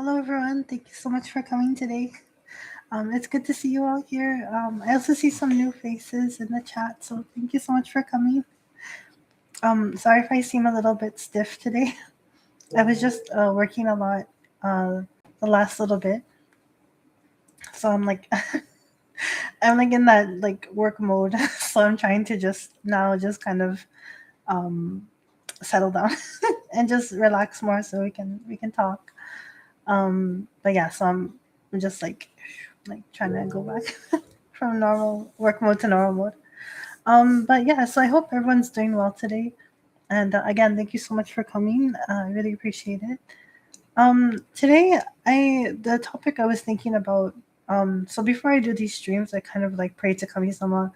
Hello, everyone. Thank you so much for coming today. It's good to see you all here. I also see some new faces in the chat, so thank you so much for coming. Sorry if I seem a little bit stiff today. I was just working a lot the last little bit, so I'm like, I'm like in that like work mode. So I'm trying to just kind of um, settle down and just relax more, so we can talk. But yeah, so I'm just like trying to go back from normal work mode to normal mode. But yeah, so I hope everyone's doing well today. And again, thank you so much for coming. I really appreciate it. Today, the topic I was thinking about. So before I do these streams, I kind of like pray to Kami-sama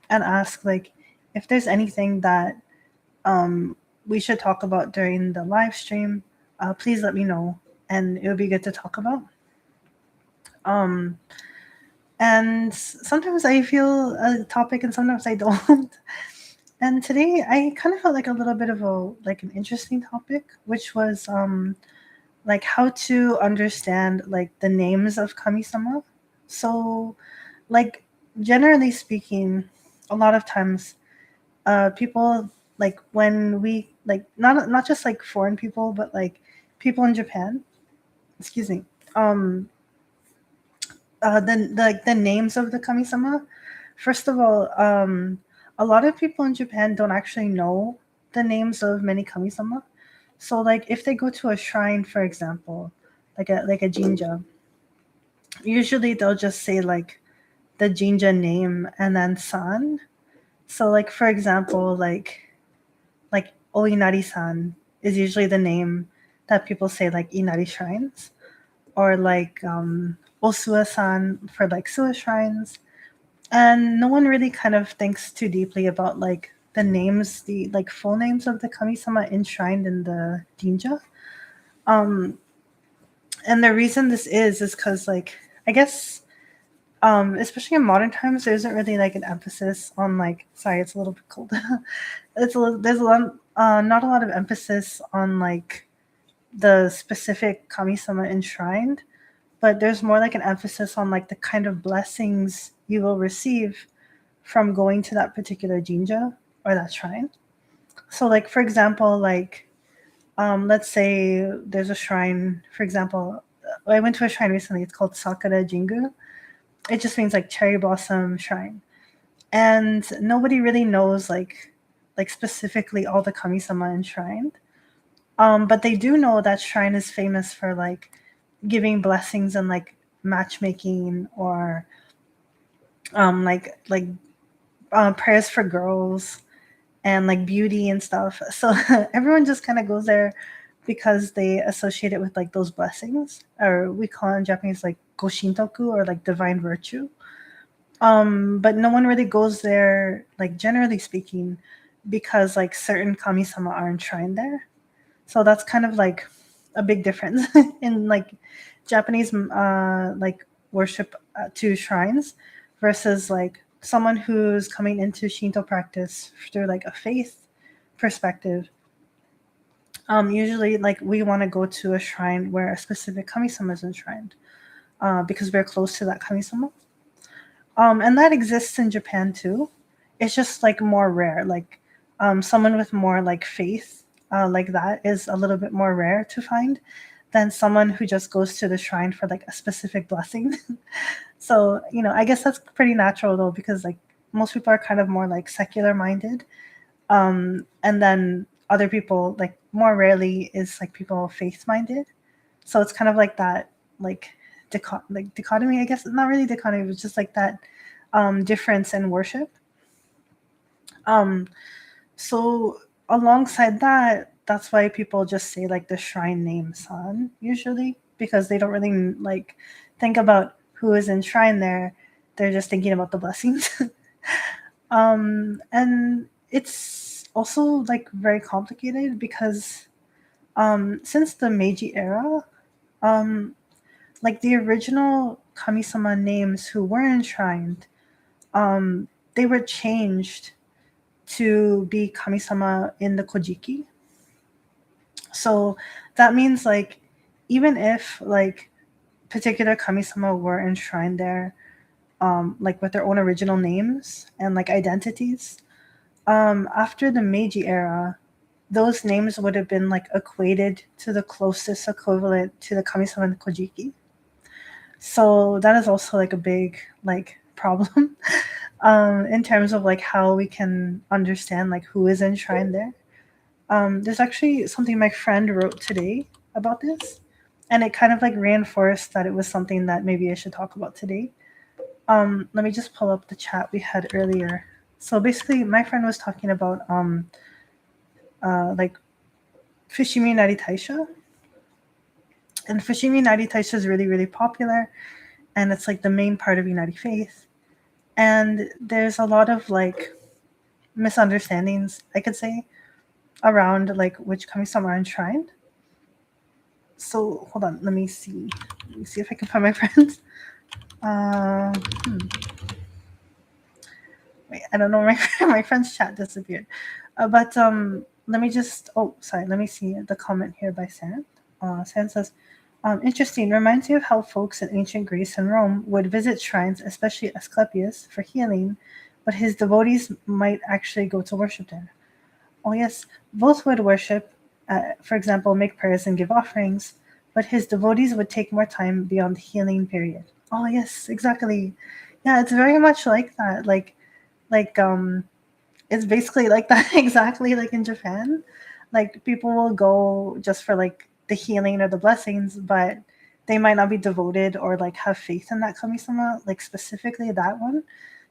and ask like if there's anything that we should talk about during the live stream. Please let me know, and it would be good to talk about. Um, and sometimes I feel a topic, and sometimes I don't. And today I kind of felt like a little bit of an interesting topic, which was like how to understand like the names of kami-sama. So like generally speaking, a lot of times people like when we like not just like foreign people, but like people in Japan, excuse me, um the names of the kami-sama. First of all, a lot of people in Japan don't actually know the names of many kami-sama. So like if they go to a shrine, for example, like a jinja, usually they'll just say like the jinja name and then san. So like for example, like Oinari-san is usually the name that people say like Inari shrines, or like Osua-san for like Sua shrines. And no one really kind of thinks too deeply about like the names, the like full names of the kami-sama enshrined in the jinja. Um, and the reason this is because like I guess especially in modern times there isn't really like an emphasis on like sorry it's a little bit cold. There's a lot not a lot of emphasis on like the specific kami-sama enshrined, but there's more like an emphasis on like the kind of blessings you will receive from going to that particular jinja or that shrine. So like for example, like let's say there's a shrine, for example, I went to a shrine recently, it's called Sakura Jingu. It just means like cherry blossom shrine. And nobody really knows like specifically all the kami-sama enshrined. But they do know that shrine is famous for like giving blessings and like matchmaking or prayers for girls and like beauty and stuff. So everyone just kind of goes there because they associate it with like those blessings, or we call it in Japanese like goshintoku, or like divine virtue. But no one really goes there, like generally speaking, because like certain kami-sama are enshrined there. So that's kind of like a big difference in like Japanese like worship to shrines versus like someone who's coming into Shinto practice through like a faith perspective. Usually like we want to go to a shrine where a specific kami-sama is enshrined because we're close to that kami-sama. And that exists in Japan too. It's just like more rare. Like someone with more like faith like that is a little bit more rare to find than someone who just goes to the shrine for like a specific blessing. So I guess that's pretty natural though, because like most people are kind of more like secular minded, and then other people like more rarely is like people faith minded. So it's kind of like that like dichotomy, I guess. Not really dichotomy, but just like that difference in worship. Um, so alongside that, that's why people just say like the shrine name san usually, because they don't really like think about who is enshrined there. They're just thinking about the blessings. And it's also like very complicated because since the Meiji era, um, like the original kami-sama names who were enshrined, they were changed to be kami-sama in the Kojiki. So that means like even if like particular kami-sama were enshrined there, like with their own original names and like identities, after the Meiji era, those names would have been like equated to the closest equivalent to the kami-sama and Kojiki. So that is also like a big like problem in terms of like how we can understand like who is enshrined there. There's actually something my friend wrote today about this, and it kind of like reinforced that it was something that maybe I should talk about today. Let me just pull up the chat we had earlier. So basically, my friend was talking about like Fushimi Inari Taisha, and Fushimi Inari Taisha is really really popular, and it's like the main part of Inari faith. And there's a lot of like misunderstandings, I could say, around like which kami-sama are enshrined. So hold on, let me see if I can find my friends. Wait, I don't know, my friend's chat disappeared. But let me just, let me see the comment here by Sand. Sand says, interesting, reminds me of how folks in ancient Greece and Rome would visit shrines, especially Asclepius, for healing, but his devotees might actually go to worship there. Oh yes, both would worship, for example, make prayers and give offerings, but his devotees would take more time beyond the healing period. Oh yes, exactly. Yeah, it's very much like that. Like it's basically like that exactly like in Japan. Like people will go just for like the healing or the blessings, but they might not be devoted or like have faith in that kami-sama, like specifically that one.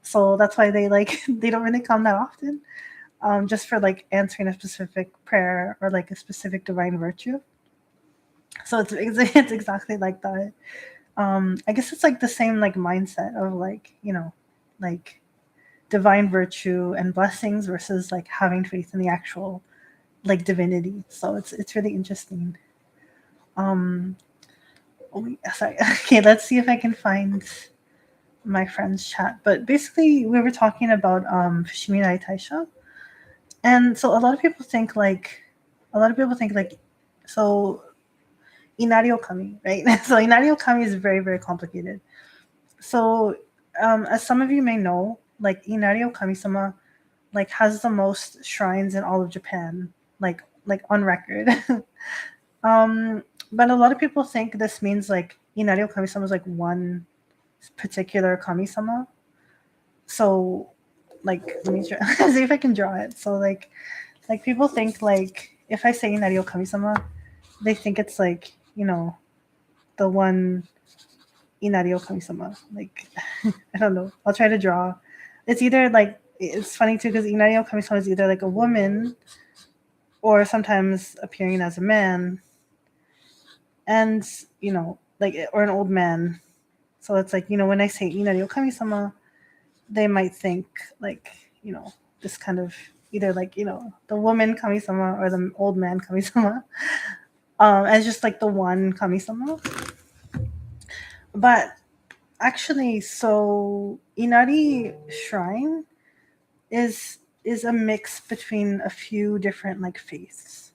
So that's why they like they don't really come that often. Just for like answering a specific prayer or like a specific divine virtue. So it's exactly like that. I guess it's like the same like mindset of like, you know, like divine virtue and blessings versus like having faith in the actual like divinity. So it's really interesting. Sorry. Okay, let's see if I can find my friend's chat. But basically we were talking about Fushimi Nai Taisha. And so a lot of people think like so Inari Okami, right? So Inari Okami is very, very complicated. So as some of you may know, like Inari Okami-sama like has the most shrines in all of Japan, like on record. um, but a lot of people think this means like Inari Okami-sama is like one particular kami-sama. So like let me try see if I can draw it. So like people think like if I say Inari Okami-sama, they think it's like, you know, the one Inari Okami-sama. Like I don't know. I'll try to draw. It's either like it's funny too because Inari Okami-sama is either like a woman or sometimes appearing as a man, and you know, like or an old man. So it's like, you know, when I say Inari Okami-sama, they might think like, you know, this kind of either like, you know, the woman kami-sama or the old man kami-sama as just like the one kami-sama. But actually, so Inari Shrine is a mix between a few different like faiths.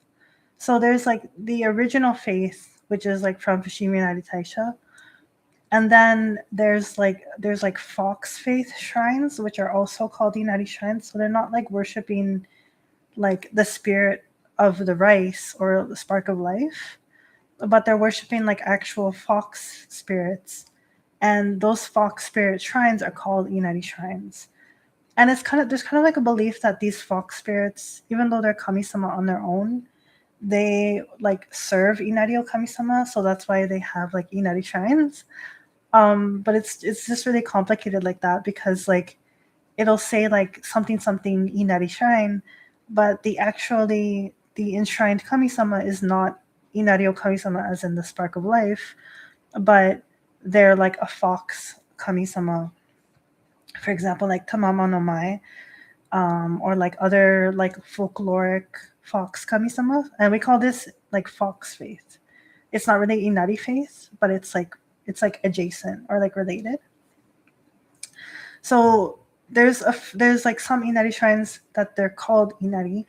So there's like the original faith, which is like from Fushimi Inari Taisha, and then there's like fox faith shrines, which are also called Inari shrines. So they're not like worshiping like the spirit of the rice or the spark of life, but they're worshiping like actual fox spirits. And those fox spirit shrines are called Inari shrines. And it's kind of there's kind of like a belief that these fox spirits, even though they're kami-sama on their own, they like serve Inari o kami-sama, so that's why they have like Inari shrines. But it's just really complicated like that because like it'll say like something something Inari shrine, but the enshrined kami-sama is not Inari o kami-sama as in the spark of life, but they're like a fox kami-sama. For example, like Tamama no Mai, or like other like folkloric fox kami-sama, and we call this like fox faith. It's not really Inari faith, but it's like adjacent or like related. So there's like some Inari shrines that they're called Inari,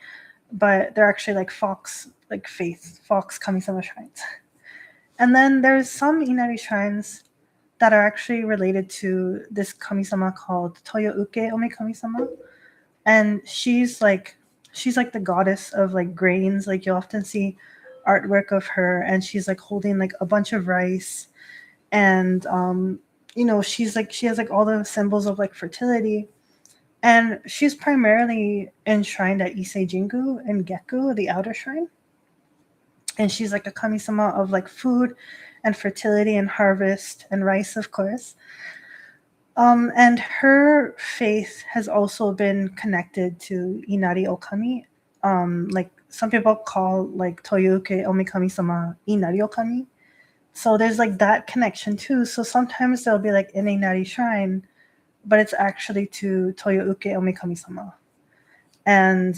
but they're actually like fox faith, fox kami-sama shrines. And then there's some Inari shrines that are actually related to this kamisama called Toyouke Omi Kamisama. And she's like the goddess of like grains. Like you'll often see artwork of her, and she's like holding like a bunch of rice, and she's like she has like all the symbols of like fertility. And she's primarily enshrined at Ise Jingu and Gekku, the outer shrine. And she's like a kamisama of like food and fertility and harvest and rice, of course. And her faith has also been connected to Inari Okami. Like some people call like Toyuke Omikami-sama Inari Okami. So there's like that connection too. So sometimes there'll be like an Inari shrine, but it's actually to Toyuke Omikami-sama. And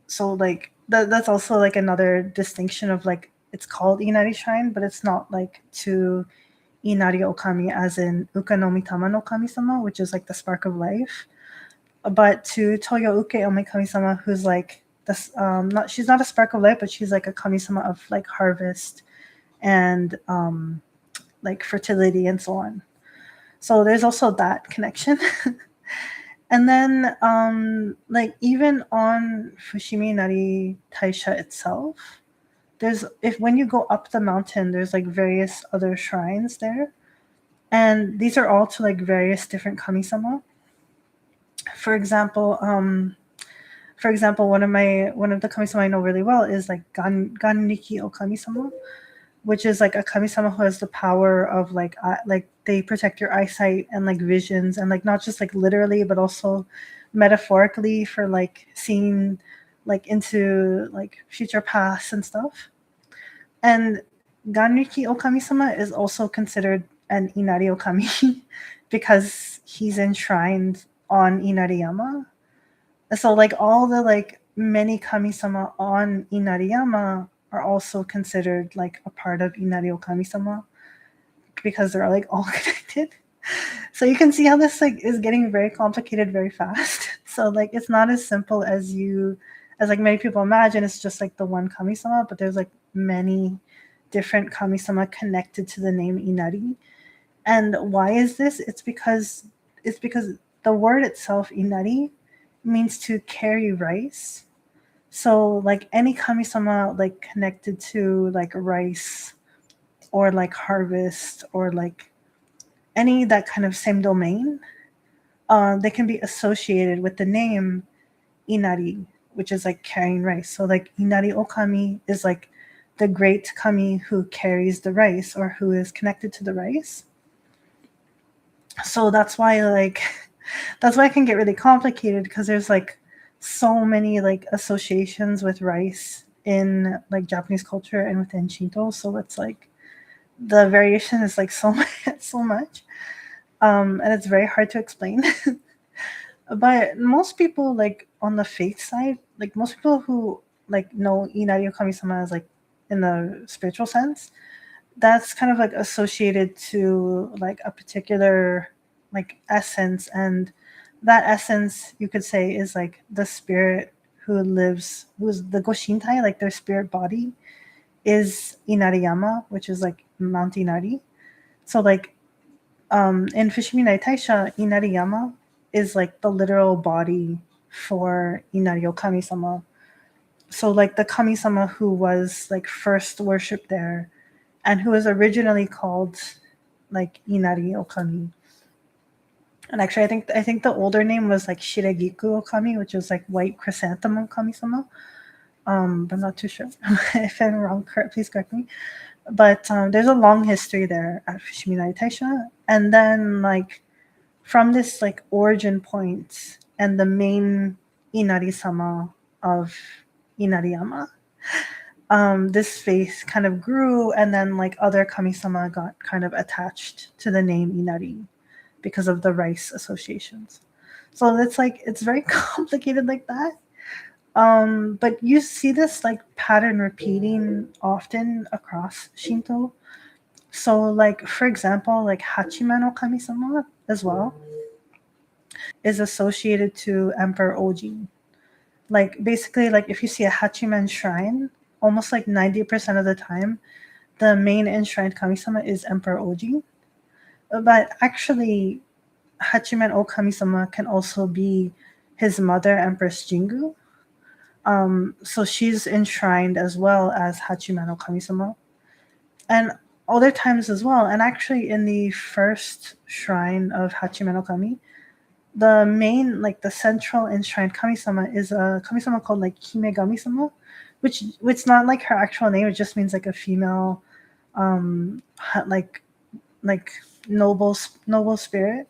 so like that's also like another distinction of like it's called Inari shrine, but it's not like to Inari Okami as in Ukanomi Tama no Kami-sama, which is like the spark of life, but to Toyouke Omi Kami-sama, who's like this not she's not a spark of life, but she's like a Kami-sama of like harvest and like fertility and so on. So there's also that connection. And then like even on Fushimi Inari Taisha itself, there's if when you go up the mountain, there's like various other shrines there. And these are all to like various different kami-sama. For example, one of the kami-sama I know really well is like Ganriki o Kami-sama, which is like a kami-sama who has the power of like they protect your eyesight and like visions, and like not just like literally but also metaphorically for like seeing like into like future paths and stuff. And Ganriki Okami-sama is also considered an Inari Okami because he's enshrined on Inariyama. So like all the like many Kami-sama on Inariyama are also considered like a part of Inari Okami-sama because they're like all connected. So you can see how this like is getting very complicated very fast. So like it's not as simple as like many people imagine. It's just like the one Kami-sama, but there's like many different Kami-sama connected to the name Inari. And why is this? It's because the word itself, Inari, means to carry rice. So like any Kami-sama like connected to like rice or like harvest or like any that kind of same domain, they can be associated with the name Inari, which is like carrying rice. So like Inari Okami is like the great kami who carries the rice or who is connected to the rice. So that's why it can get really complicated because there's like so many like associations with rice in like Japanese culture and within Shinto. So it's like the variation is like so much. And it's very hard to explain. But most people like on the faith side, like most people who like know Inari Okami-sama as like in the spiritual sense, that's kind of like associated to like a particular like essence, and that essence you could say is like the spirit who's the Goshintai, like their spirit body is Inariyama, which is like Mount Inari. So like in Fushimi Inari Taisha, Inariyama is like the literal body for Inari Okami-sama. So like the Kami-sama who was like first worshipped there and who was originally called like Inari Okami. And actually I think the older name was like Shiregiku Okami, which is like white chrysanthemum Kami-sama. But I'm not too sure. If I'm wrong, please correct me. But there's a long history there at Fushimi Inari Taisha. And then like from this like origin point and the main Inari-sama of Inariyama, this faith kind of grew, and then like other kami-sama got kind of attached to the name Inari because of the rice associations. So it's very complicated like that. But you see this like pattern repeating often across Shinto. So like for example, like Hachime no Kami-sama as well is associated to Emperor Oji. Like basically like if you see a Hachimen shrine, almost like 90% of the time the main enshrined kami-sama is Emperor Oji. But actually, Hachiman O Kami-sama can also be his mother, Empress Jingu. So she's enshrined as well as Hachiman no Kami-sama. And other times as well. And actually, in the first shrine of Hachiman no Kami, the main, like the central enshrined Kami-sama is a Kami-sama called like Himegami-sama, which it's not like her actual name. It just means like a female, like noble spirit.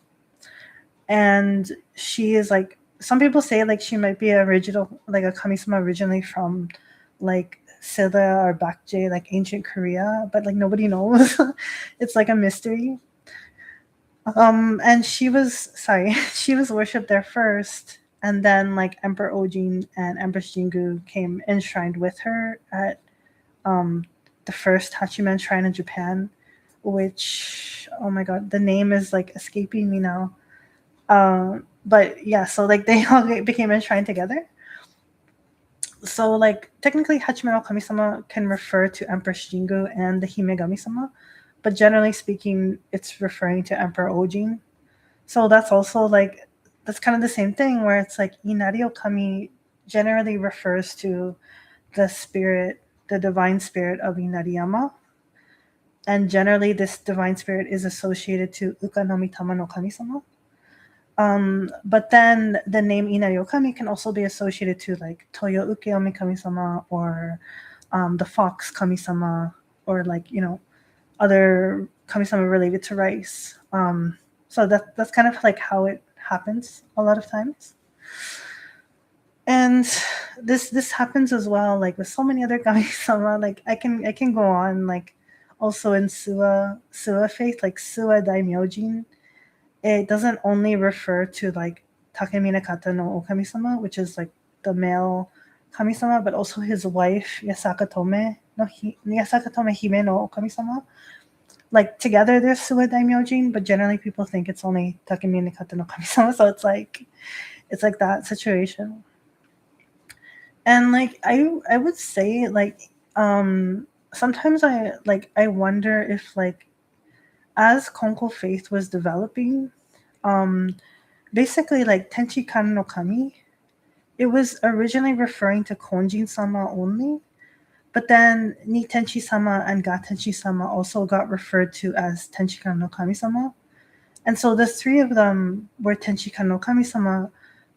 And she is like, some people say like she might be original, like a Kami-sama originally from like Silla or Bakje, like ancient Korea, but like nobody knows. It's like a mystery. And she was she was worshipped there first, and then like Emperor Ojin and Empress Jingu came enshrined with her at the first Hachiman shrine in Japan, which, oh my god, the name is like escaping me now. But yeah, so like they all became enshrined together. So like technically Hachiman no Kami-sama can refer to Empress Jingu and the Himegami-sama, but generally speaking, it's referring to Emperor Ojin. So that's also like, that's kind of the same thing where it's like Inari Okami generally refers to the spirit, the divine spirit of Inariyama. And generally this divine spirit is associated to Ukanomitama no Kami-sama. But then the name Inari Okami can also be associated to like Toyo Ukeomi Kami-sama, or the fox Kami-sama, or like, you know, other Kami-sama related to rice. So that's kind of like how it happens a lot of times. And this happens as well, like with so many other Kami-sama. Like I can go on, like also in Suwa faith, like Suwa Daimyojin. It doesn't only refer to like Takeminakata no Okami-sama, which is like the male Kami-sama, but also his wife Yasakatome Hime no Okami-sama. Like together they're Suwa Daimyojin, but generally people think it's only Takeminakata no Kami-sama. So it's like that situation. And like I would say like sometimes I wonder if like as Konko Faith was developing, basically like Tenchi Kan no Kami, it was originally referring to Konjin-sama only, but then Ni Tenchi-sama and Ga Tenchi-sama also got referred to as Tenchi Kan no Kami-sama. And so the three of them were Tenchi Kan no Kami-sama,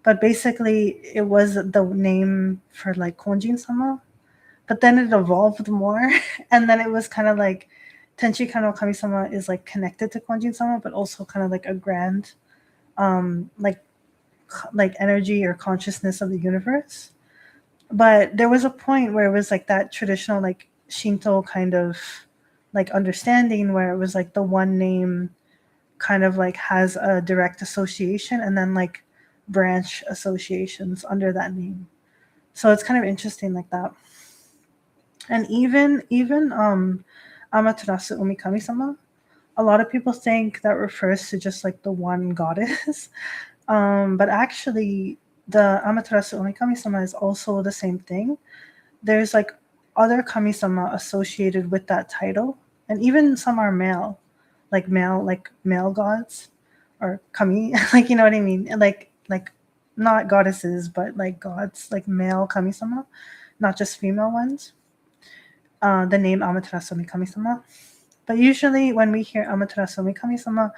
but basically it was the name for like Konjin-sama. But then it evolved more, and then it was kind of like Tenchi Kan no Kami-sama is like connected to Konjin-sama, but also kind of like a grand, like energy or consciousness of the universe. But there was a point where it was like that traditional like Shinto kind of like understanding where it was like the one name kind of like has a direct association and then like branch associations under that name. So it's kind of interesting like that. And even Amaterasu Omikami-sama, a lot of people think that refers to just like the one goddess. But actually the Amaterasu Omikami-sama is also the same thing. There's like other kami-sama associated with that title, and even some are male gods or kami, like, you know what I mean? Like not goddesses, but like gods, like male kami-sama, not just female ones. The name Amaterasu Omikami-sama. But usually when we hear Amaterasu Omikami-sama,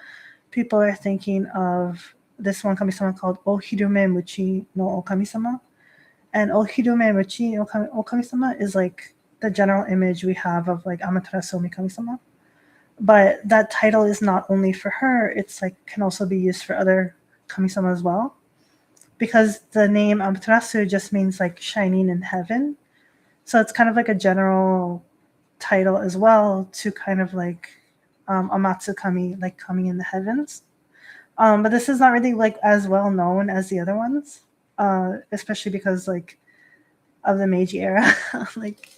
people are thinking of this one kami-sama called Ohirume Muchi no Okami-sama. And Ohirume Muchi no Okami-sama is like the general image we have of like Amaterasu Omikami-sama. But that title is not only for her, it's like can also be used for other kami-sama as well. Because the name Amaterasu just means like shining in heaven. So it's kind of like a general title as well to kind of like Amatsu Kami, like coming in the heavens. But this is not really like as well known as the other ones, especially because like of the Meiji era. Like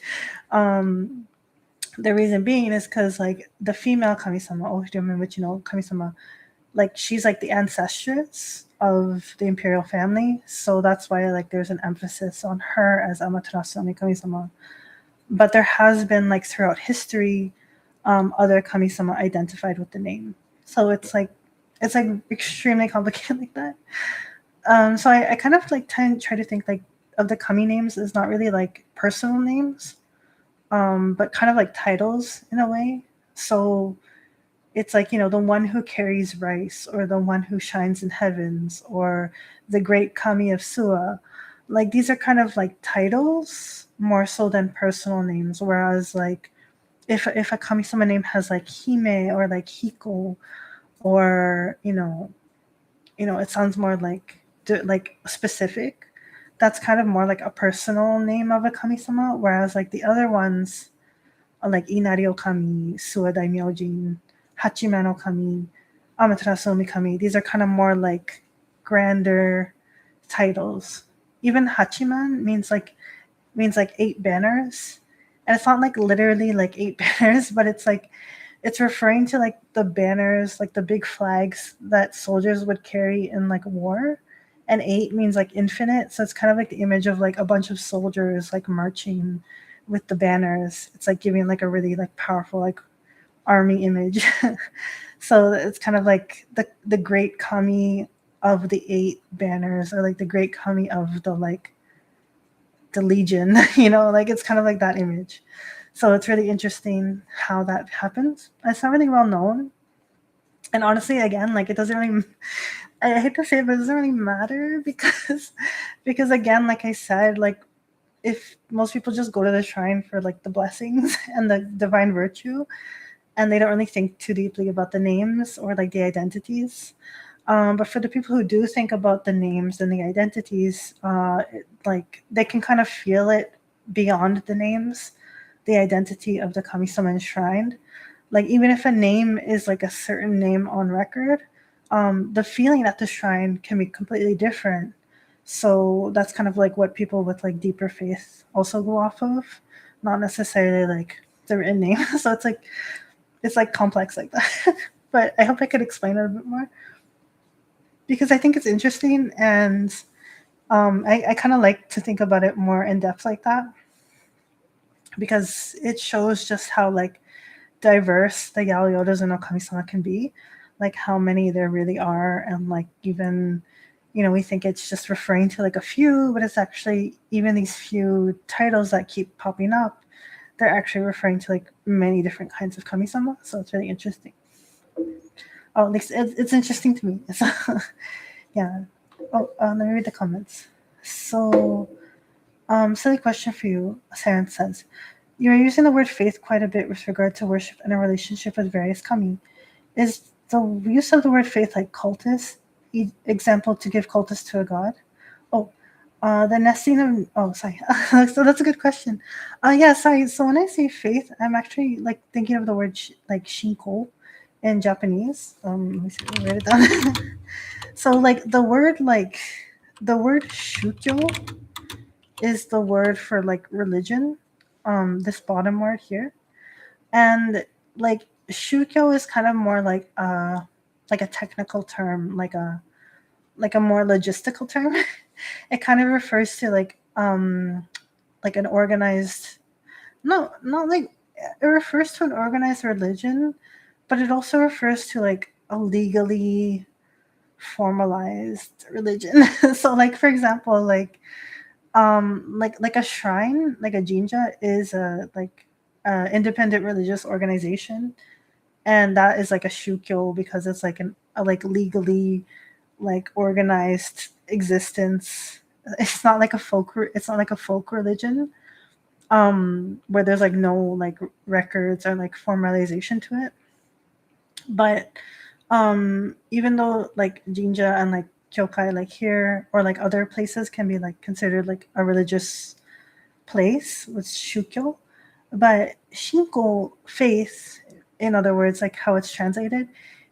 the reason being is because like the female kami-sama, Ohirume Muchi no kami-sama, like she's like the ancestress of the imperial family, so that's why like there's an emphasis on her as Amaterasu Omikami-sama. But there has been like throughout history other kami-sama identified with the name. So it's like extremely complicated like that. So I kind of like try to think like of the kami names as not really like personal names, but kind of like titles in a way. So it's like, the one who carries rice, or the one who shines in heavens, or the great kami of Sua. Like these are kind of like titles more so than personal names. Whereas like if a kami-sama name has like Hime or like Hiko, or it sounds more like specific. That's kind of more like a personal name of a kami-sama, whereas like the other ones are like Inari Okami, Sua Daimyojin, Hachiman Okami, Amaterasu Omikami. These are kind of more like grander titles. Even Hachiman means like 8 banners, and it's not like literally like 8 banners, but it's referring to like the banners, like the big flags that soldiers would carry in like war. And 8 means like infinite, so it's kind of like the image of like a bunch of soldiers like marching with the banners. It's like giving like a really like powerful like army image. So it's kind of like the great kami of the 8 banners, or like the great kami of the legion. Like it's kind of like that image. So it's really interesting how that happens. It's not really well known, and honestly, again, like it doesn't really, I hate to say it, but it doesn't really matter, because again, like I said, like if most people just go to the shrine for like the blessings and the divine virtue, and they don't really think too deeply about the names or like the identities. But for the people who do think about the names and the identities, like they can kind of feel it beyond the names, the identity of the kami-sama enshrined. Like even if a name is like a certain name on record, the feeling at the shrine can be completely different. So that's kind of like what people with like deeper faith also go off of, not necessarily like the written name. So it's like complex like that. But I hope I could explain it a bit more, because I think it's interesting, and I kind of like to think about it more in depth like that, because it shows just how like diverse the Yalyodas and Okami-sama can be, like how many there really are, and like even we think it's just referring to like a few, but it's actually even these few titles that keep popping up, they're actually referring to like many different kinds of kami-sama. So it's really interesting. Oh, at least it's interesting to me. So, yeah. Oh, let me read the comments. So, silly question for you. Saren says, you are using the word faith quite a bit with regard to worship and a relationship with various kami. Is the use of the word faith like cultist? Example, to give cultist to a god? Oh, the nesting of. Oh, sorry. So that's a good question. Yeah, sorry. So when I say faith, I'm actually like thinking of the word like Shinko in Japanese. Let me see. Let me write it down. So the word Shukyo is the word for like religion. This bottom word here, and like Shukyo is kind of more like a technical term, like a more logistical term. It kind of refers to like an organized, no, not like, it refers to an organized religion, but it also refers to like a legally formalized religion. So like for example, like a shrine, like a jinja is a like independent religious organization, and that is like a shukyo, because it's like a like legally like organized existence. It's not like a folk religion, where there's like no like records or like formalization to it. But even though like jinja and like kyokai like here or like other places can be like considered like a religious place with shukyo, but shinko, faith, in other words, like how it's translated,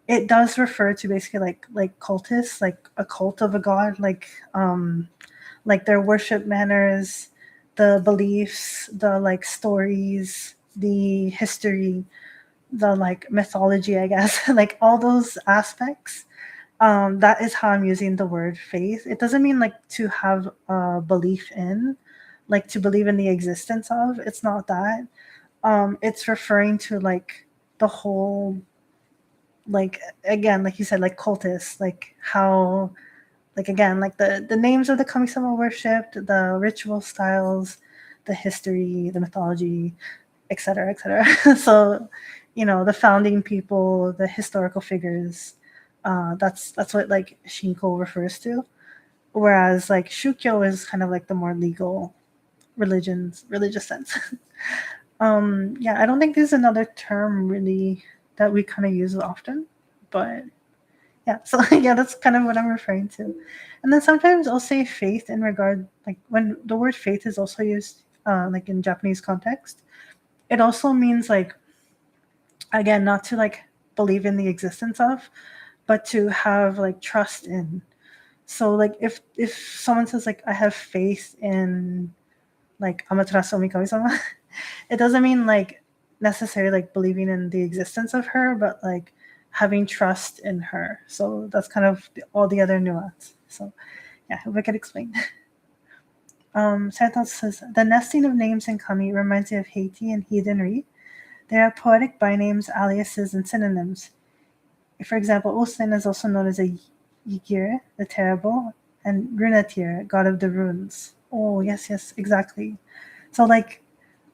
it does refer to basically like cultists, like a cult of a god, like their worship manners, the beliefs, the like stories, the history, the like mythology, I guess. Like all those aspects. That is how I'm using the word faith. It doesn't mean like to have a belief in, like to believe in the existence of. It's not that. It's referring to like the whole, like, again, like you said, like cultists, like how, like, again, like the names of the kamisama worshipped, the ritual styles, the history, the mythology, etc., etc. So, the founding people, the historical figures, that's what like Shinko refers to. Whereas like Shukyo is kind of like the more legal religious sense. Yeah, I don't think there's another term really that we kind of use often, but yeah, so yeah, that's kind of what I'm referring to. And then sometimes I'll say faith in regard, like when the word faith is also used, like in Japanese context, it also means like, again, not to like believe in the existence of, but to have like trust in. So like if someone says like I have faith in like Amaterasu Mikami-sama, it doesn't mean like necessarily like believing in the existence of her, but like having trust in her. So that's kind of all the other nuance. So yeah, if I could explain. Santos says the nesting of names in kami reminds me of Haiti and heathenry. They are poetic bynames, aliases, and synonyms. For example, Osen is also known as a Yigir, the terrible, and Runatir, god of the runes. Oh, yes, exactly. So, like,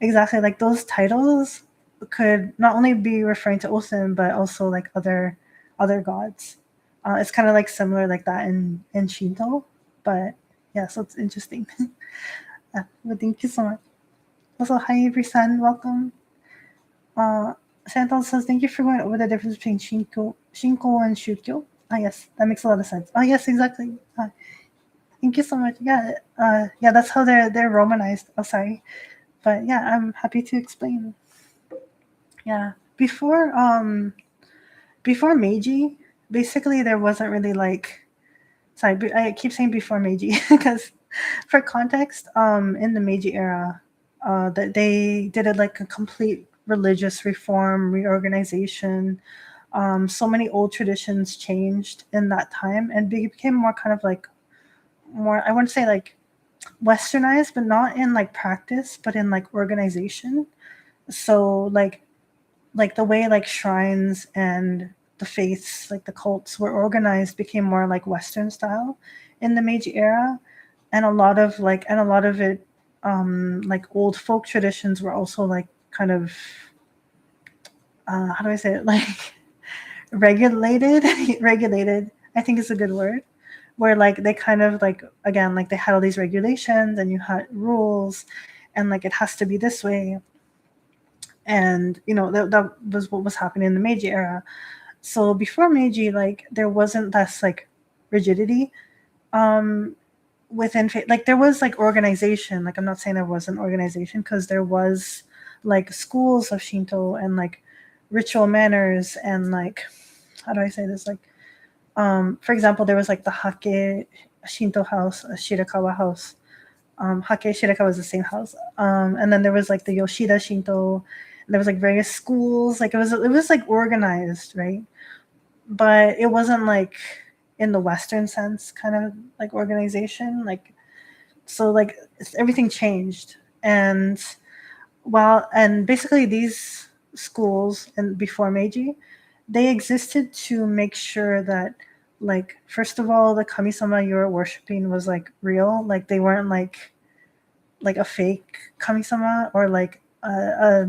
exactly, like those titles could not only be referring to Osen, but also like other gods. It's kind of like similar like that in Shinto, but yeah, so it's interesting. But thank you so much. Also, hi, Brisan, welcome. Santal says, thank you for going over the difference between Shinko and Shukyo. Ah, yes, that makes a lot of sense. Oh, yes, exactly. Thank you so much. Yeah, yeah, that's how they're romanized. Oh, sorry, but yeah, I'm happy to explain. Yeah, before Meiji, basically there wasn't really like. Sorry, I keep saying before Meiji because, for context, in the Meiji era, that they did it like a complete religious reform, reorganization. So many old traditions changed in that time and became more kind of like more, I wouldn't say like westernized, but not in like practice, but in like organization. So like the way like shrines and the faiths, like the cults were organized, became more like Western style in the Meiji era, and a lot of it, like old folk traditions were also like kind of, how do I say it, like regulated. Regulated, I think is a good word, where like they kind of like, again, like they had all these regulations and you had rules, and like it has to be this way, and that was what was happening in the Meiji era. So before Meiji, like there wasn't this like rigidity, um within faith. Like there was like organization. Like I'm not saying there wasn't organization, because there was like schools of Shinto and like ritual manners, and like, how do I say this, like, for example, there was like the Hake Shinto house, a Shirakawa house. Hake Shirakawa was the same house. And then there was like the Yoshida Shinto. There was like various schools. Like it was like organized, right? But it wasn't like in the Western sense kind of like organization. Like, so like everything changed. And basically these schools, and before Meiji, they existed to make sure that, like, first of all, the kamisama you were worshiping was like real. Like they weren't like a fake kamisama, or like a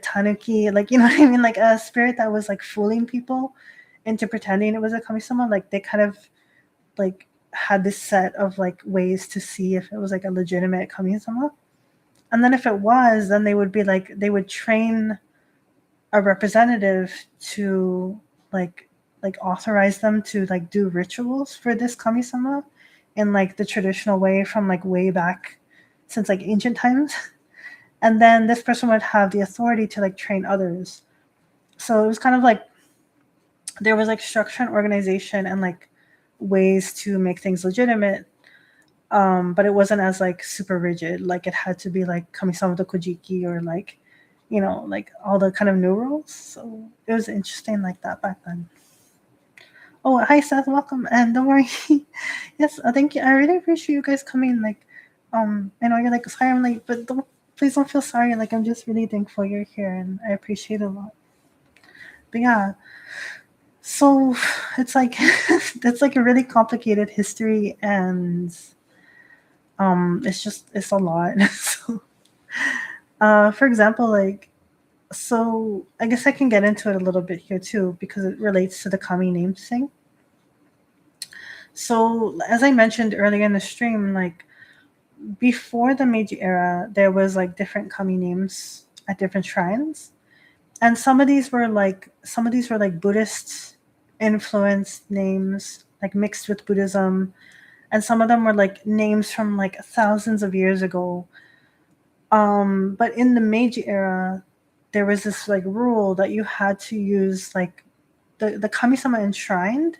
tanuki, like, you know what I mean, like a spirit that was like fooling people into pretending it was a kamisama. Like they kind of like had this set of like ways to see if it was like a legitimate kamisama. And then if it was, then they would train a representative to like authorize them to like do rituals for this kamisama in like the traditional way from like way back since like ancient times. And then this person would have the authority to like train others. So it was kind of like there was like structure and organization and like ways to make things legitimate, but it wasn't as like super rigid. Like it had to be like kamisama to kojiki, or like, like all the kind of new rules. So it was interesting like that back then. Oh, hi Seth, welcome, and don't worry. Yes, thank you. I really appreciate you guys coming. Like, I know you're like, sorry I'm late, but please don't feel sorry. Like, I'm just really thankful you're here, and I appreciate it a lot. But yeah, so it's like that's like a really complicated history, and it's a lot. So, for example, like, so I guess I can get into it a little bit here too because it relates to the kami names thing. So, as I mentioned earlier in the stream, like before the Meiji era, there was like different kami names at different shrines, and some of these were like Buddhist influenced names, like mixed with Buddhism, and some of them were like names from like thousands of years ago. But in the Meiji era, there was this like rule that you had to use like the kamisama enshrined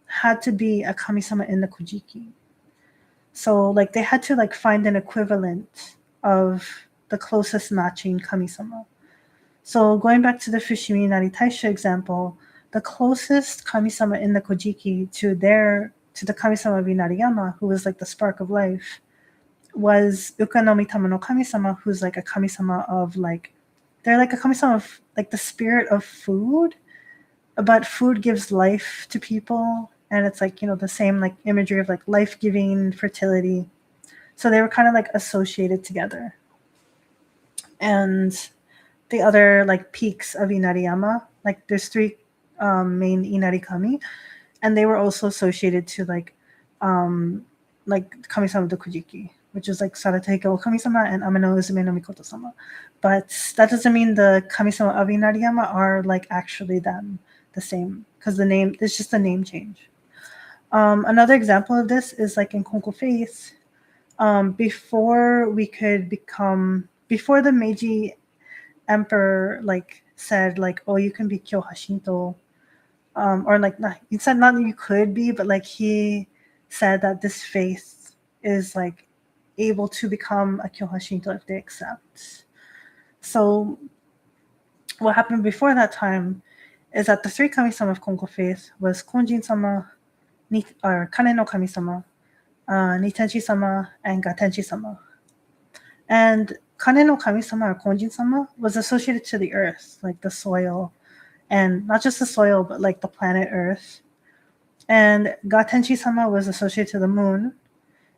had to be a kamisama in the Kojiki. So like they had to like find an equivalent of the closest matching kamisama. So going back to the Fushimi Inari Taisha example, the closest kamisama in the Kojiki to the kamisama of Inariyama, who was like the spark of life, was Ukanomitama no kamisama, who's like a kamisama of like, they're like a kamisama of like the spirit of food, but food gives life to people, and it's like, you know, the same like imagery of like life-giving, fertility. So they were kind of like associated together. And the other like peaks of Inariyama, like there's three main Inari kami, and they were also associated to like kamisama of the Kujiki, which is like Saratehika o Kamisama and Ameno Uzume no Mikoto sama. But that doesn't mean the kamisama of Inariyama are like actually them, the same, because the name, it's just a name change. Another example of this is like in Konko Faith. Before the Meiji emperor like said like, oh, you can be Kyoha Shinto, or like not, he said not that you could be, but like he said that this faith is like able to become a Kyoha Shinto if they accept. So what happened before that time is that the three kamisama of Konko Faith was Konjin-sama, or Kane no Kami-sama, Nitenchi-sama, and Gatenchi-sama. And Kane no Kami-sama or Konjin-sama was associated to the earth, like the soil, and not just the soil, but like the planet Earth. And Gatenchi-sama was associated to the moon,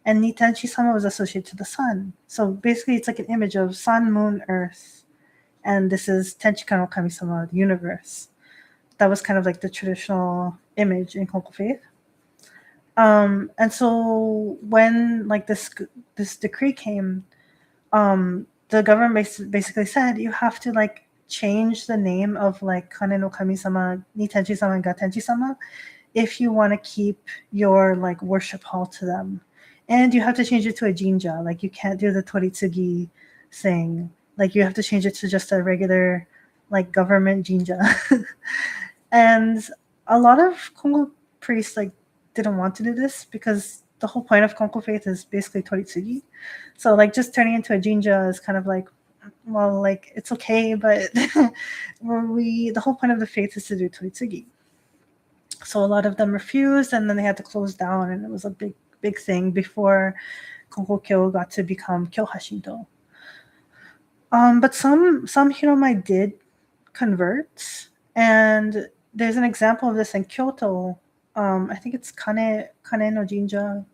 and Nitenchi-sama was associated to the sun. So basically, it's like an image of sun, moon, earth, and this is Tenchika no Kami-sama, the universe. That was kind of like the traditional image in Konko Faith. And so when like this decree came, the government basically said you have to like change the name of like Kane no Kami-sama, Nitenchi-sama, and Gatenchi-sama if you want to keep your like worship hall to them. And you have to change it to a jinja. Like you can't do the toritsugi thing. Like you have to change it to just a regular like government jinja. And a lot of Kongo priests like didn't want to do this because the whole point of Konko Faith is basically toritsugi. So like just turning into a jinja is kind of like, well, like it's okay, but the whole point of the faith is to do toritsugi. So a lot of them refused, and then they had to close down, and it was a big thing before Konkokyo got to become Kyoha Shinto. But some Hiromai did convert, and there's an example of this in Kyoto. I think it's Kane no Jinja.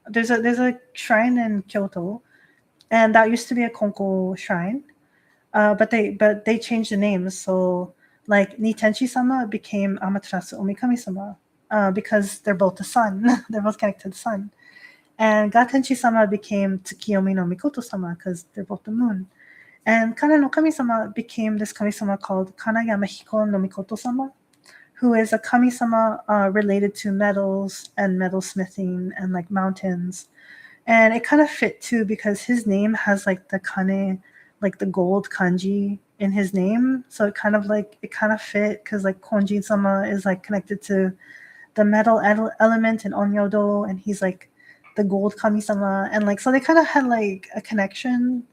There's a shrine in Kyoto, and that used to be a Konko shrine. But they changed the names. So like Nitenchi-sama became Amaterasu Omikami-sama because they're both the sun. They're both connected to the sun. And Gatenchi-sama became Tsukiyomi no Mikoto-sama because they're both the moon. And Kana no Kami-sama became this Kami-sama called Kana Yamahiko no Mikoto-sama, who is a Kami-sama related to metals and metalsmithing and like mountains. And it kind of fit too because his name has like the Kane, like the gold kanji in his name. So it kind of fit because like Konjin-sama is like connected to the metal element in Onyodo, and he's like the gold kami-sama. And like, so they kind of had like a connection.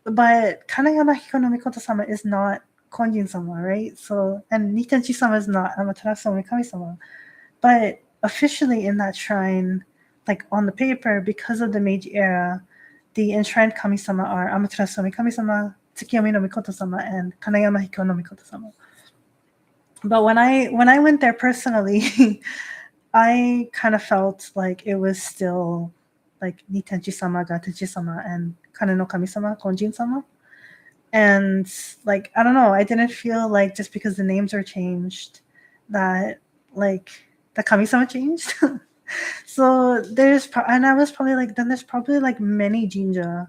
But Kanayama Hiko no Mikoto-sama is not Konjin-sama, right? So, and Nitenchi-sama is not Amaterasu Omikami-sama. But officially in that shrine, like on the paper, because of the Meiji era, the enshrined kami-sama are Amaterasu no Kami-sama, Tsukiyomi no Mikoto-sama, and Kanayama Hiko no Mikoto-sama. But when I went there personally, I kind of felt like it was still like Nitenchi-sama, Gatenchi-sama, and Kane no Kami-sama, Konjin-sama. And like, I don't know, I didn't feel like just because the names are changed that like the Kami-sama changed. So and I was probably like, then there's probably like many jinja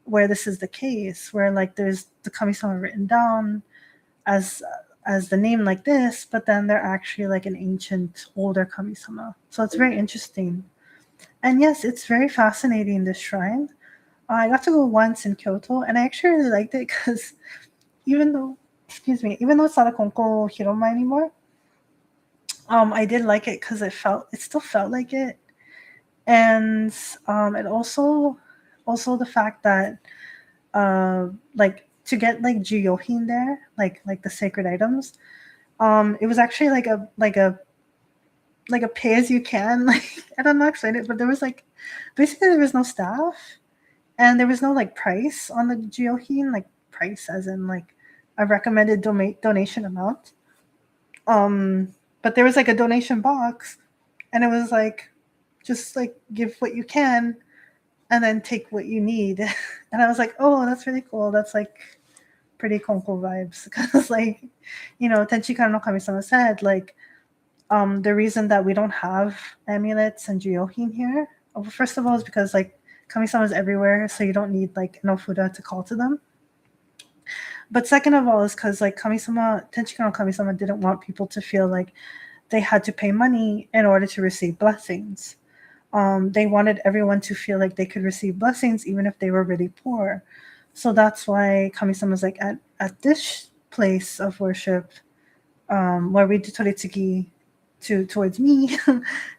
where this is the case, where like there's the Kami-sama written down as the name like this, but then they're actually like an ancient older Kami-sama. So it's very interesting. And yes, it's very fascinating, this shrine. I got to go once in Kyoto, and I actually really liked it because even though it's not a Konko Hiroma anymore, I did like it because it still felt like it. And it also the fact that like to get like Juyohin there, like the sacred items, it was actually like a pay as you can. Like, I don't know explain it, but there was like basically there was no staff and there was no like price on the Juyohin, like price as in like a recommended donation amount. But there was like a donation box, and it was like just like give what you can and then take what you need. And I was like, oh, that's really cool. That's like pretty Konko vibes. Because like, Tenchikara no Kami-sama said, like, the reason that we don't have amulets and Juyohin here, first of all, is because like Kami-sama is everywhere, so you don't need like an Ofuda to call to them. But second of all is because like Tenchikara no Kami-sama didn't want people to feel like they had to pay money in order to receive blessings. They wanted everyone to feel like they could receive blessings even if they were really poor. So that's why Kami-sama is like at this place of worship, where we do toritsuki towards me,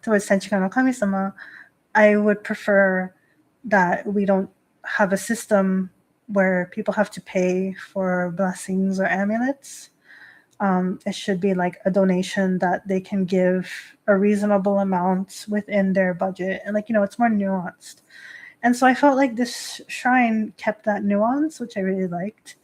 towards Tenchikara no Kami-sama, I would prefer that we don't have a system where people have to pay for blessings or amulets. It should be like a donation that they can give a reasonable amount within their budget. And like, it's more nuanced. And so I felt like this shrine kept that nuance, which I really liked,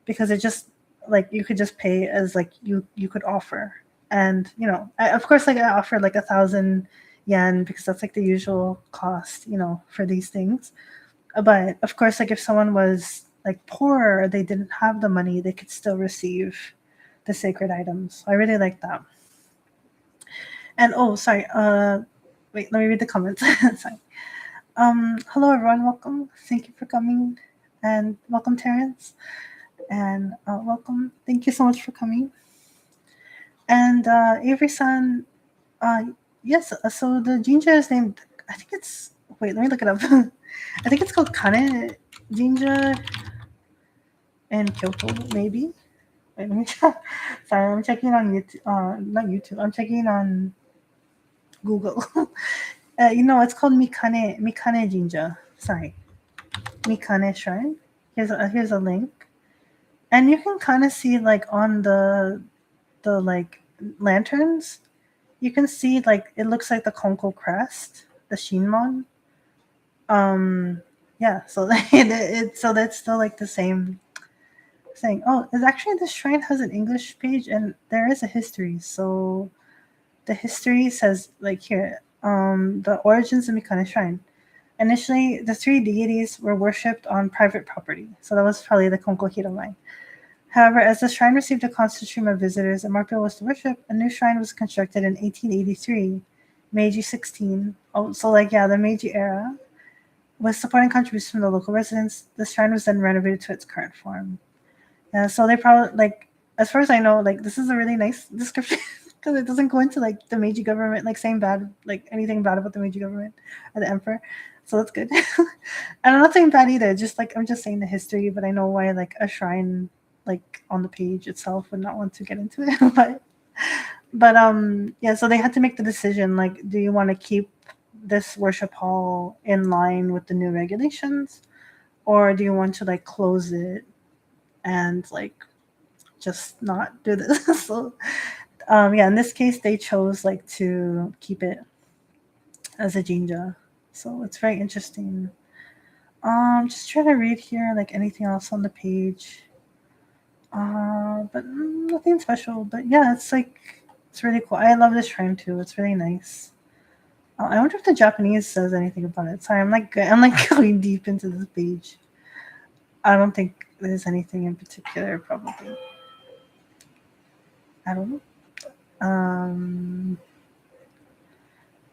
because it just like you could just pay as like you could offer. And of course, like I offered like 1,000 yen because that's like the usual cost, for these things. But of course, like if someone was like poor or they didn't have the money, they could still receive the sacred items. I really like that. And oh, sorry. Wait, let me read the comments. Sorry. Hello everyone, welcome. Thank you for coming, and welcome Terrence, and welcome. Thank you so much for coming. And Avery-san, yes. So the jinja is named. I think it's. Wait, let me look it up. I think it's called Kane Jinja in Kyoto, maybe. Wait, let me check. Sorry, I'm checking on YouTube. Not YouTube. I'm checking on Google. It's called Mikane Jinja. Sorry, Mikane Shrine. Here's a link, and you can kind of see like on the like lanterns, you can see like it looks like the Konko crest, the Shinmon. Yeah. So so that's still like the same thing. Oh, it's actually the shrine has an English page and there is a history. So the history says like here, the origins of Mikane Shrine. Initially, the three deities were worshipped on private property. So that was probably the Konko Hiromai. However, as the shrine received a constant stream of visitors and more people was to worship, a new shrine was constructed in 1883, Meiji 16. Oh, so like, yeah, the Meiji era. With supporting contributions from the local residents, the shrine was then renovated to its current form. Yeah, so they probably, like, as far as I know, like, this is a really nice description because it doesn't go into, like, the Meiji government, like, saying bad, like, anything bad about the Meiji government or the emperor. So that's good. And I'm not saying bad either, just, like, I'm just saying the history, but I know why, like, a shrine, like, on the page itself would not want to get into it. but yeah, so they had to make the decision, like, do you want to keep this worship hall in line with the new regulations, or do you want to, like, close it and like just not do this? So yeah, in this case they chose like to keep it as a jinja, so it's very interesting. Just trying to read here, like anything else on the page. But nothing special. But yeah, it's really cool. I love this shrine too. It's really nice. I wonder if the Japanese says anything about it. Sorry, I'm like going deep into this page. I don't think there's anything in particular. Probably. I don't know.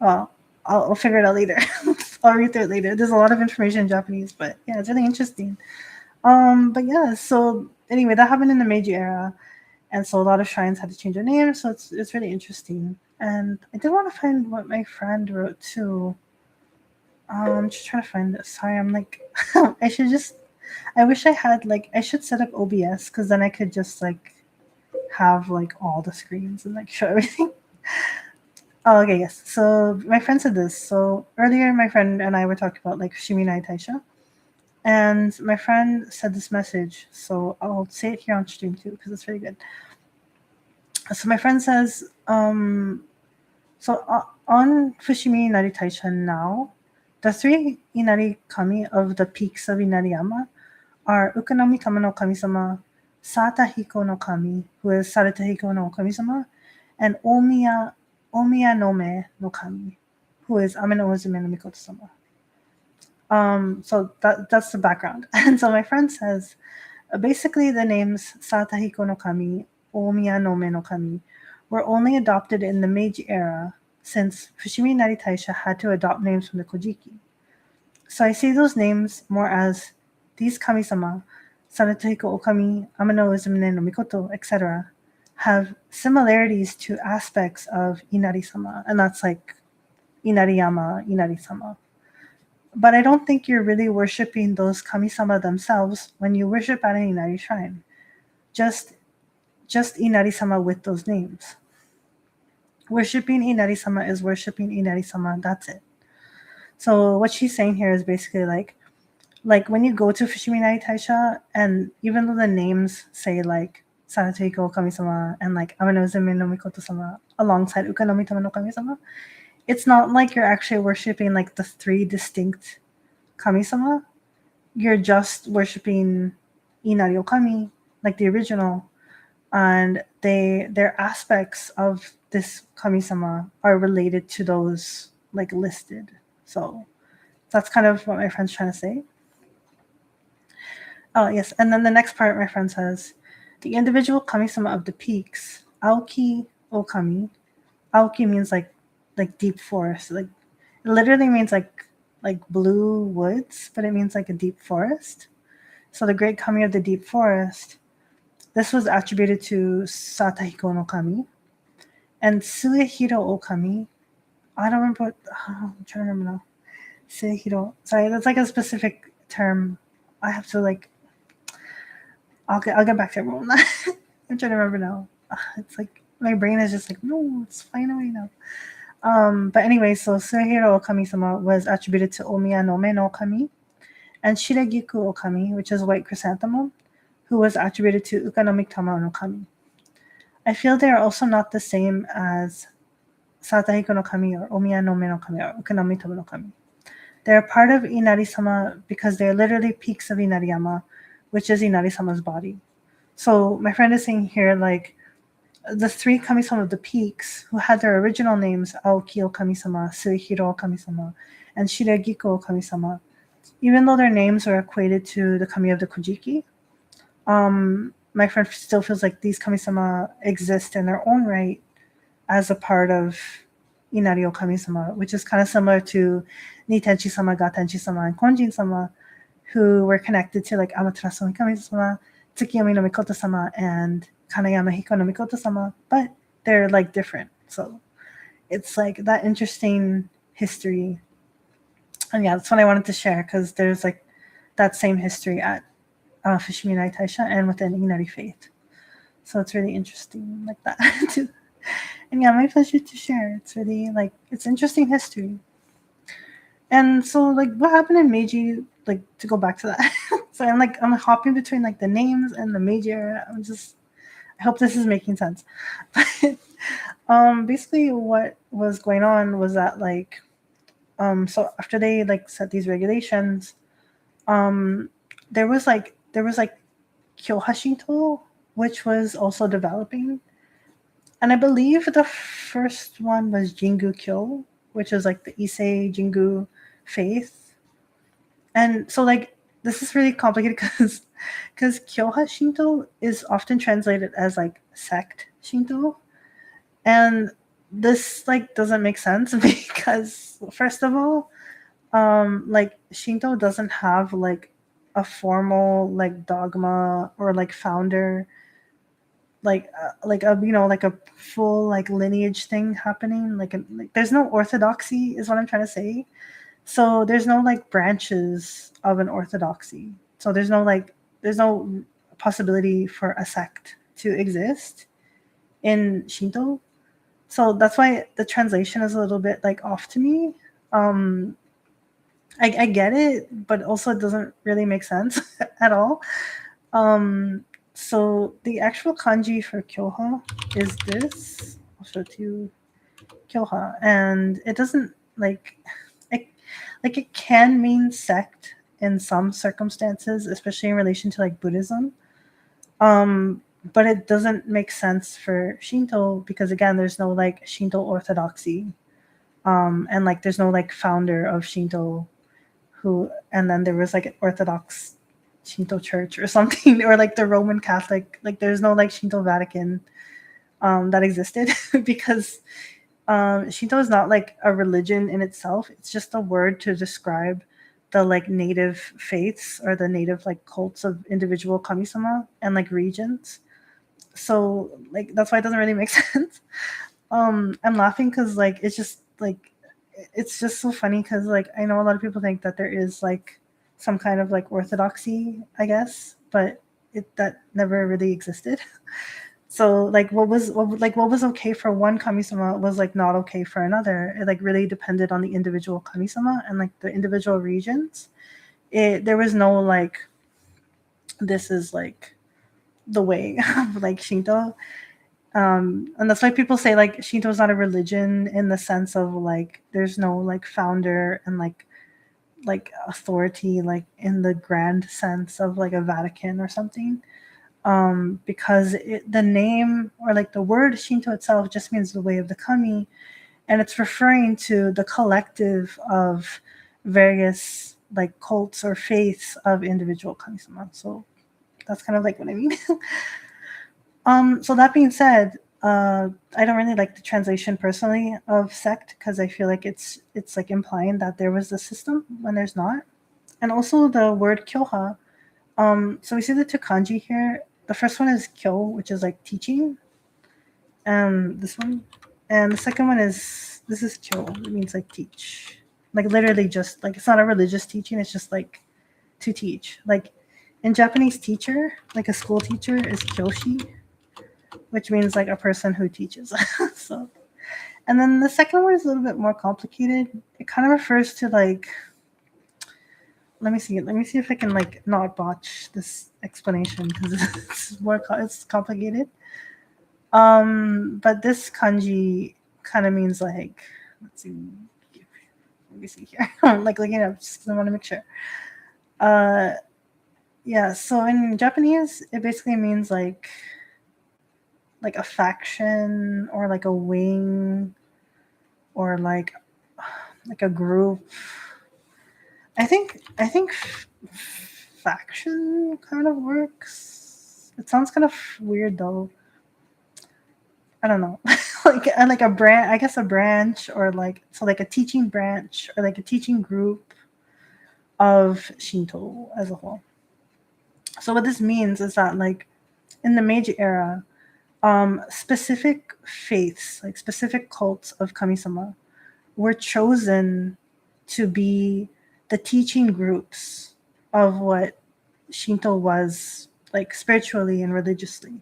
Well, I'll figure it out later. I'll read through it later. There's a lot of information in Japanese, but yeah, it's really interesting. But yeah, so anyway, that happened in the Meiji era, and so a lot of shrines had to change their name. So it's really interesting. And I did want to find what my friend wrote too. I'm just trying to find this. Sorry, I'm like, I should just. I wish I had like I should set up OBS because then I could just like have like all the screens and like show everything. Oh, okay, yes. So my friend said this. So earlier, my friend and I were talking about like Shiminai Taisha, and my friend said this message. So I'll say it here on stream too because it's really good. So my friend says, on Fushimi Inari Taisha now, the three Inari Kami of the peaks of Inariyama are Ukanami Tama no Kami-sama, Satahiko no Kami, who is Saratahiko no Kami-sama, and Omiya Nome no Kami, who is Ame no Uzume no Mikoto-sama. So that's the background. And so my friend says, basically the names Satahiko no Kami, Omiya Nome no Kami were only adopted in the Meiji era since Fushimi Inari Taisha had to adopt names from the Kojiki. So I see those names more as these kami-sama, Saratahiko Okami, Ame no Uzume no Mikoto, etc., have similarities to aspects of Inari-sama, and that's like Inariyama, Inari-sama. But I don't think you're really worshipping those kami-sama themselves when you worship at an Inari shrine. Just Inari-sama with those names. Worshipping Inari-sama is worshipping Inari-sama, that's it. So what she's saying here is basically like when you go to Fushimi Inari Taisha, and even though the names say like Saratahiko Kami-sama and like Ame no Uzume no Mikoto-sama alongside Ukanami Tama no Kami-sama, it's not like you're actually worshipping like the three distinct Kami-sama. You're just worshipping Inari Okami, like the original, and their aspects of this Kami-sama are related to those like listed. So that's kind of what my friend's trying to say. Oh, yes. And then the next part, my friend says, the individual kami-sama of the peaks, Aoki Okami. Aoki means like deep forest. Like it literally means like blue woods, but it means like a deep forest. So the great kami of the deep forest, this was attributed to Satahiko no Kami. And Suehiro Okami, I don't remember what, I'm trying to remember now. Suehiro, sorry, that's like a specific term. I have to like, I'll get back to everyone. I'm trying to remember now. It's like my brain is just like, no, it's fine away now. But anyway, so Suehiro Okami-sama was attributed to Omiya Nome no Kami, and Shiragiku Okami, which is white chrysanthemum, who was attributed to Ukanami Tama no Kami. I feel they are also not the same as Satahiko no Kami or Omiya Nome no Kami or Ukanami Tama no Kami. They are part of Inari-sama because they are literally peaks of Inariyama, which is Inari-sama's body. So my friend is saying here, like, the three kami-sama of the peaks who had their original names, Aoki Okami-sama, Suehiro Okami-sama, and Shiragiku Okami-sama, even though their names are equated to the kami of the Kojiki, my friend still feels like these kami-sama exist in their own right as a part of Inari Okami-sama, which is kind of similar to Nitenchi-sama, Gatenchi-sama, and Konjin-sama, who were connected to like Amaterasu no Kami-sama, Tsukiyomi no Mikoto-sama, and Kanayama Hiko no Mikoto-sama, but they're like different. So it's like that interesting history. And yeah, that's what I wanted to share because there's like that same history at Fushimi Inari Taisha and within Inari Faith. So it's really interesting like that too. And yeah, my pleasure to share. It's really like, it's interesting history. And so like what happened in Meiji, like to go back to that. So I'm hopping between like the names and the Meiji era. I hope this is making sense. But basically what was going on was that like so after they like set these regulations, There was like Kyoha Shinto, which was also developing. And I believe the first one was Jingu Kyo, which is like the Issei Jingu faith. And so like this is really complicated because Kyoha Shinto is often translated as like sect Shinto. And this like doesn't make sense because first of all, like Shinto doesn't have like a formal like dogma or like founder like a like a full like lineage thing happening like there's no orthodoxy is what I'm trying to say. So there's no like branches of an orthodoxy, so there's no possibility for a sect to exist in Shinto. So that's why the translation is a little bit like off to me. um I get it, but also it doesn't really make sense at all. So the actual kanji for Kyoha is this. I'll show it to you. Kyoha. And it doesn't it, like it can mean sect in some circumstances, especially in relation to like Buddhism. But it doesn't make sense for Shinto because again, there's no like Shinto orthodoxy. And like there's no like founder of Shinto and then there was like an Orthodox Shinto church or something, or like the Roman Catholic, like there's no like Shinto Vatican that existed because Shinto is not like a religion in itself. It's just a word to describe the like native faiths or the native like cults of individual kamisama and like regions. So like that's why it doesn't really make sense. I'm laughing because like it's just so funny because like I know a lot of people think that there is like some kind of like orthodoxy, I guess, but that never really existed. So like what was okay for one kamisama was like not okay for another. It like really depended on the individual kamisama and like the individual regions. There was no like this is like the way of like Shinto. And that's why people say like Shinto is not a religion in the sense of like there's no like founder and like authority like in the grand sense of like a Vatican or something. Because the name or like the word Shinto itself just means the way of the kami, and it's referring to the collective of various like cults or faiths of individual kami-sama. So that's kind of like what I mean. So that being said, I don't really like the translation personally of sect because I feel like it's like implying that there was a system when there's not. And also the word kyoha. So we see the two kanji here. The first one is kyo, which is like teaching. This one. And the second one is this is kyo. It means like teach. Like literally just like it's not a religious teaching, it's just like to teach. Like in Japanese teacher, like a school teacher is kyoshi, which means like a person who teaches. So, and then the second one is a little bit more complicated. It kind of refers to like, let me see if I can like not botch this explanation because it's complicated. But this kanji kind of means like, let's see, let me see here. I'm like looking it up just because I want to make sure. Yeah. So in Japanese, it basically means like a faction or like a wing or like a group. I think faction kind of works. It sounds kind of weird though. I don't know. like a branch, I guess a branch or like so like a teaching branch or like a teaching group of Shinto as a whole. So what this means is that like in the Meiji era, specific faiths, like specific cults of kamisama, were chosen to be the teaching groups of what Shinto was like spiritually and religiously.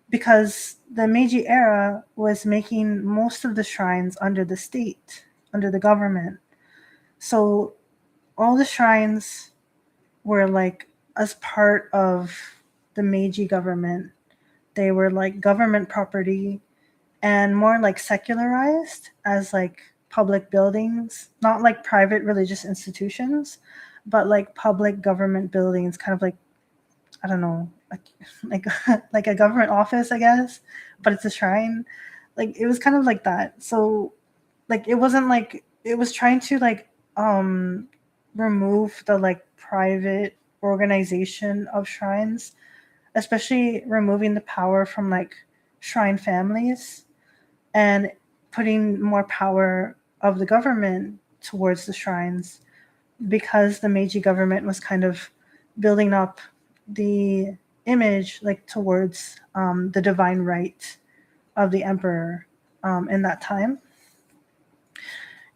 Because the Meiji era was making most of the shrines under the state, under the government. So all the shrines were like as part of the Meiji government. They were like government property and more like secularized as like public buildings, not like private religious institutions, but like public government buildings, kind of like, I don't know, like like a government office, I guess, but it's a shrine. Like it was kind of like that. So like it wasn't like it was trying to like remove the like private organization of shrines, especially removing the power from like shrine families and putting more power of the government towards the shrines, because the Meiji government was kind of building up the image like towards the divine right of the emperor in that time,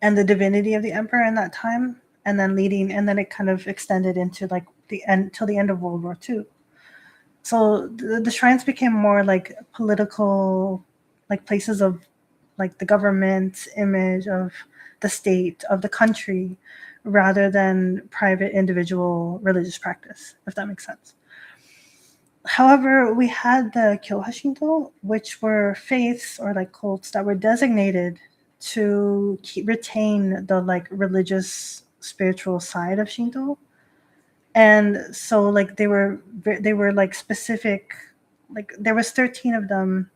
and the divinity of the emperor in that time, and then it kind of extended into like the end till the end of World War II. So the shrines became more like political, like places of like the government image of the state of the country, rather than private individual religious practice, if that makes sense. However, we had the Kyoha Shinto, which were faiths or like cults that were designated to retain the like religious spiritual side of Shinto. And so like they were like specific, like there was 13 of them.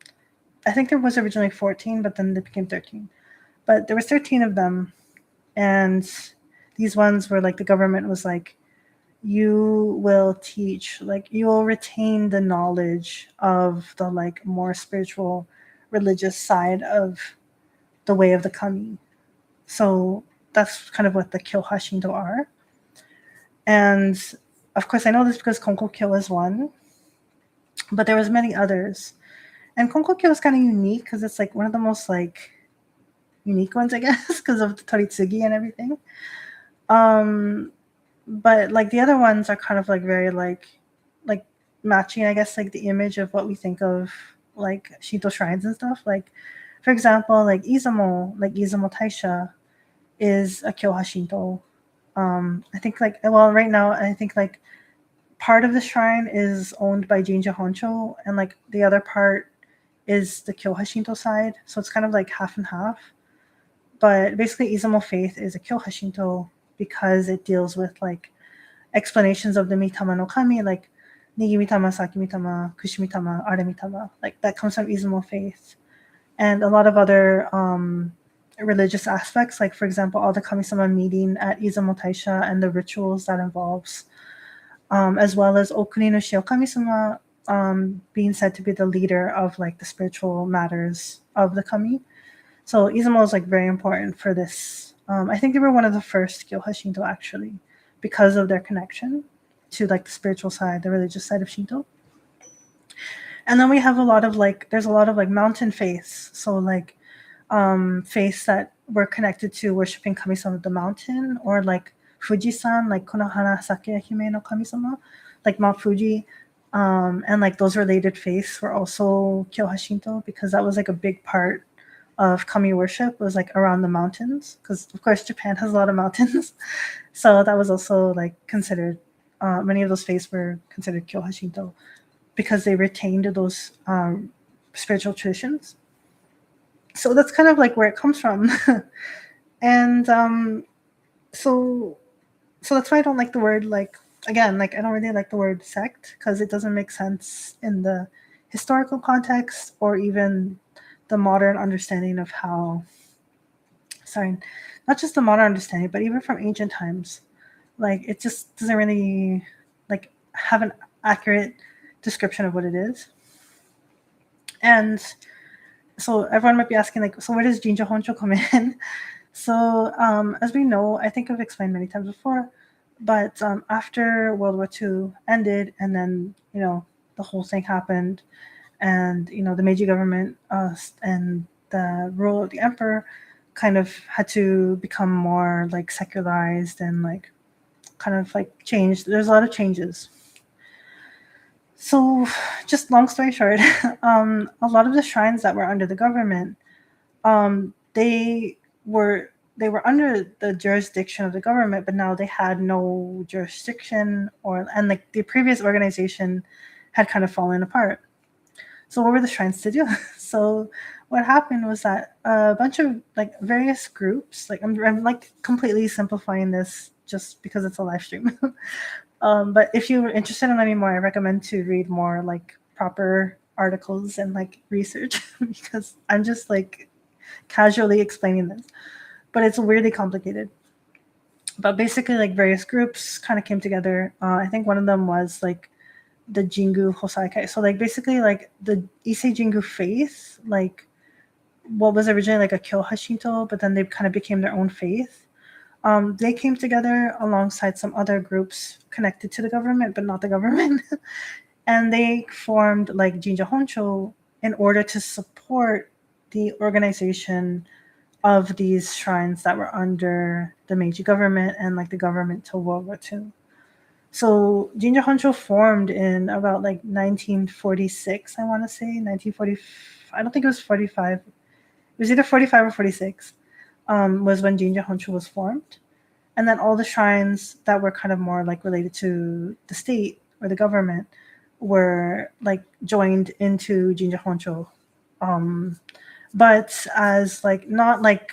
I think there was originally 14, but then they became 13. But there was 13 of them, and these ones were like the government was like, you will teach, like you will retain the knowledge of the like more spiritual religious side of the way of the kami. So that's kind of what the Kyoha Shinto are. And of course I know this because Konko Kyo is one, but there was many others. And Konko Kyo is kind of unique because it's like one of the most like unique ones, I guess, because of the Toritsugi and everything. But like the other ones are kind of like very like matching, I guess, like the image of what we think of like Shinto shrines and stuff. Like for example, like Izumo Taisha is a Kyoha Shinto. I think like, well, right now I think like part of the shrine is owned by Ginga Honcho, and like the other part is the Kyoha Shinto side. So it's kind of like half and half. But basically, Izumo Faith is a Kyoha Shinto because it deals with like explanations of the Mitama no Kami, like Nigi Mitama, Saki Mitama, Kushi Mitama, Are Mitama. Like that comes from Izumo Faith. And a lot of other religious aspects, like for example, all the Kami-sama meeting at Izumo Taisha and the rituals that involves, as well as Okuni no Shio Kami-sama being said to be the leader of like the spiritual matters of the Kami. So Izumo is like very important for this. I think they were one of the first Kyoha Shinto actually, because of their connection to like the spiritual side, the religious side of Shinto. And then we have there's a lot of like mountain faiths. So like faiths that were connected to worshiping Kami-sama of the mountain, or like Fuji-san, like Konohara Sake Hime no Kami-sama, like Mount Fuji. And like those related faiths were also Kyoha Shinto, because that was like a big part of kami worship was like around the mountains, because of course Japan has a lot of mountains. So that was also like considered, many of those faiths were considered Kyoha Shinto because they retained those spiritual traditions. So that's kind of like where it comes from. And so that's why I don't like the word, like, again, like I don't really like the word sect, because it doesn't make sense in the historical context or even the modern understanding of how, sorry, not just the modern understanding, but even from ancient times. Like it just doesn't really like have an accurate description of what it is. And so everyone might be asking, like, so where does Ginga Honcho come in? So as we know, I think I've explained many times before, but after World War II ended, and then, you know, the whole thing happened, and, you know, the Meiji government and the rule of the emperor kind of had to become more like secularized and like kind of like changed. There's a lot of changes. So just long story short, a lot of the shrines that were under the government, they were under the jurisdiction of the government, but now they had no jurisdiction, and like the previous organization had kind of fallen apart. So what were the shrines to do? So what happened was that a bunch of like various groups, like I'm like completely simplifying this just because it's a live stream. But if you're interested in learning more, I recommend to read more like proper articles and like research because I'm just like casually explaining this, but it's weirdly complicated. But basically, like various groups kind of came together. I think one of them was like the Jingu Hosaikai. So like basically like the Issei Jingu faith, like what was originally like a Kyoha Shinto, but then they kind of became their own faith. They came together alongside some other groups connected to the government, but not the government. And they formed like Ginga Honcho in order to support the organization of these shrines that were under the Meiji government and like the government till World War II. So Ginga Honcho formed in about like 1946, I want to say 1940. I don't think it was 45. It was either 45 or 46. Was when Ginga Honcho was formed, and then all the shrines that were kind of more like related to the state or the government were like joined into Ginga Honcho, but as like not like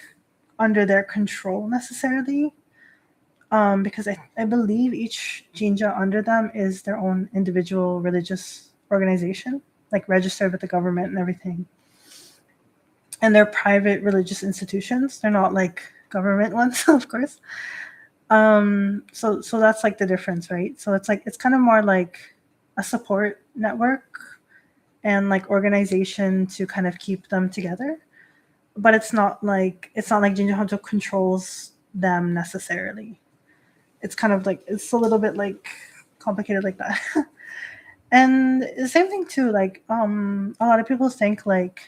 under their control necessarily. Because I believe each jinja under them is their own individual religious organization, like registered with the government and everything. And they're private religious institutions. They're not like government ones, of course. So that's like the difference, right? So it's like it's kind of more like a support network and like organization to kind of keep them together. But it's not like Ginja Honcho controls them necessarily. It's kind of like it's a little bit like complicated like that. And the same thing too, like a lot of people think like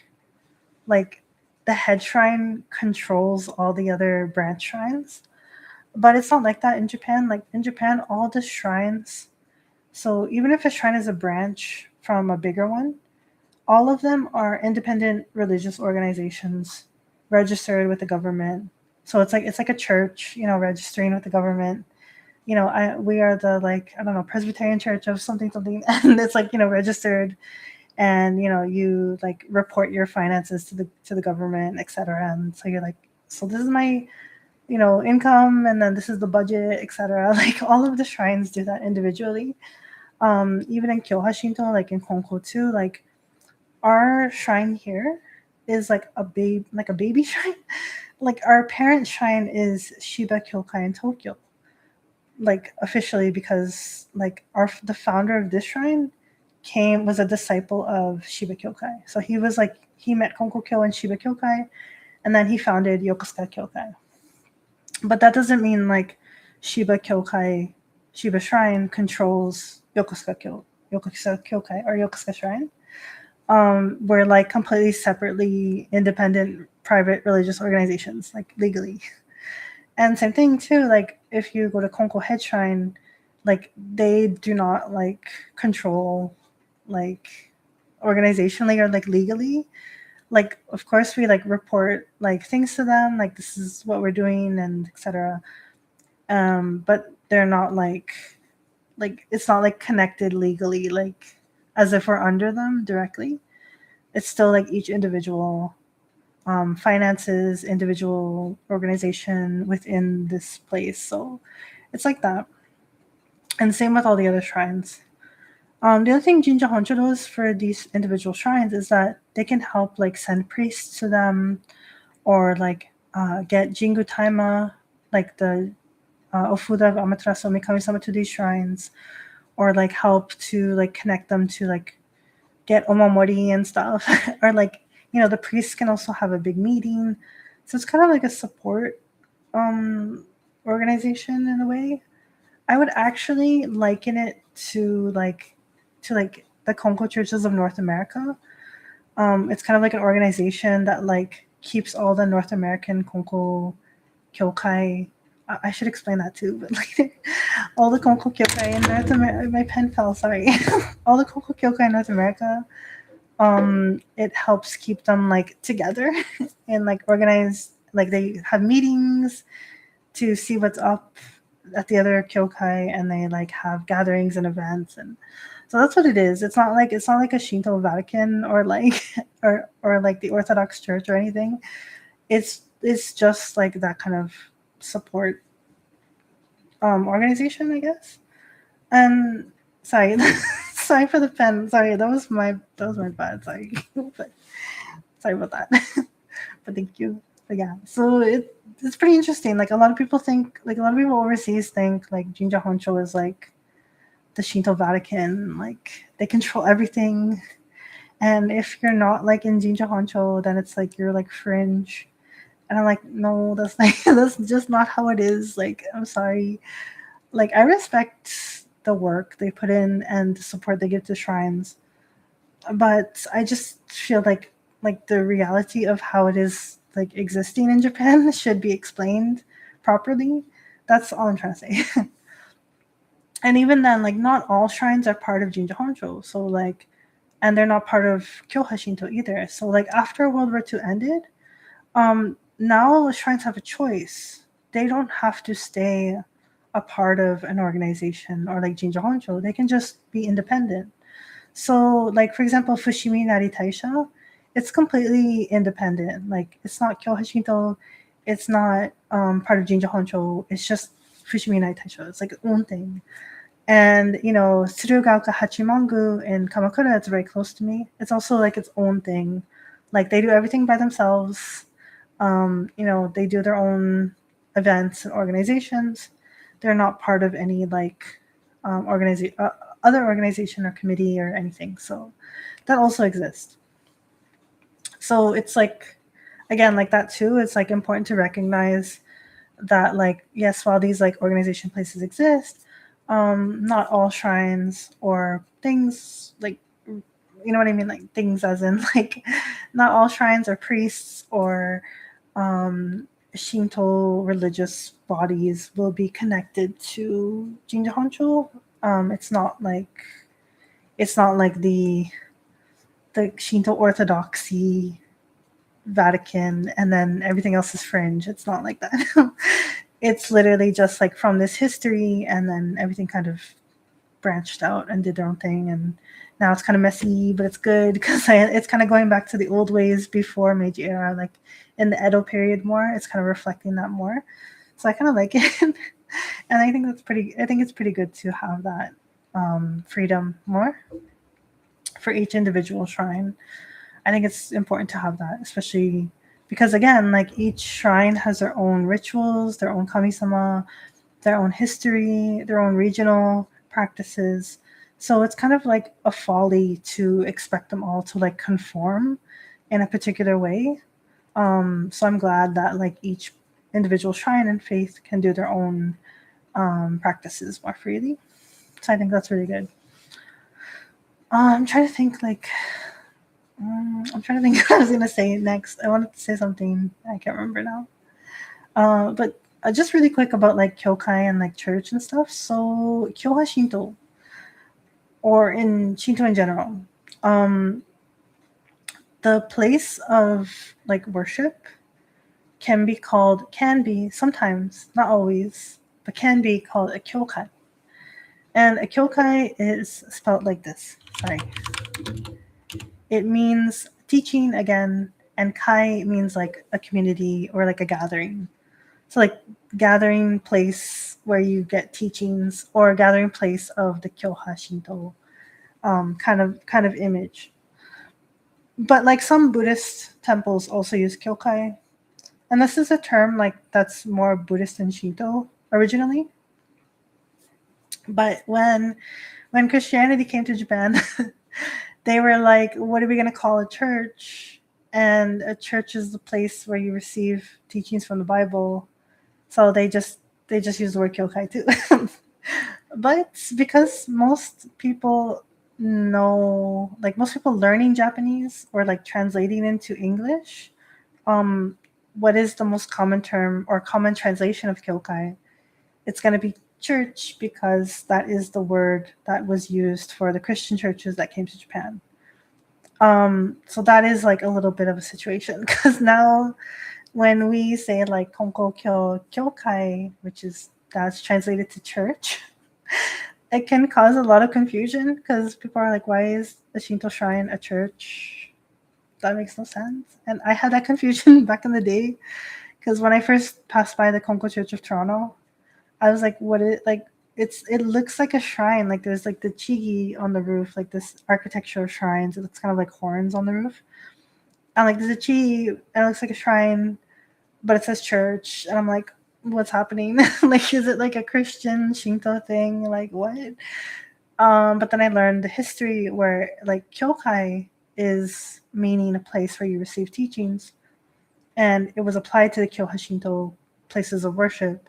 the head shrine controls all the other branch shrines, but it's not like that in Japan. Like in Japan, all the shrines, so even if a shrine is a branch from a bigger one, all of them are independent religious organizations registered with the government. So it's like a church, registering with the government. We are the like I don't know Presbyterian Church of something, and it's like registered, and you like report your finances to the government, etc. And so you're like, so this is my income, and then this is the budget, etc. Like all of the shrines do that individually. Even in Kyoha Shinto, like in Konko too, like our shrine here is like a baby shrine. Like our parent shrine is Shiba Kyokai in Tokyo, like officially, because like the founder of this shrine was a disciple of Shiba Kyokai. So he met Konko Kyo and Shiba Kyokai, and then he founded Yokosuka Kyokai. But that doesn't mean like Shiba Kyokai, Shiba Shrine controls Yokosuka Kyokai or Yokosuka Shrine. We're like completely separately independent private religious organizations, like legally. And same thing too, like if you go to Konko Head Shrine, like they do not like control like organizationally or like legally. Like of course we like report like things to them, like this is what we're doing and etc. But they're not like it's not like connected legally, like as if we're under them directly. It's still like each individual finances, individual organization within this place. So it's like that. And same with all the other shrines. The other thing Jinja Honcho does for these individual shrines is that they can help like send priests to them, or like get Jingu Taima, like the Ofuda of Amaterasu Mikami-sama to these shrines, or like help to like connect them to like get omamori and stuff. Or like the priests can also have a big meeting. So it's kind of like a support organization in a way. I would actually liken it to the Konko churches of North America. It's kind of like an organization that like keeps all the North American Konko Kyokai. I should explain that too, but like all the Konko Kyokai in North America. My pen fell. Sorry. All the Konko Kyokai in North America. It helps keep them like together and like organize. Like they have meetings to see what's up at the other kyokai, and they like have gatherings and events, and so that's what it is. It's not like a Shinto Vatican or like or like the Orthodox Church or anything. It's just like that kind of support organization, I guess. And sorry, sorry for the pen. Sorry, that was my bad. Sorry, but sorry about that. But thank you. But yeah, so it's pretty interesting. Like a lot of people think, like a lot of people overseas think, like Ginga Honcho is like the Shinto Vatican. Like they control everything, and if you're not like in Ginga Honcho, then it's like you're like fringe. And I'm like, no, that's like that's just not how it is. Like, I'm sorry. Like I respect the work they put in and the support they give to shrines, but I just feel like the reality of how it is like existing in Japan should be explained properly. That's all I'm trying to say. And even then, like not all shrines are part of Jinja Honcho. So like, and they're not part of Kyoha Shinto either. So like after World War II ended, now shrines have a choice. They don't have to stay a part of an organization or like Jinja Honcho. They can just be independent. So, like for example, Fushimi Inari Taisha, it's completely independent. Like it's not Kyoha Shinto, it's not part of Jinja Honcho. It's just Fushimi Inari Taisha. It's like its own thing. And Tsurugaoka Hachimangu in Kamakura, it's very close to me. It's also like its own thing. Like they do everything by themselves. They do their own events and organizations. They're not part of any like other organization or committee or anything. So that also exists. So it's like, again, like that too. It's like important to recognize that, like, yes, while these like organization places exist, not all shrines or things like, you know what I mean, like things as in like, not all shrines or priests or Shinto religious bodies will be connected to Jinja Honcho. It's not like the Shinto orthodoxy Vatican and then everything else is fringe. It's not like that. It's literally just like from this history and then everything kind of branched out and did their own thing, and now it's kind of messy, but it's good because it's kind of going back to the old ways before Meiji era, like in the Edo period more. It's kind of reflecting that more. So I kind of like it. And I think it's pretty good to have that freedom more for each individual shrine. I think it's important to have that, especially because again, like each shrine has their own rituals, their own kami-sama, their own history, their own regional practices. So it's kind of like a folly to expect them all to like conform in a particular way. So I'm glad that like each individual shrine and faith can do their own practices more freely. So I think that's really good. I'm trying to think what I was gonna say next. I wanted to say something I can't remember now. But just really quick about like kyokai and like church and stuff. So Kyoha Shinto, or in Shinto in general, um, the place of like worship can be sometimes, not always, but can be called a kyokai. And a kyokai is spelled like this. Sorry. It means teaching again, and kai means like a community or like a gathering. So like gathering place where you get teachings, or a gathering place of the Kyoha Shinto kind of image. But like some Buddhist temples also use kyokai, and this is a term like that's more Buddhist than Shinto originally. But when Christianity came to Japan, they were like, "What are we going to call a church?" And a church is the place where you receive teachings from the Bible. So they just use the word kyokai too. But because most people learning Japanese or like translating into English, um, what is the most common term or common translation of kyokai? It's going to be church, because that is the word that was used for the Christian churches that came to Japan. So that is like a little bit of a situation, because now when we say like Konko Kyokai, which is that's translated to church, it can cause a lot of confusion because people are like, why is a Shinto shrine a church? That makes no sense. And I had that confusion back in the day because when I first passed by the Konko Church of Toronto, I was like, what it like? It looks like a shrine. Like there's like the chigi on the roof, like this architecture of shrines. It looks kind of like horns on the roof. And like there's a chigi, and it looks like a shrine, but it says church. And I'm like, what's happening? Like, is it like a Christian Shinto thing? Like what? But then I learned the history where like kyokai is meaning a place where you receive teachings, and it was applied to the Kyoha Shinto places of worship,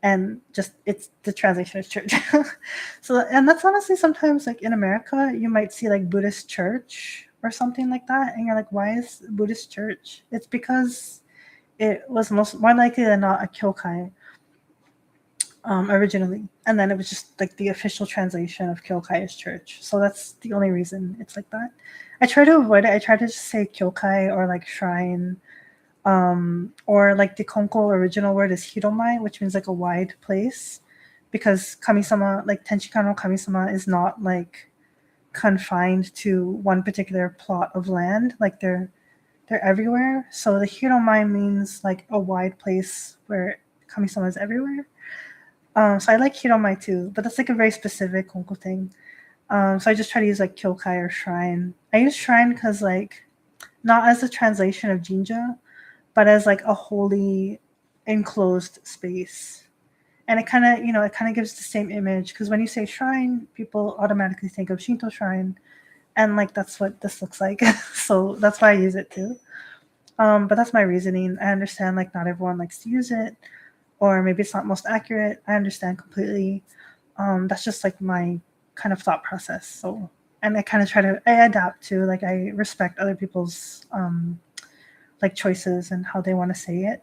and just it's the translation is church. So, and that's honestly sometimes like in America, you might see like Buddhist church or something like that, and you're like, why is Buddhist church? It's because it was more likely than not a kyokai originally, and then it was just like the official translation of kyokai is church. So that's the only reason it's like that. I try to avoid it. I try to just say kyokai or like shrine, or like the Konko original word is hiromai, which means like a wide place, because kamisama, like Tenshika no kamisama, is not like confined to one particular plot of land. Like they're everywhere. So the hiromai means like a wide place where kamisama is everywhere. So I like hiromai too, but that's like a very specific Konko thing. So I just try to use like kyokai or shrine. I use shrine because like not as a translation of jinja, but as like a holy enclosed space. And it kind of, it kind of gives the same image, because when you say shrine, people automatically think of Shinto shrine, and like that's what this looks like. So that's why I use it too. But that's my reasoning. I understand like not everyone likes to use it, or maybe it's not most accurate. I understand completely. That's just like my kind of thought process. So, and I kind of I adapt to, like, I respect other people's like choices and how they want to say it,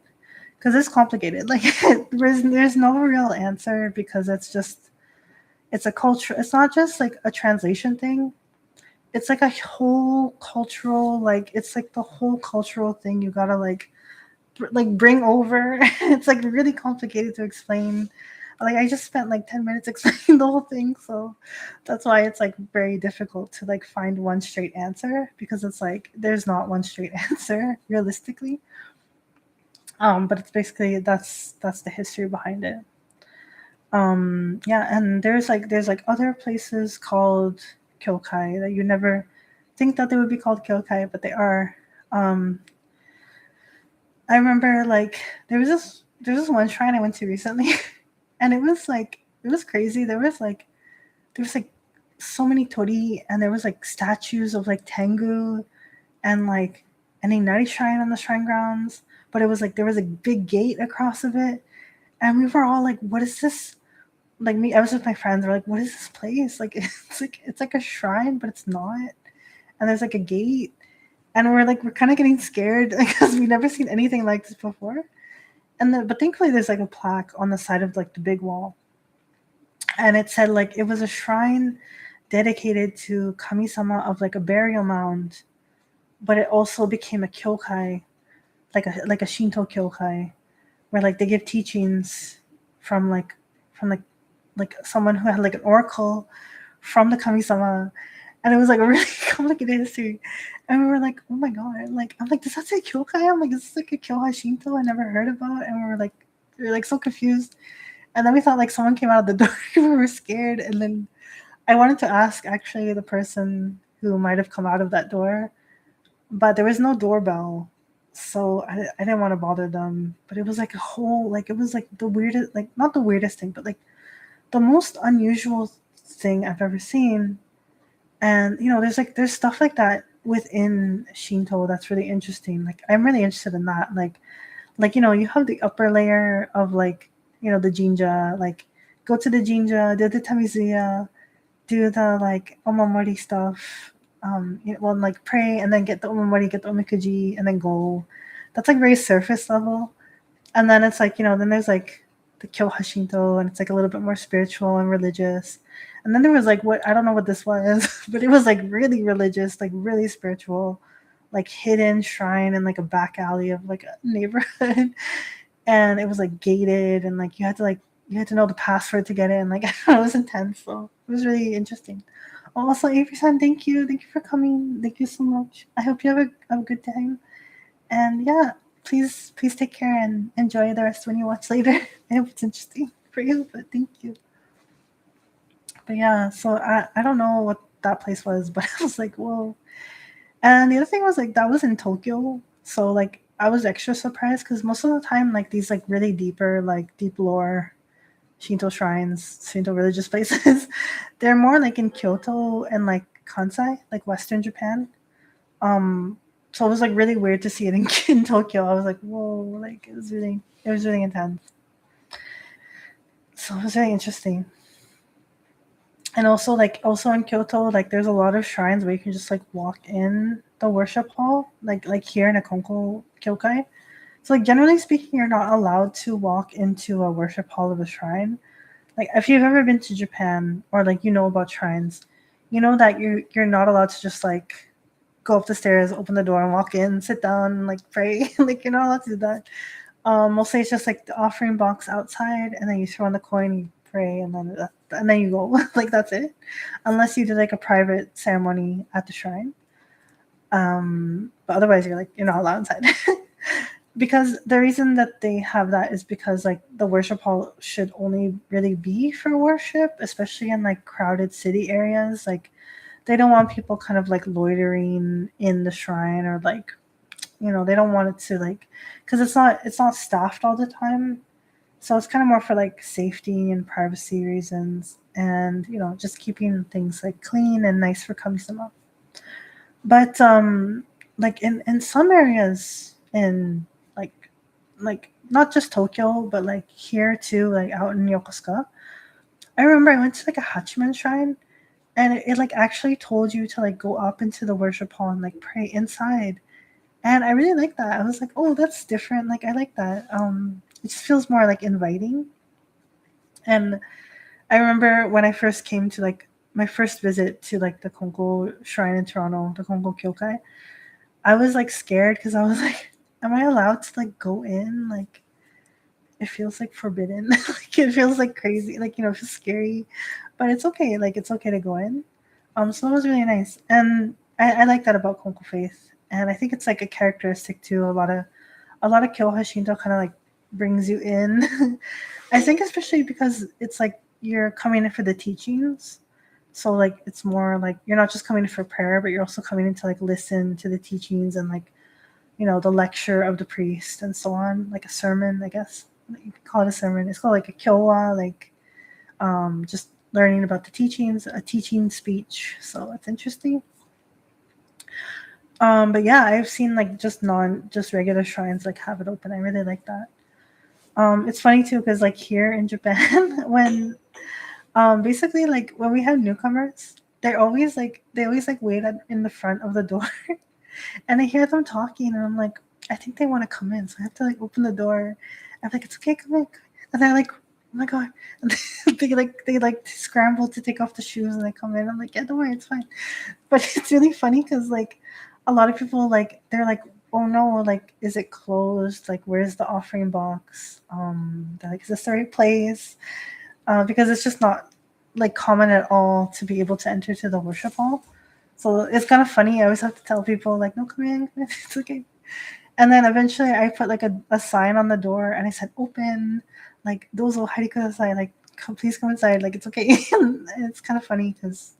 because it's complicated. Like there's no real answer, because it's a culture. It's not just like a translation thing. It's like a whole cultural, like it's like the whole cultural thing you gotta like bring over. It's like really complicated to explain. Like I just spent like 10 minutes explaining the whole thing, so that's why it's like very difficult to like find one straight answer, because it's like there's not one straight answer realistically. But it's basically that's the history behind it. Yeah, and there's like other places called kyokai that you never think that they would be called kyokai, but they are. um I remember like there's this one shrine I went to recently, and it was crazy. There was like so many tori, and there was like statues of like Tengu, and like an Inari shrine on the shrine grounds. But it was like there was a big gate across of it, and we were all like, "What is this?" Like me, I was with my friends. We're like, "What is this place?" Like it's like a shrine, but it's not. And there's like a gate, and we're kind of getting scared because we've never seen anything like this before. And then, but thankfully, there's like a plaque on the side of like the big wall, and it said like it was a shrine dedicated to kami-sama of like a burial mound, but it also became a kyokai, like a Shinto kyokai, where like they give teachings from like someone who had like an oracle from the kami-sama. And it was like a really complicated history. And we were like, oh my god, like I'm like, does that say kyokai? I'm like, is this like a kyoha Shinto I never heard about? And we were like so confused. And then we thought like someone came out of the door. We were scared. And then I wanted to ask actually the person who might have come out of that door, but there was no doorbell. So I didn't want to bother them. But it was like a whole, like, it was like the weirdest, like not the weirdest thing, but like the most unusual thing I've ever seen. And there's stuff like that within Shinto that's really interesting. Like I'm really interested in that. Like you have the upper layer of like the jinja, like go to the jinja, do the tamizuya, do the like omamori stuff, like pray and then get the omamori, get the omikuji, and then go. That's like very surface level. And then it's like then there's like the Kyoha Shinto, and it's like a little bit more spiritual and religious. And then there was like what I don't know what this was, but it was like really religious, like really spiritual, like hidden shrine in like a back alley of like a neighborhood. And it was like gated, and like you had to know the password to get in. Like it was intense, so it was really interesting. Also, Avery-san, thank you for coming. Thank you so much. I hope you have a good time. And yeah, please take care and enjoy the rest when you watch later. I hope it's interesting. for you, but thank you. But yeah, so I don't know what that place was, but I was like, whoa. And the other thing was like that was in Tokyo, so like I was extra surprised because most of the time like these like really deeper like deep lore Shinto shrines, Shinto religious places, they're more like in Kyoto and like Kansai, like Western Japan. Um, so it was like really weird to see it in Tokyo. I was like, whoa, like it was really intense. So it was really interesting. And also like also in Kyoto, like there's a lot of shrines where you can just like walk in the worship hall, like here in a Konko Kyokai. So like generally speaking, you're not allowed to walk into a worship hall of a shrine. Like if you've ever been to Japan or like you know about shrines, you know that you're not allowed to just like go up the stairs, open the door, and walk in, sit down, and like pray. Like you're not allowed to do that. Mostly it's just like the offering box outside, and then you throw in the coin, you pray, and then you go. Like that's it, unless you do like a private ceremony at the shrine. But otherwise, you're not allowed inside. Because the reason that they have that is because like the worship hall should only really be for worship, especially in like crowded city areas. Like they don't want people kind of like loitering in the shrine or like they don't want it to like because it's not staffed all the time, so it's kind of more for like safety and privacy reasons and just keeping things like clean and nice for kamisama. But like in some areas in like like not just Tokyo but like here too, like out in Yokosuka, I remember I went to like a Hachiman shrine, and it like actually told you to like go up into the worship hall and like pray inside. And I really like that. I was like, oh, that's different. Like I like that. It just feels more like inviting. And I remember when I first came to like my first visit to like the Konko shrine in Toronto, the Konko Kyokai, I was like scared because I was like, am I allowed to like go in? Like it feels like forbidden. Like it feels like crazy. Like it feels scary, but it's okay. Like it's okay to go in. So it was really nice, and I like that about Konko Faith, and I think it's like a characteristic too. A lot of Kyoha Shinto kind of like brings you in. I think especially because it's like you're coming in for the teachings. So like it's more like you're not just coming in for prayer, but you're also coming in to like listen to the teachings and like the lecture of the priest and so on, like a sermon, I guess. You could call it a sermon. It's called like a kyowa, like just learning about the teachings, a teaching speech. So it's interesting. But yeah, I've seen like just regular shrines like have it open. I really like that. It's funny too because like here in Japan, when basically like when we have newcomers, they always like wait in the front of the door, and I hear them talking, and I'm like, I think they want to come in, so I have to like open the door. I'm like, it's okay, come in. And they're like, oh my god, and they scramble to take off the shoes, and they come in. I'm like, yeah, don't worry, it's fine. But it's really funny because like a lot of people like they're like, oh no, like is it closed? Like where's the offering box? They're like, is this the right place? Because it's just not like common at all to be able to enter to the worship hall. So it's kind of funny. I always have to tell people like, no, come in, it's okay. And then eventually I put like a sign on the door and I said, open, like those will hide kudasai, like please come inside, like it's okay. And it's kind of funny because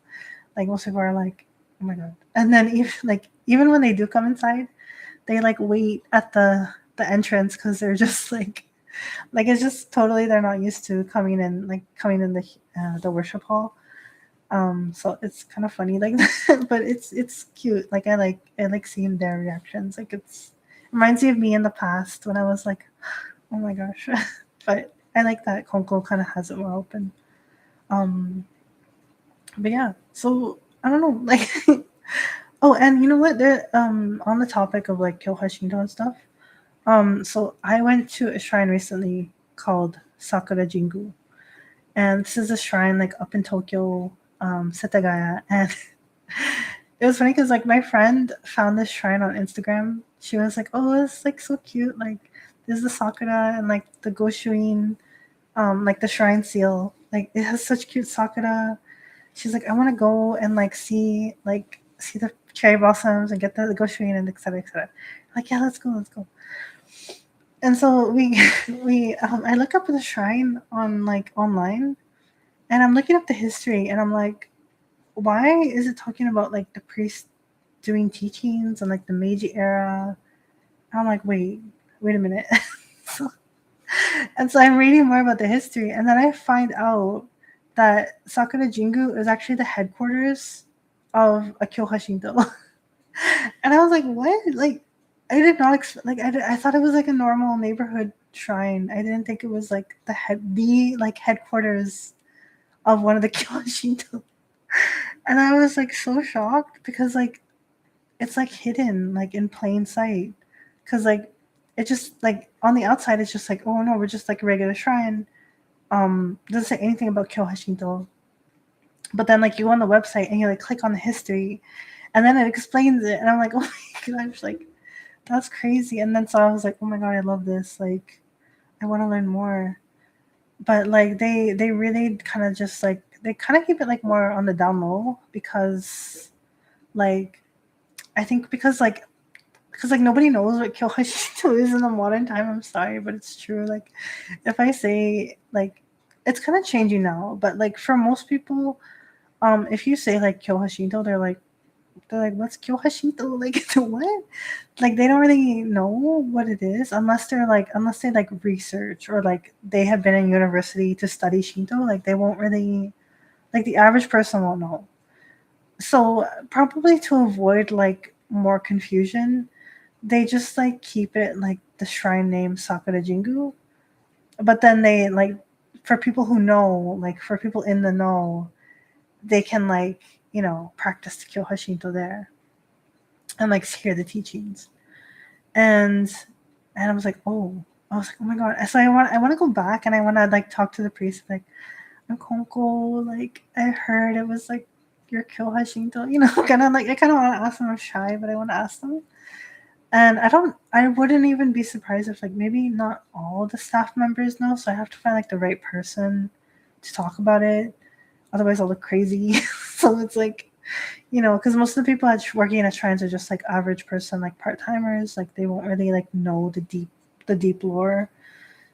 like most people are like, oh my god. And then even when they do come inside, they like wait at the entrance because they're just like it's just totally they're not used to coming in the worship hall. So it's kind of funny like that, but it's cute. Like I like seeing their reactions. Like it's reminds me of me in the past when I was like, oh my gosh. But I like that Konko kind of has it more open. Um, but yeah, so I don't know, like oh, and you know what? There on the topic of like Kyoha Shinto and stuff. So I went to a shrine recently called Sakura Jingu, and this is a shrine like up in Tokyo, Setagaya, and it was funny because like my friend found this shrine on Instagram. She was like, "Oh, it's like so cute. Like this is the sakura and like the goshuin, like the shrine seal. Like it has such cute sakura." She's like, "I want to go and like see the cherry blossoms and get the goshuin and etc. etc." Like, yeah, let's go, let's go. And so I look up the shrine on like online, and I'm looking up the history, and I'm like, why is it talking about like the priest doing teachings and like the Meiji era? And I'm like, wait a minute. so, and so I'm reading more about the history, and then I find out that Sakura Jingu is actually the headquarters of a Kyoha Shinto. And I was like, what? Like, I did not I thought it was like a normal neighborhood shrine. I didn't think it was like the headquarters of one of the Kyoha Shinto. And I was like so shocked because like it's like hidden like in plain sight. Cause like it just like on the outside it's just like, oh no, we're just like a regular shrine. Doesn't say anything about Kyoha Shinto. But then like you go on the website and you like click on the history and then it explains it and I'm like, oh my gosh, like that's crazy. And then so I was like, oh my god, I love this. Like I want to learn more. But like they really kind of just like they kind of keep it like more on the down low because like I think because like nobody knows what Kyohashito is in the modern time. I'm sorry, but it's true. Like if I say like it's kind of changing now, but like for most people, if you say like Kyohashito, they're like, what's Kyohashito? Like what? Like they don't really know what it is unless they like research or like they have been in university to study Shinto. Like they won't really like the average person won't know. So probably to avoid like more confusion, they just like keep it like the shrine name Sakura Jingu. But then they like for people who know, like for people in the know, they can like, practice the Kyoha Shinto there and like hear the teachings. And I was like, I was like, oh my god. So I want to go back and I want to like talk to the priest like, I'm Konko, like I heard it was like your Kyoha Shinto, kind of like I kind of want to ask them. I'm shy, but I want to ask them. And I wouldn't even be surprised if like maybe not all the staff members know, so I have to find like the right person to talk about it. Otherwise I'll look crazy. So it's like, because most of the people working at shrines are just like average person, like part-timers, like they won't really like know the deep lore.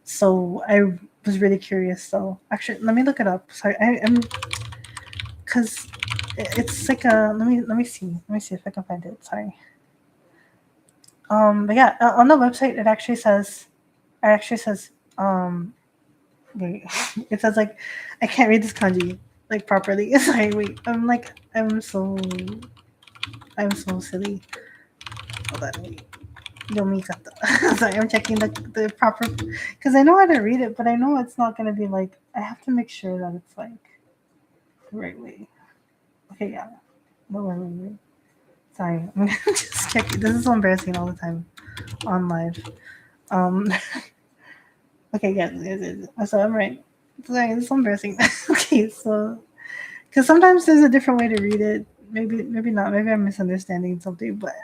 So I was really curious though. Actually, let me look it up. Sorry, I am because it's like a let me see if I can find it. Sorry. But yeah, on the website it actually says wait, it says like I can't read this kanji like properly. Sorry, wait. I'm so silly. Hold on, wait. Yomikata. Sorry, I'm checking the proper because I know how to read it, but I know it's not gonna be like I have to make sure that it's like the right way. Okay, yeah. Wait. Sorry, I'm just checking. This is so embarrassing all the time on live. Um, okay, yes. So I'm right. Sorry, this is so embarrassing. Okay, so because sometimes there's a different way to read it. Maybe not. Maybe I'm misunderstanding something, but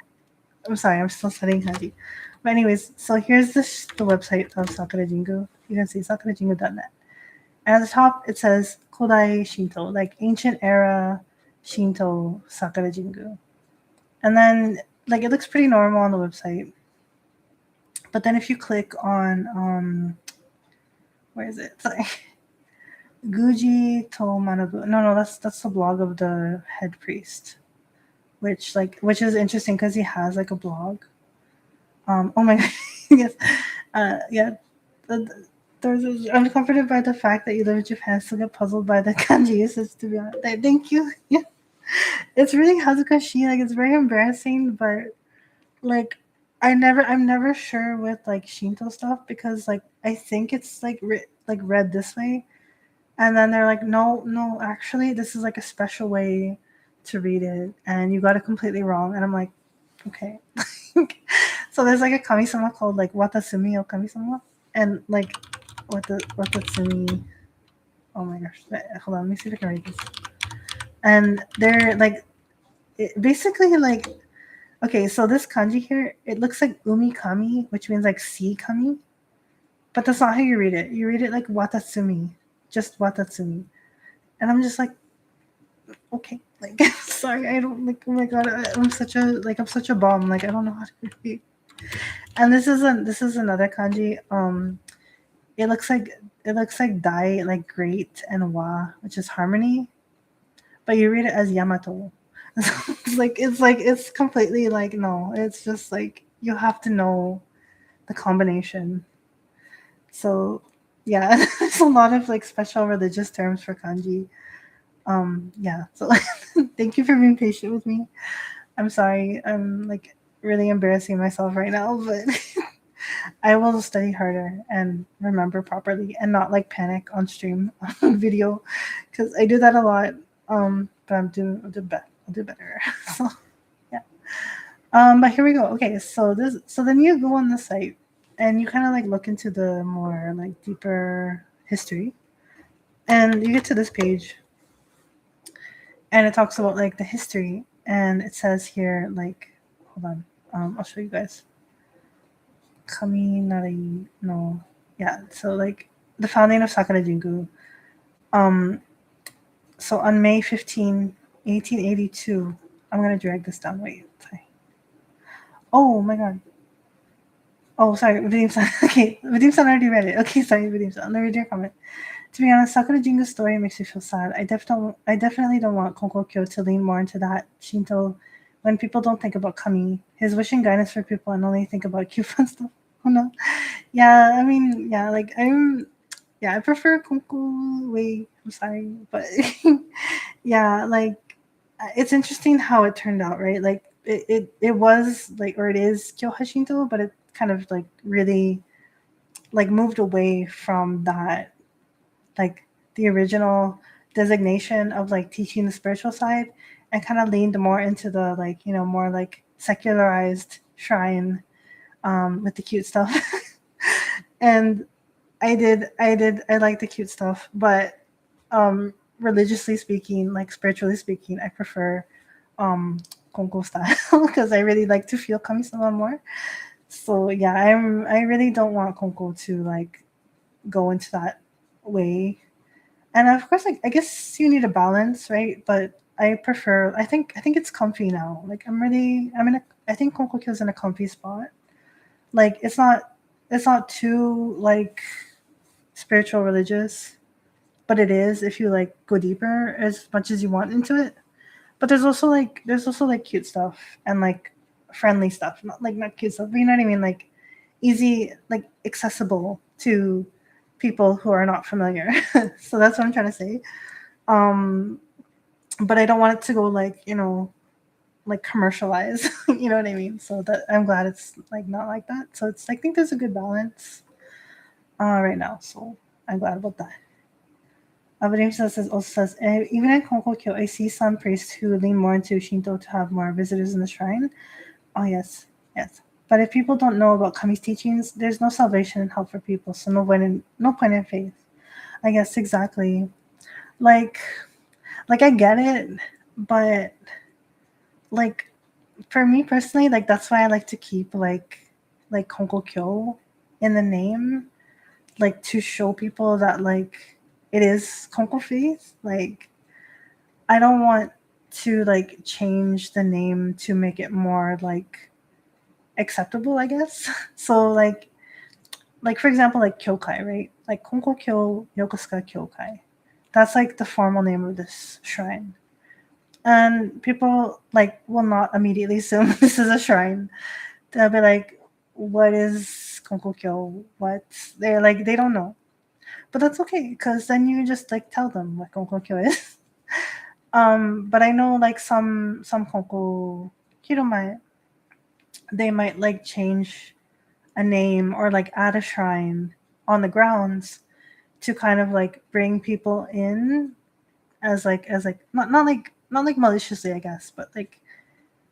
I'm sorry. I'm still studying kanji. But anyways, so here's the website of Sakura Jingu. You can see sakurajingu.net. And at the top it says Kodai Shinto, like ancient era Shinto Sakura Jingu. And then like it looks pretty normal on the website. But then if you click on where is it? Sorry. Guji to Manabu. No, that's the blog of the head priest. Which is interesting because he has like a blog. Oh my god. Yes. Yeah. I'm comforted by the fact that you live in Japan, still get puzzled by the kanji usage, to be honest. Thank you. Yeah. It's really hazukashi, like it's very embarrassing, but like I'm never sure with like Shinto stuff because like I think it's like read this way, and then they're like, no, actually this is like a special way to read it, and you got it completely wrong, and I'm like, okay. So there's like a kamisama called like Watasumi o Kamisama, and like Watatsumi. Oh my gosh! Hold on, let me see if I can read this. And they're like, basically like, okay, so this kanji here, it looks like umi kami, which means like sea kami, but that's not how you read it. You read it like Watatsumi, just Watatsumi, and I'm just like, okay, like sorry, I don't like. Oh my god, I'm such a bomb. Like I don't know how to read. And this is another kanji. It looks like dai, like great, and wa, which is harmony, but you read it as Yamato. It's completely like, no, it's just like you have to know the combination. So yeah, there's a lot of like special religious terms for kanji. Yeah, so thank you for being patient with me. I'm sorry, I'm like really embarrassing myself right now, but I will study harder and remember properly and not like panic on stream on video, because I do that a lot. But I'll do better. So yeah. But here we go. Okay, so then you go on the site and you kind of like look into the more like deeper history, and you get to this page, and it talks about like the history, and it says here like, hold on, I'll show you guys. Kaminari no, yeah. So like the founding of Sakura Jingu. Um, so on May 15, 1882, I'm gonna drag this down. Wait, sorry. Oh my god. Oh, sorry, Vadim-san. Okay, Vadim-san already read it. Okay, sorry, Vadim-san. Let me read your comment. To be honest, Sakura Jingu's story makes me feel sad. I definitely don't want Konko to lean more into that Shinto when people don't think about kami. His wishing guidance for people and only think about cute fun stuff. Oh no. Yeah, I mean, yeah, like I prefer Konko way. I'm sorry, but yeah, like it's interesting how it turned out, right? Like it was like, or it is Kyoha Shinto, but it kind of like really like moved away from that, like the original designation of like teaching the spiritual side, and kind of leaned more into the like, more like secularized shrine, with the cute stuff. And I like the cute stuff, but religiously speaking, like spiritually speaking, I prefer Konko style because I really like to feel kami-sama more. So yeah, I really don't want Konko to like go into that way. And of course, like I guess you need a balance, right? But I think it's comfy now. Like I think Konko is in a comfy spot. Like it's not too like spiritual religious, but it is if you like go deeper as much as you want into it. But there's also like cute stuff and like friendly stuff, not cute stuff, but you know what I mean, like easy, like accessible to people who are not familiar. So that's what I'm trying to say. Um, but I don't want it to go like, like commercialize. You know what I mean? So that I'm glad it's like not like that. So it's, I think there's a good balance right now. So I'm glad about that. Abhiram also says, even in Konkokyo, I see some priests who lean more into Shinto to have more visitors in the shrine. Oh, yes, yes. But if people don't know about Kami's teachings, there's no salvation and help for people, so no point in faith. I guess exactly. Like, I get it, but like for me personally, like that's why I like to keep like Konkokyo in the name, like to show people that like it is Konko Faith. Like I don't want to like change the name to make it more like acceptable, I guess. So like for example, like Kyokai, right? Like Konko Kyo Yokosuka Kyokai. That's like the formal name of this shrine. And people like will not immediately assume this is a shrine. They'll be like, what is Konko Kyo? What? They're like, they don't know. But that's okay, because then you just like tell them what Konko Kyo is. But I know like some Konko Kiromae, they might like change a name or like add a shrine on the grounds to kind of like bring people in as like not like maliciously, I guess, but like,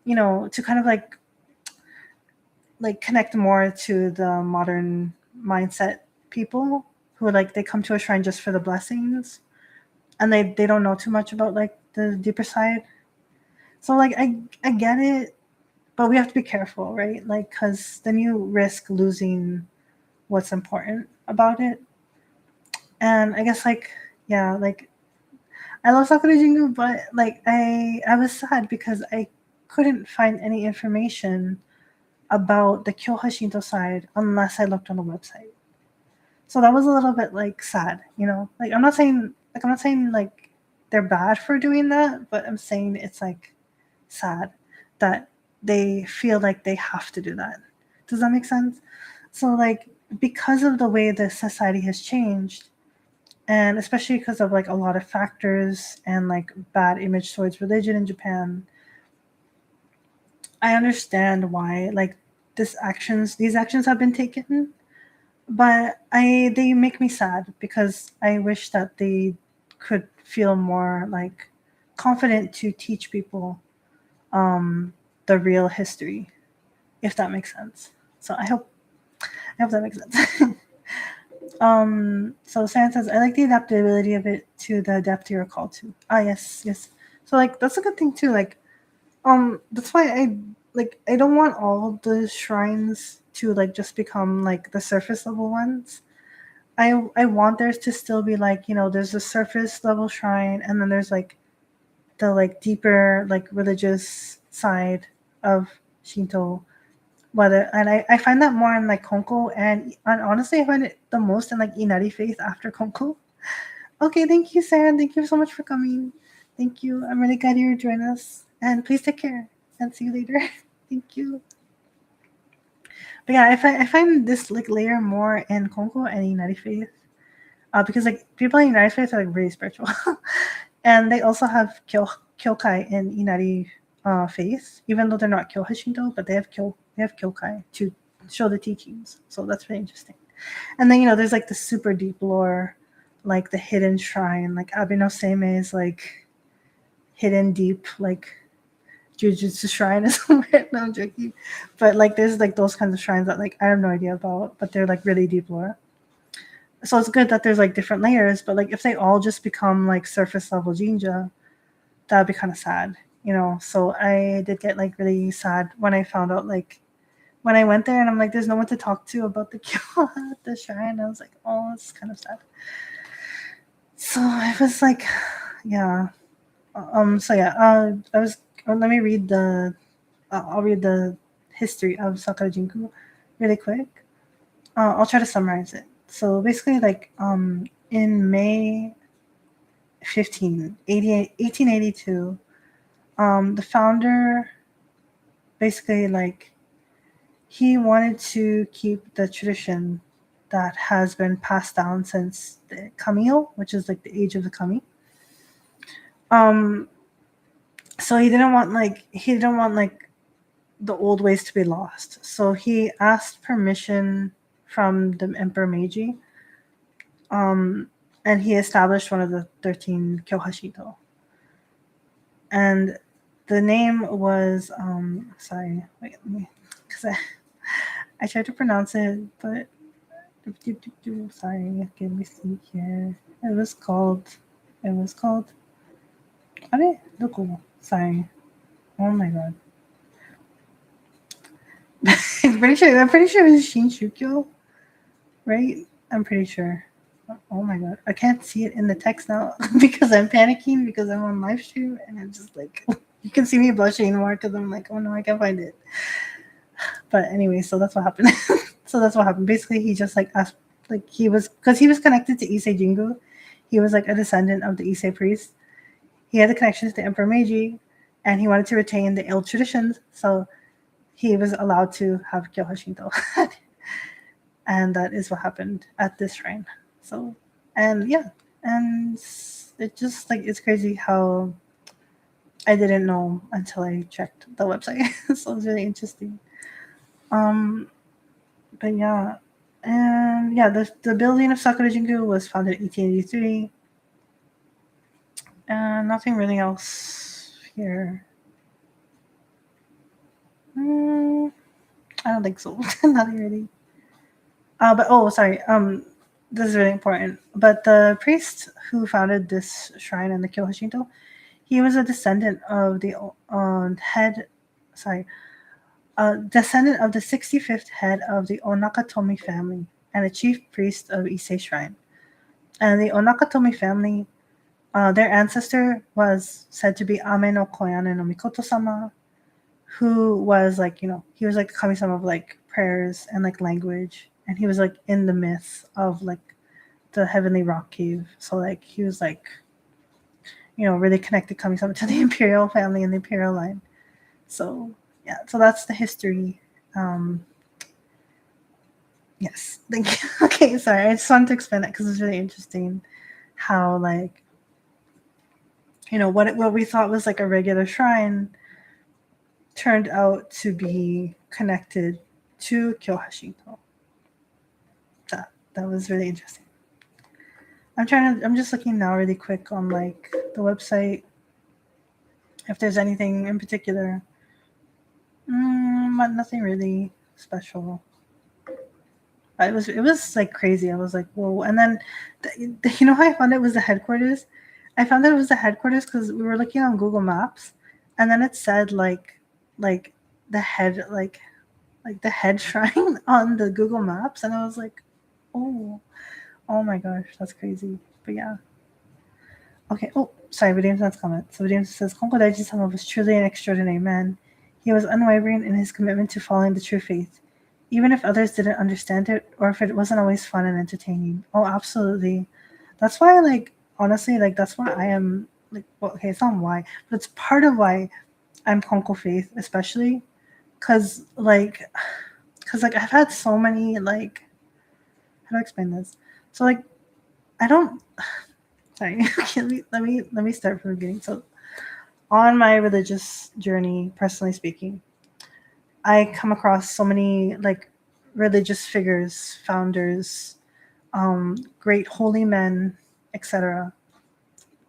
to kind of like connect more to the modern mindset people who like they come to a shrine just for the blessings, and they don't know too much about like the deeper side. So like I get it, but we have to be careful, right? Like because then you risk losing what's important about it. And I guess like, yeah, like I love Sakura Jingu, but like I was sad because I couldn't find any information about the Kyoha Shinto side unless I looked on the website. So that was a little bit like sad, Like I'm not saying like they're bad for doing that, but I'm saying it's like sad that they feel like they have to do that. Does that make sense? So like because of the way the society has changed, and especially because of like a lot of factors and like bad image towards religion in Japan, I understand why like these actions have been taken, but they make me sad because I wish that they could feel more like confident to teach people the real history, if that makes sense. So I hope that makes sense. So Sam says, I like the adaptability of it to the depth you're called to. Ah, yes, yes. So like that's a good thing too. Like, that's why I don't want all the shrines to like just become like the surface level ones. I want there to still be like, there's a surface level shrine and then there's like the like deeper like religious side of Shinto. I find that more in like Konko and honestly I find it the most in like Inari faith after Konko. Okay, thank you, Sarah. Thank you so much for coming. Thank you. I'm really glad you joined us. And please take care and see you later. Thank you. But yeah, I find this like layer more in Konko and Inari faith. Because like people in Inari faith are like really spiritual. And they also have Kyokai in Inari faith, even though they're not Kyoha Shinto, but they have Kyokai to show the teachings. So that's really interesting. And then there's like the super deep lore, like the hidden shrine, like Abino Seime is like hidden deep, like Jujutsu shrine is somewhere. No, I'm joking. But like there's like those kinds of shrines that like I have no idea about, but they're like really deep lore. So it's good that there's like different layers, but like if they all just become like surface level Jinja, that would be kind of sad, So I did get like really sad when I found out like when I went there and I'm like, there's no one to talk to about the Kyoha at the shrine. I was like, oh, it's kind of sad. So I was like, yeah. So yeah. Let me read the. I'll read the history of Sakura Jingu really quick. I'll try to summarize it. So basically, like in May 1882, the founder basically like he wanted to keep the tradition that has been passed down since the Kamiyo, which is like the age of the Kami. So he didn't want like the old ways to be lost. So he asked permission from the Emperor Meiji, and he established one of the 13 Kyohashito. And the name was sorry, wait, let me, because I tried to pronounce it, but sorry, give me see here. It was called. Sorry. Oh my god. I'm pretty sure it was Shukyo, right? I'm pretty sure. Oh my god. I can't see it in the text now because I'm panicking because I'm on live stream and I'm just like you can see me blushing more because I'm like, oh no, I can't find it. But anyway, so that's what happened. Basically, he just like asked, like he was connected to Issei Jingu. He was like a descendant of the Issei priest. He had the connections to Emperor Meiji, and he wanted to retain the old traditions. So he was allowed to have Kyoha Shinto. And that is what happened at this shrine. So, and yeah, and it just like it's crazy how I didn't know until I checked the website. So it's really interesting. But yeah, and yeah, the building of Sakura Jingu was founded in 1883. And nothing really else here. I don't think so. Nothing really. But oh, sorry. This is really important. But the priest who founded this shrine in the Kyoho Shinto, he was a descendant of the head. Sorry, descendant of the 65th head of the Onakatomi family and a chief priest of Issei Shrine. And the Onakatomi family, their ancestor was said to be Ame no Koyane no Mikoto-sama, who was like, he was like the kami-sama of like prayers and like language, and he was like in the myth of like the heavenly rock cave. So like he was like, really connected kami-sama to the imperial family and the imperial line. So yeah, so that's the history. Yes, thank you. Okay, sorry, I just wanted to explain that because it's really interesting how like, what we thought was like a regular shrine turned out to be connected to Kyoha Shinto. That was really interesting. I'm just looking now really quick on like the website if there's anything in particular. But nothing really special. It was like crazy. I was like, whoa. And then how I found it was the headquarters? I found that it was the headquarters because we were looking on Google Maps, and then it said like the head like the head shrine on the Google Maps, and I was like, oh my gosh, that's crazy. But yeah. Okay. Oh, sorry, Vidim's comment. So Vidim says, Konko Daiji-sama was truly an extraordinary man. He was unwavering in his commitment to following the true faith, even if others didn't understand it or if it wasn't always fun and entertaining. Oh, absolutely. That's why, like, honestly, like, that's why I am, like, well, okay, it's not why, but it's part of why I'm Konko Faith, especially, because I've had so many, like, how do I explain this? So, like, I don't, sorry, let me start from the beginning. So, on my religious journey, personally speaking, I come across so many like religious figures, founders, great holy men, etc.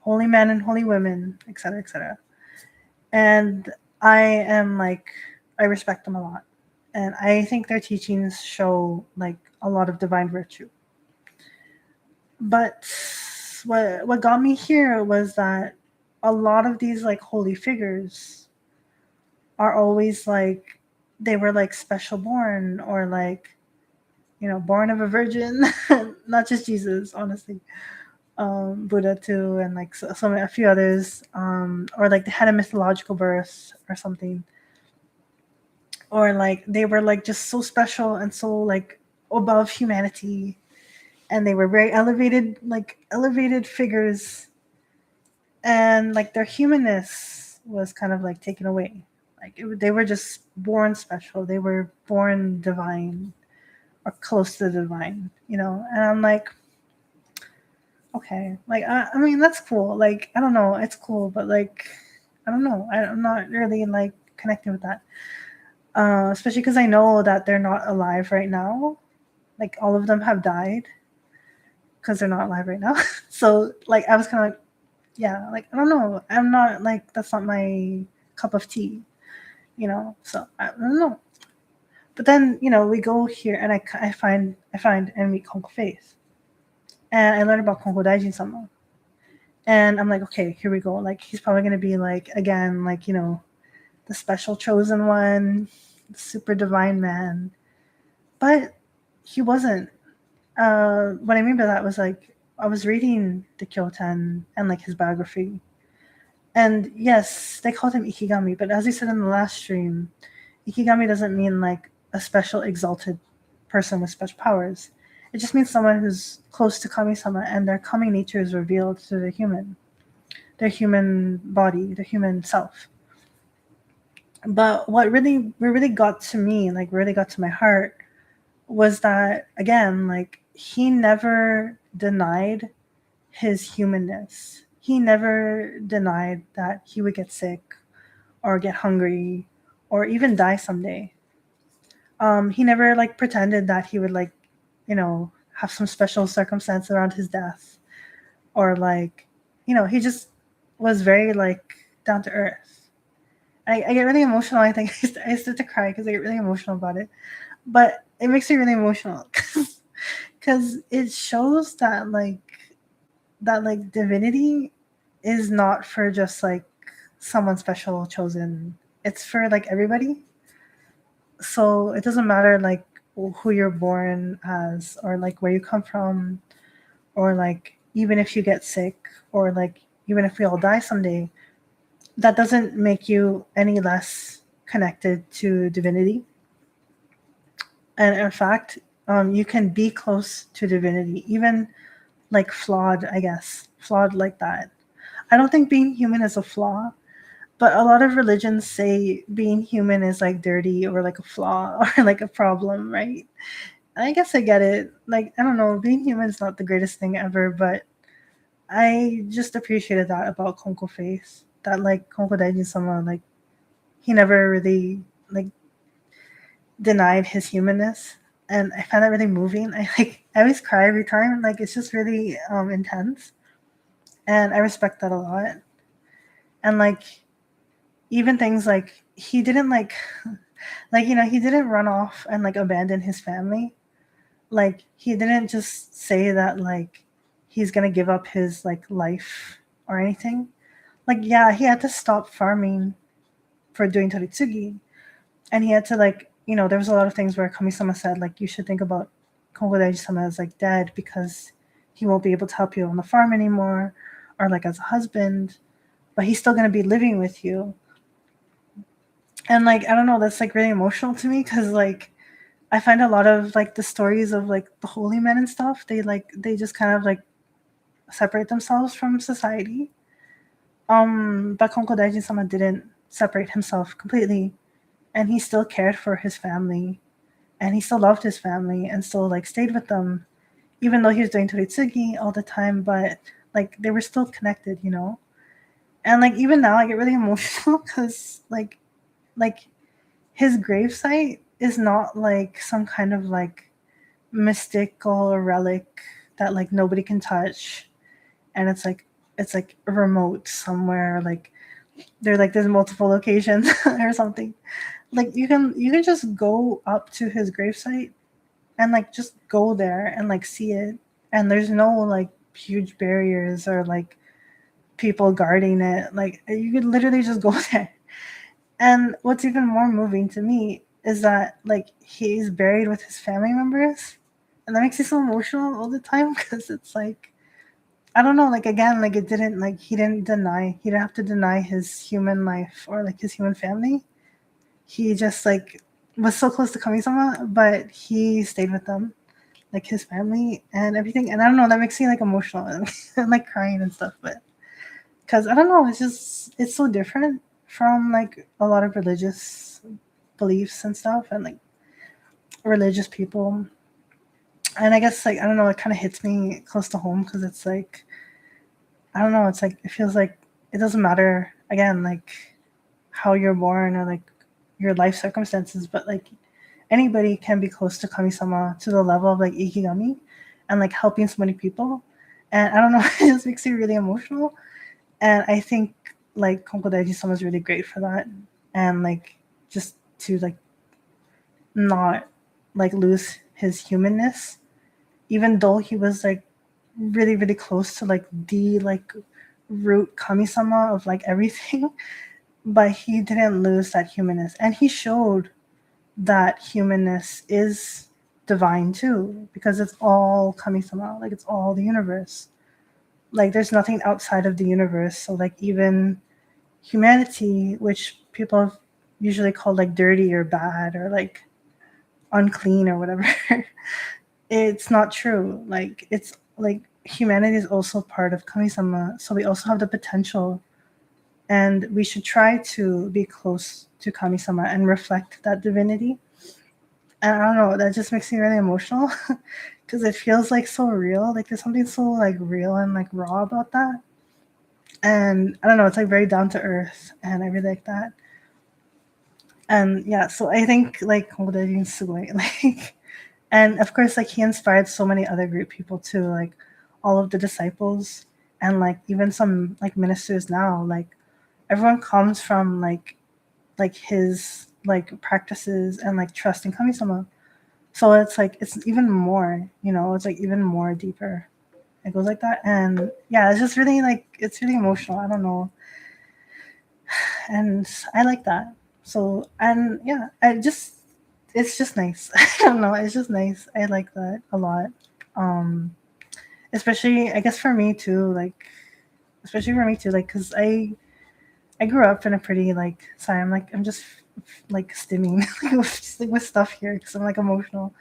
Holy men and holy women, etc., etc. And I respect them a lot, and I think their teachings show like a lot of divine virtue. But what got me here was that a lot of these like holy figures are always like they were like special born or like born of a virgin. Not just Jesus, honestly, Buddha too, and like a few others, or like they had a mythological birth or something, or like they were like just so special and so like above humanity, and they were very elevated figures, and like their humanness was kind of like taken away. They were just born special. They were born divine or close to the divine, And I'm like, okay, like I mean that's cool. Like I don't know, it's cool, but like I don't know. I'm not really like connecting with that, especially because I know that they're not alive right now. Like all of them have died because they're not alive right now. So like I was kind of like, yeah, like I don't know. I'm not like that's not my cup of tea. So I don't know. But then we go here and I find and meet Konko Faith, and I learn about Konko Daijin-sama, and I'm like, okay, here we go. Like he's probably gonna be like again like the special chosen one, the super divine man, but he wasn't. What I mean by that was like I was reading the Kyoten and like his biography, and yes, they called him Ikigami, but as he said in the last stream, Ikigami doesn't mean like a special exalted person with special powers. It just means someone who's close to Kami-sama and their kami nature is revealed to their human body, their human self. But what really got to me, like really got to my heart, was that again, like he never denied his humanness. He never denied that he would get sick or get hungry or even die someday. He never like pretended that he would like, have some special circumstance around his death, or like, he just was very like down to earth. I get really emotional. I think I start to cry because I get really emotional about it, but it makes me really emotional because it shows that like divinity is not for just like someone special chosen. It's for like everybody. So it doesn't matter like who you're born as or like where you come from, or like even if you get sick, or like even if we all die someday, that doesn't make you any less connected to divinity. And in fact, you can be close to divinity, even like flawed, I guess, flawed like that. I don't think being human is a flaw, but a lot of religions say being human is like dirty or like a flaw or like a problem, right? And I guess I get it. Like, I don't know, being human is not the greatest thing ever, but I just appreciated that about Konko Faith. That like Konko Daiji sama, like he never really like denied his humanness. And I find that really moving. I always cry every time. Like it's just really intense. And I respect that a lot. And like even things like he didn't like he didn't run off and like abandon his family. Like he didn't just say that like he's gonna give up his like life or anything. Like yeah, he had to stop farming for doing Toritsugi, and he had to like there was a lot of things where Kami-sama said like you should think about Kongodaiji-sama as like dead because he won't be able to help you on the farm anymore, or like as a husband, but he's still gonna be living with you. And like I don't know, that's like really emotional to me because like I find a lot of like the stories of like the holy men and stuff, they just kind of like separate themselves from society. But Konko Daiji-sama didn't separate himself completely, and he still cared for his family, and he still loved his family, and still like stayed with them, even though he was doing Toritsugi all the time. But like they were still connected, And like even now, I get really emotional because like his gravesite is not like some kind of like mystical relic that like nobody can touch, and it's like remote somewhere, like there's multiple locations or something. Like you can just go up to his gravesite and like just go there and like see it, and there's no like huge barriers or like people guarding it. Like you could literally just go there. And what's even more moving to me is that like he's buried with his family members, and that makes me so emotional all the time because it's like I don't know, like again, like it didn't like he didn't have to deny his human life or like his human family. He just like was so close to Kami-sama, but he stayed with them, like his family and everything. And I don't know, that makes me like emotional and I'm like crying and stuff, but because I don't know, it's so different from like a lot of religious beliefs and stuff and like religious people. And I guess like I don't know, it kind of hits me close to home because it's like I don't know, it's like it feels like it doesn't matter again like how you're born or like your life circumstances, but like anybody can be close to Kami-sama to the level of like ikigami and like helping so many people. And I don't know, it just makes me really emotional. And I think like Konko Daiji-sama is really great for that. And like just to like not like lose his humanness, even though he was like really, really close to like the like root Kami-sama of like everything, but he didn't lose that humanness. And he showed that humanness is divine too, because it's all Kami-sama, like it's all the universe. Like there's nothing outside of the universe. So like even humanity, which people have usually called like dirty or bad or like unclean or whatever, it's not true. Like it's like humanity is also part of Kami-sama. So we also have the potential, and we should try to be close to Kami-sama and reflect that divinity. And I don't know, that just makes me really emotional because it feels like so real. Like there's something so like real and like raw about that. And I don't know, it's like very down to earth, and I really like that. And yeah, so I think like Hongodaijin is sugoi, like, and of course like he inspired so many other great people too, like all of the disciples and like even some like ministers now. Like everyone comes from like his like practices and like trust in Kami-sama. So it's like it's even more, it's like even more deeper. It goes like that, and yeah, it's just really like it's really emotional. I don't know, and I like that. So and yeah, it's just nice. I don't know, it's just nice. I like that a lot. Um, especially I guess for me too, like especially for me too, like because I grew up in a pretty like sorry, I'm just like stimming with stuff here because I'm like emotional.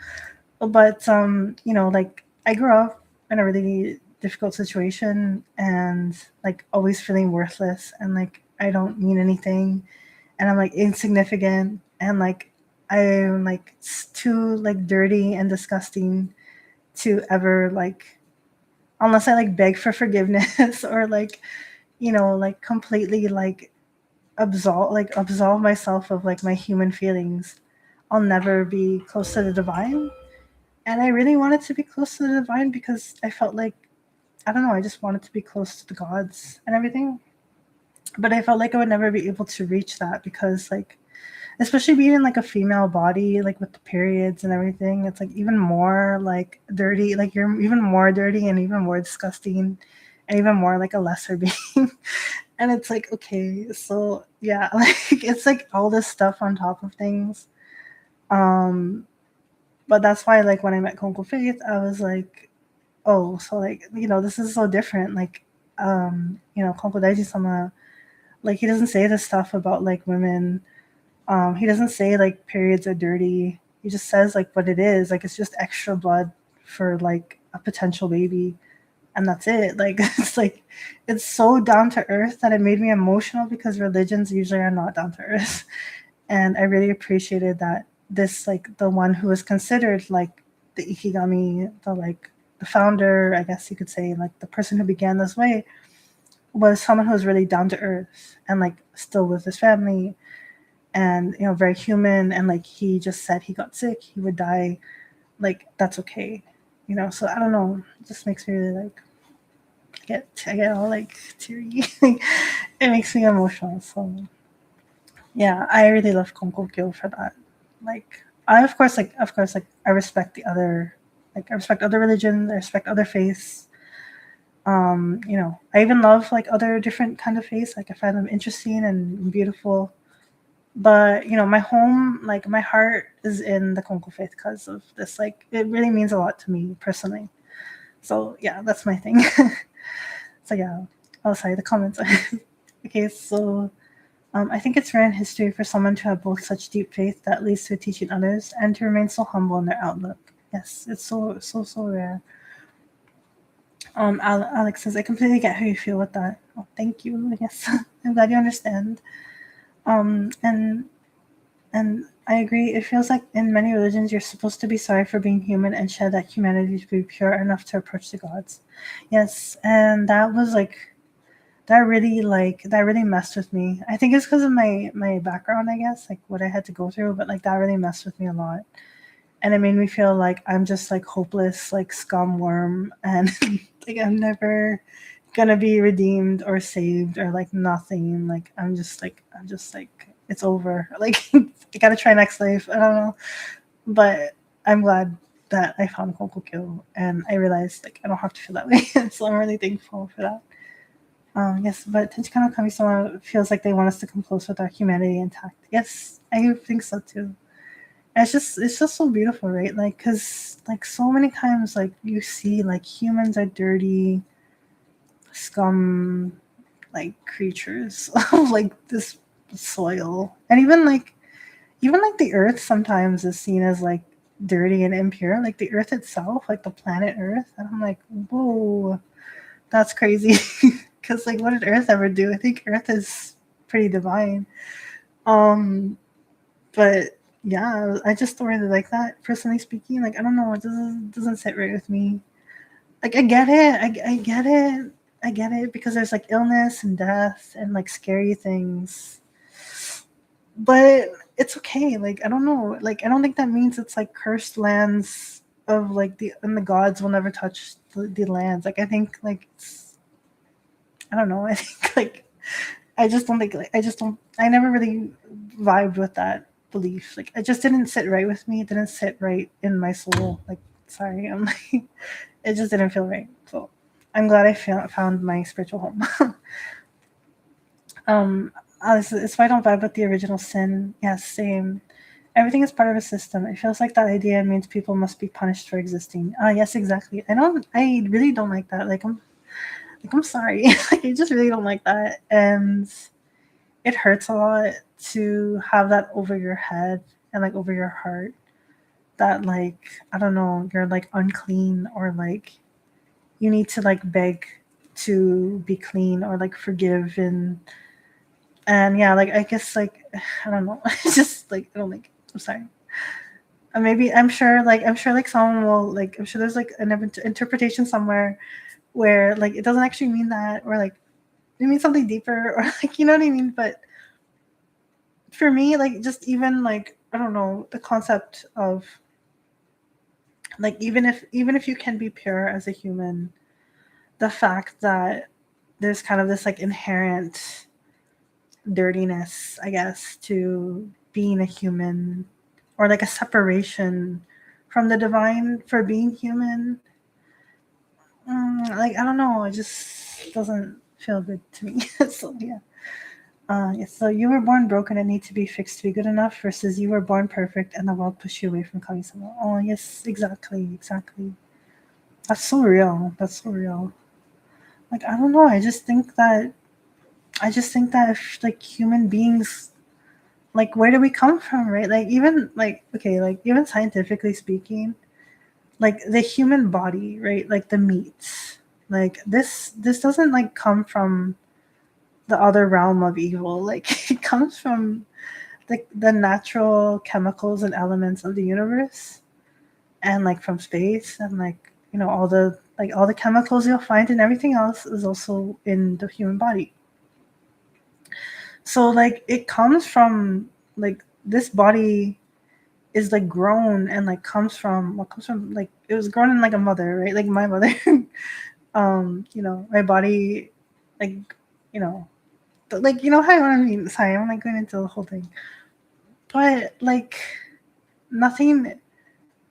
But like I grew up in a really difficult situation and like always feeling worthless and like I don't mean anything and I'm like insignificant and like I'm like too like dirty and disgusting to ever like unless I like beg for forgiveness or like like completely like absolve myself of like my human feelings. I'll never be close to the divine. And I really wanted to be close to the divine because I felt like I don't know, I just wanted to be close to the gods and everything. But I felt like I would never be able to reach that because like especially being in like a female body, like with the periods and everything, it's like even more like dirty, like you're even more dirty and even more disgusting and even more like a lesser being. And it's like, okay, so yeah, like it's like all this stuff on top of things. Um, but that's why like when I met Konko Faith, I was like, oh, so like, this is so different. Like, Konko Daiji sama, like he doesn't say this stuff about like women. He doesn't say like periods are dirty. He just says like what it is. Like it's just extra blood for like a potential baby. And that's it. Like it's so down to earth that it made me emotional because religions usually are not down to earth. And I really appreciated that this like the one who was considered like the ikigami, the founder, I guess you could say, like the person who began this way, was someone who was really down to earth and like still with his family and very human, and like he just said he got sick, he would die, like that's okay. So I don't know, it just makes me really like I get all like teary. It makes me emotional. So yeah, I really love Konkokyo for that. Like I of course like I respect the other, like I respect other religions, I respect other faiths. I even love like other different kind of faiths. Like I find them interesting and beautiful. But my home, like my heart is in the Konko Faith because of this. Like it really means a lot to me personally. So yeah, that's my thing. So yeah. Oh, sorry, the comments. Okay, so I think it's rare in history for someone to have both such deep faith that leads to teaching others and to remain so humble in their outlook. Yes, it's so rare. Alex says, I completely get how you feel with that. Oh, thank you. Yes, I'm glad you understand. Um, and and I agree. It feels like in many religions you're supposed to be sorry for being human and shed that humanity to be pure enough to approach the gods. Yes, and that was that really messed with me. I think it's because of my background, I guess, like what I had to go through, but like that really messed with me a lot. And it made me feel like I'm just like hopeless, like scum worm, and like I'm never gonna be redeemed or saved or like nothing. Like I'm just like it's over. Like I gotta try next life. I don't know. But I'm glad that I found Konkokyo and I realized like I don't have to feel that way. So I'm really thankful for that. Yes, but Tenchikano Kami-sama feels like they want us to come close with our humanity intact. Yes, I think so too. And it's just so beautiful, right? Like, cause like so many times, like you see, like humans are dirty, scum, like creatures of like this soil, and even like the earth sometimes is seen as like dirty and impure, like the earth itself, like the planet Earth. And I'm like, whoa, that's crazy. Because like what did earth ever do? I think earth is pretty divine. But yeah, I just don't really like that, personally speaking. Like I don't know, it doesn't sit right with me. Like I get it, I get it, I get it, because there's like illness and death and like scary things, but it's okay. Like I don't know, like I don't think that means it's like cursed lands of like the gods will never touch the lands. Like I think like I don't know. I think like I just don't think like I never really vibed with that belief. Like it just didn't sit right with me. It didn't sit right in my soul. Like sorry, I'm like it just didn't feel right. So I'm glad I found my spiritual home. It's why I don't vibe with the original sin. Yes, same. Everything is part of a system. It feels like that idea means people must be punished for existing. Yes, exactly. I really don't like that. I'm sorry. Like I just really don't like that. And it hurts a lot to have that over your head and like over your heart, that like, I don't know, you're like unclean, or like you need to like beg to be clean, or like forgive. And yeah, like I guess like I don't know. It's just like I don't like I'm sorry. Maybe I'm sure like someone will like, I'm sure there's like an interpretation somewhere where like it doesn't actually mean that, or like it means something deeper, or like, you know what I mean? But for me, like just even like, I don't know, the concept of like, even if you can be pure as a human, the fact that there's kind of this like inherent dirtiness, I guess, to being a human, or like a separation from the divine for being human. Like I don't know, it just doesn't feel good to me. So yeah. Yes, so you were born broken and need to be fixed to be good enough, versus you were born perfect and the world pushed you away from Kami-sama. Oh yes, exactly, exactly. That's so real. That's so real. Like I don't know, I just think that if like human beings, like where do we come from, right? Like even like, okay, like even scientifically speaking, like the human body, right? Like the meat, like this doesn't like come from the other realm of evil. Like it comes from the natural chemicals and elements of the universe, and like from space, and like, you know, all the chemicals you'll find in everything else is also in the human body. So like it comes from like this body is like grown and like comes from like, it was grown in like a mother, right? Like my mother. You know, my body, like, you know, like, you know how I mean. Sorry, I'm like going into the whole thing, but like nothing.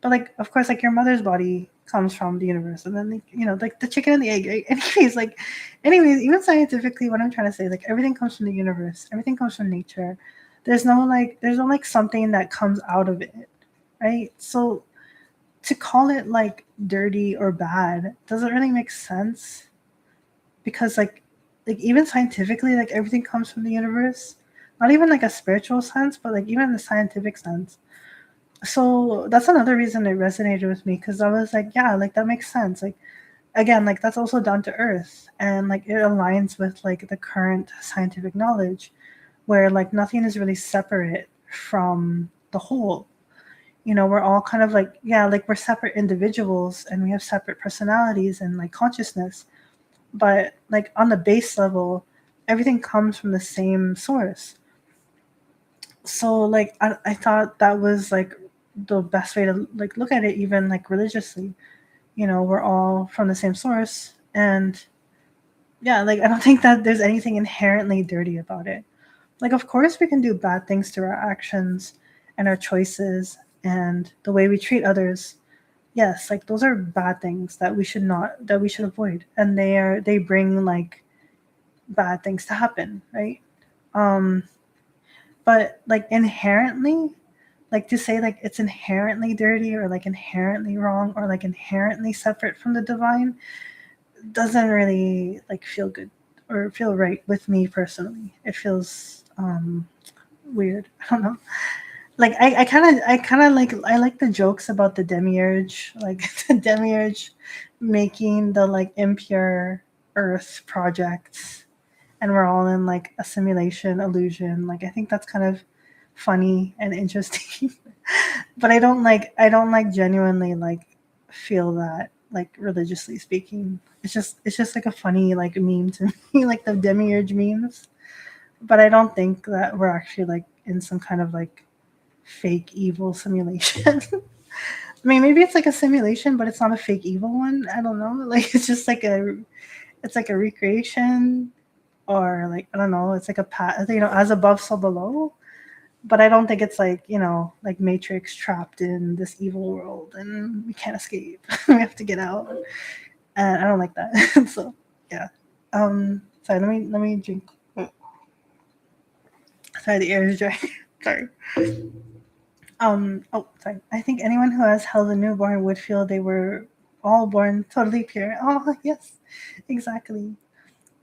But like, of course, like your mother's body comes from the universe, and then like, you know, like the chicken and the egg. Right? Anyways, even scientifically, what I'm trying to say, like everything comes from the universe. Everything comes from nature. There's no like something that comes out of it, right? So to call it like dirty or bad doesn't really make sense, because like even scientifically, like everything comes from the universe. Not even like a spiritual sense, but like even the scientific sense. So that's another reason it resonated with me, because I was like, yeah, like that makes sense. Like again, like that's also down to earth, and like it aligns with like the current scientific knowledge, where like nothing is really separate from the whole. You know, we're all kind of like, yeah, like we're separate individuals and we have separate personalities and like consciousness, but like on the base level, everything comes from the same source. So like I thought that was like the best way to like look at it, even like religiously. You know, we're all from the same source, and yeah, like I don't think that there's anything inherently dirty about it. Like of course we can do bad things through our actions and our choices and the way we treat others. Yes, like those are bad things that we should avoid, and they bring like bad things to happen, right? um but like inherently, like to say like it's inherently dirty, or like inherently wrong, or like inherently separate from the divine, doesn't really like feel good or feel right with me personally. It feels weird. I don't know. Like I kind of like, I like the jokes about the demiurge, like the demiurge making the like impure earth projects, and we're all in like a simulation illusion. Like I think that's kind of funny and interesting. But I don't like genuinely like feel that, like religiously speaking. It's just like a funny like meme to me, like the demiurge memes. But I don't think that we're actually like in some kind of like fake evil simulation. I mean, maybe it's like a simulation, but it's not a fake evil one. I don't know. Like it's like a recreation, or like I don't know. It's like a you know, as above, so below. But I don't think it's like, you know, like Matrix trapped in this evil world and we can't escape. We have to get out, and I don't like that. So yeah. Sorry. Let me drink. Sorry, the air is dry. Sorry. Oh, sorry. I think anyone who has held a newborn would feel they were all born totally pure. Oh, yes, exactly.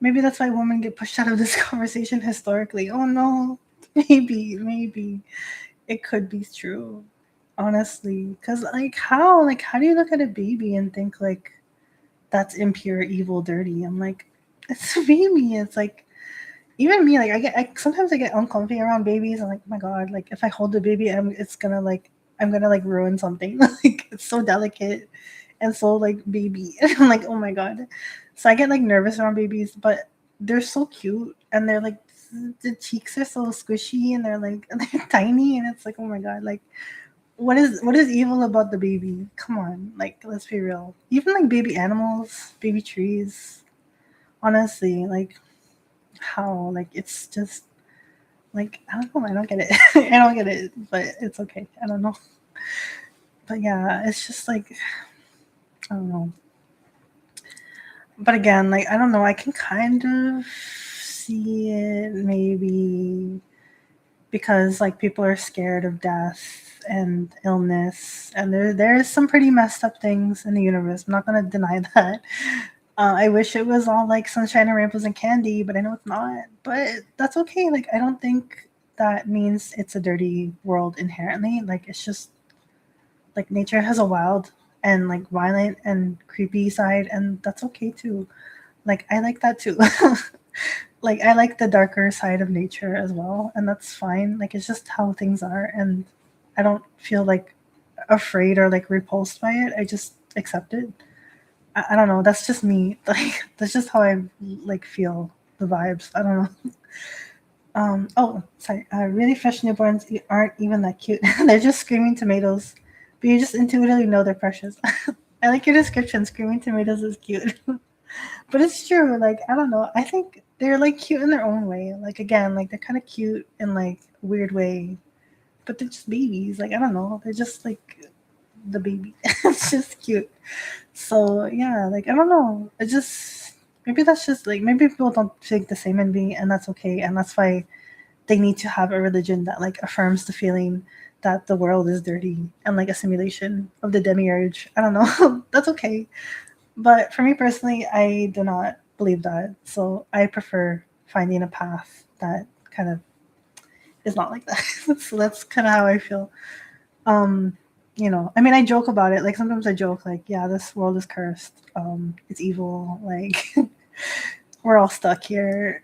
maybe that's why women get pushed out of this conversation historically. Oh no, maybe it could be true, honestly. Because how do you look at a baby and think like that's impure, evil, dirty? I'm like, it's a baby. It's like even me, like sometimes I get uncomfy around babies. I'm like, oh my god, like if I hold the baby, I'm gonna like ruin something. Like it's so delicate and so like baby. And I'm like, oh my god. So I get like nervous around babies, but they're so cute and they're like the cheeks are so squishy and they're like they're tiny and it's like, oh my god, like what is evil about the baby? Come on, like let's be real. Even like baby animals, baby trees, honestly, like how like it's just like I don't know, I don't get it. I don't get it, but it's okay. I don't know. But yeah, it's just like I don't know. But again, like I don't know, I can kind of see it maybe because like people are scared of death and illness and there's some pretty messed up things in the universe. I'm not gonna deny that. I wish it was all like sunshine and rainbows and candy, but I know it's not. But that's okay. Like I don't think that means it's a dirty world inherently. Like it's just like nature has a wild and like violent and creepy side, and that's okay too. Like I like that too. Like I like the darker side of nature as well, and that's fine. Like it's just how things are, and I don't feel like afraid or like repulsed by it. I just accept it. I don't know. That's just me. Like that's just how I like feel the vibes. I don't know. Oh, sorry. Really fresh newborns aren't even that cute. They're just screaming tomatoes, but you just intuitively know they're precious. I like your description. Screaming tomatoes is cute, but it's true. Like I don't know. I think they're like cute in their own way. Like again, like they're kind of cute in like a weird way, but they're just babies. Like I don't know. They're just like the baby. It's just cute. So yeah, like I don't know. It just maybe that's just like maybe people don't think the same in me, and that's okay. And that's why they need to have a religion that like affirms the feeling that the world is dirty and like a simulation of the demiurge. I don't know. That's okay. But for me personally, I do not believe that. So I prefer finding a path that kind of is not like that. So that's kind of how I feel. Um, I mean, I joke about it. Like sometimes I joke, like, yeah, this world is cursed. It's evil. Like we're all stuck here,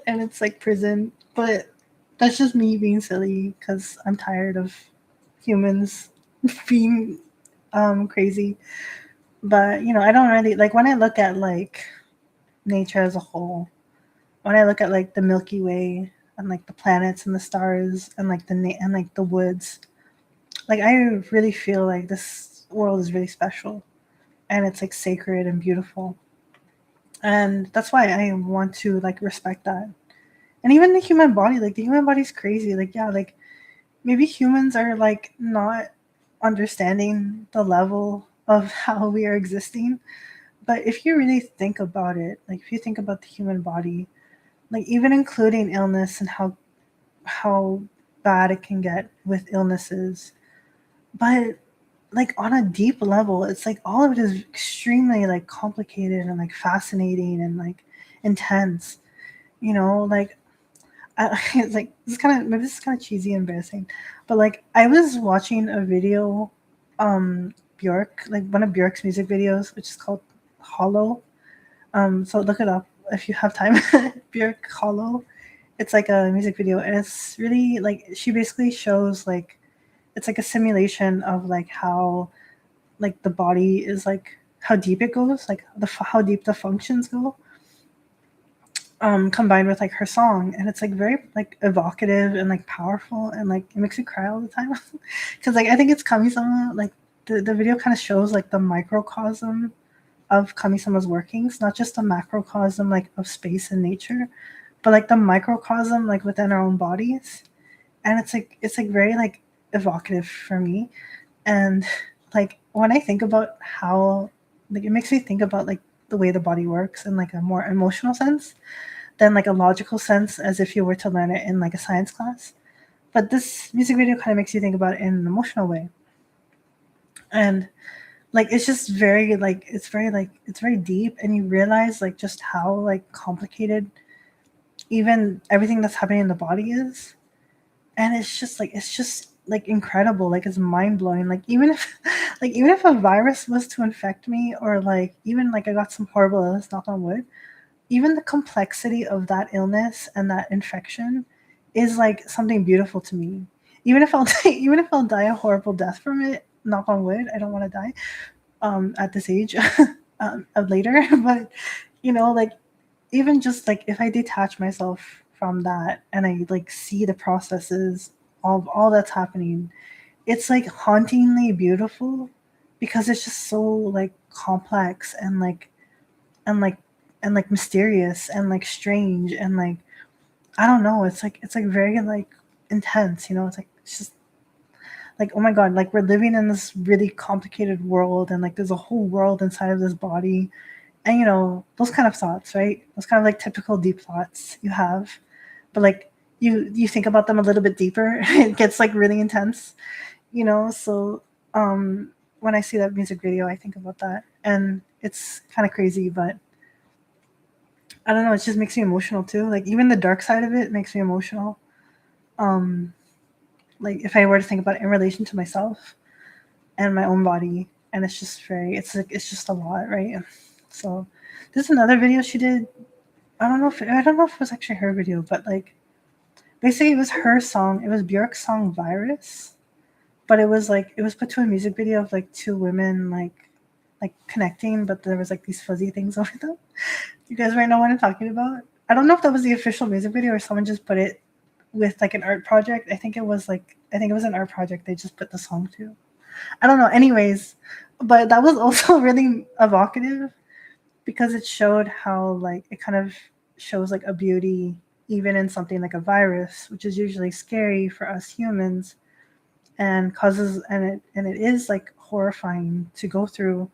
and it's like prison. But that's just me being silly because I'm tired of humans being crazy. But I don't really like when I look at like nature as a whole. When I look at like the Milky Way and like the planets and the stars and like and like the woods, like I really feel like this world is really special and it's like sacred and beautiful. And that's why I want to like respect that. And even the human body, like the human body's crazy. Like yeah, like maybe humans are like not understanding the level of how we are existing. But if you really think about it, like if you think about the human body, like even including illness and how bad it can get with illnesses, but like on a deep level, it's like all of it is extremely like complicated and like fascinating and like intense. Like it's like this is kind of cheesy and embarrassing, but like I was watching a video, Bjork, like one of Bjork's music videos, which is called Hollow. So look it up if you have time. Bjork Hollow. It's like a music video, and it's really like she basically shows like it's like a simulation of like how like the body is like how deep it goes, like how deep the functions go, combined with like her song, and it's like very like evocative and like powerful, and like it makes me cry all the time because like I think it's Kami-sama. Like the video kind of shows like the microcosm of Kami-sama's workings, not just the macrocosm like of space and nature, but like the microcosm like within our own bodies. And it's like very like evocative for me. And like when I think about how like it makes me think about like the way the body works in like a more emotional sense than like a logical sense, as if you were to learn it in like a science class. But this music video kind of makes you think about it in an emotional way. And like it's just very like it's very deep, and you realize like just how like complicated even everything that's happening in the body is. And it's just like incredible, like it's mind-blowing. Like even if like even if a virus was to infect me, or like even like I got some horrible illness, knock on wood, even the complexity of that illness and that infection is like something beautiful to me. Even if I'll even if I'll die a horrible death from it, knock on wood, I don't want to die at this age of later. But like even just like if I detach myself from that and I like see the processes of all that's happening, it's like hauntingly beautiful, because it's just so like complex and like and like and like mysterious and like strange, and like I don't know, it's like very like intense. It's like it's just like, oh my god, like we're living in this really complicated world, and like there's a whole world inside of this body. And those kind of thoughts, right? Those kind of like typical deep thoughts you have, but like you think about them a little bit deeper, it gets like really intense. So when I see that music video, I think about that, and it's kind of crazy, but I don't know, it just makes me emotional too. Like even the dark side of it makes me emotional. um like if I were to think about it in relation to myself and my own body, and it's just very, it's like it's just a lot, right? So there's another video she did. I don't know if it was actually her video, but like basically it was her song. It was Björk's song Virus, but it was like it was put to a music video of like two women like connecting, but there was like these fuzzy things over them. You guys might know what I'm talking about. I don't know if that was the official music video or someone just put it with like an art project. I think it was an art project they just put the song to. I don't know. Anyways, but that was also really evocative, because it showed how like it kind of shows like a beauty even in something like a virus, which is usually scary for us humans, and causes and it is like horrifying to go through,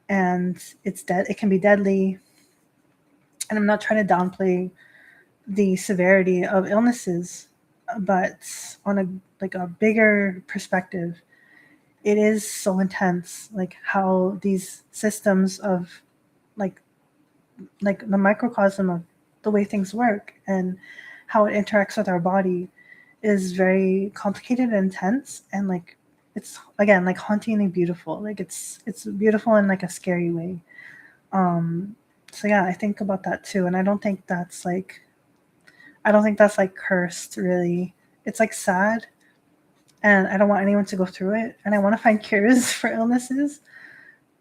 and it can be deadly. And I'm not trying to downplay the severity of illnesses, but on a like a bigger perspective, it is so intense, like how these systems of like the microcosm of the way things work and how it interacts with our body is very complicated and intense, and like it's again like hauntingly beautiful. Like it's beautiful in like a scary way. So yeah, I think about that too, and I don't think that's like cursed, really. It's like sad, and I don't want anyone to go through it, and I want to find cures for illnesses.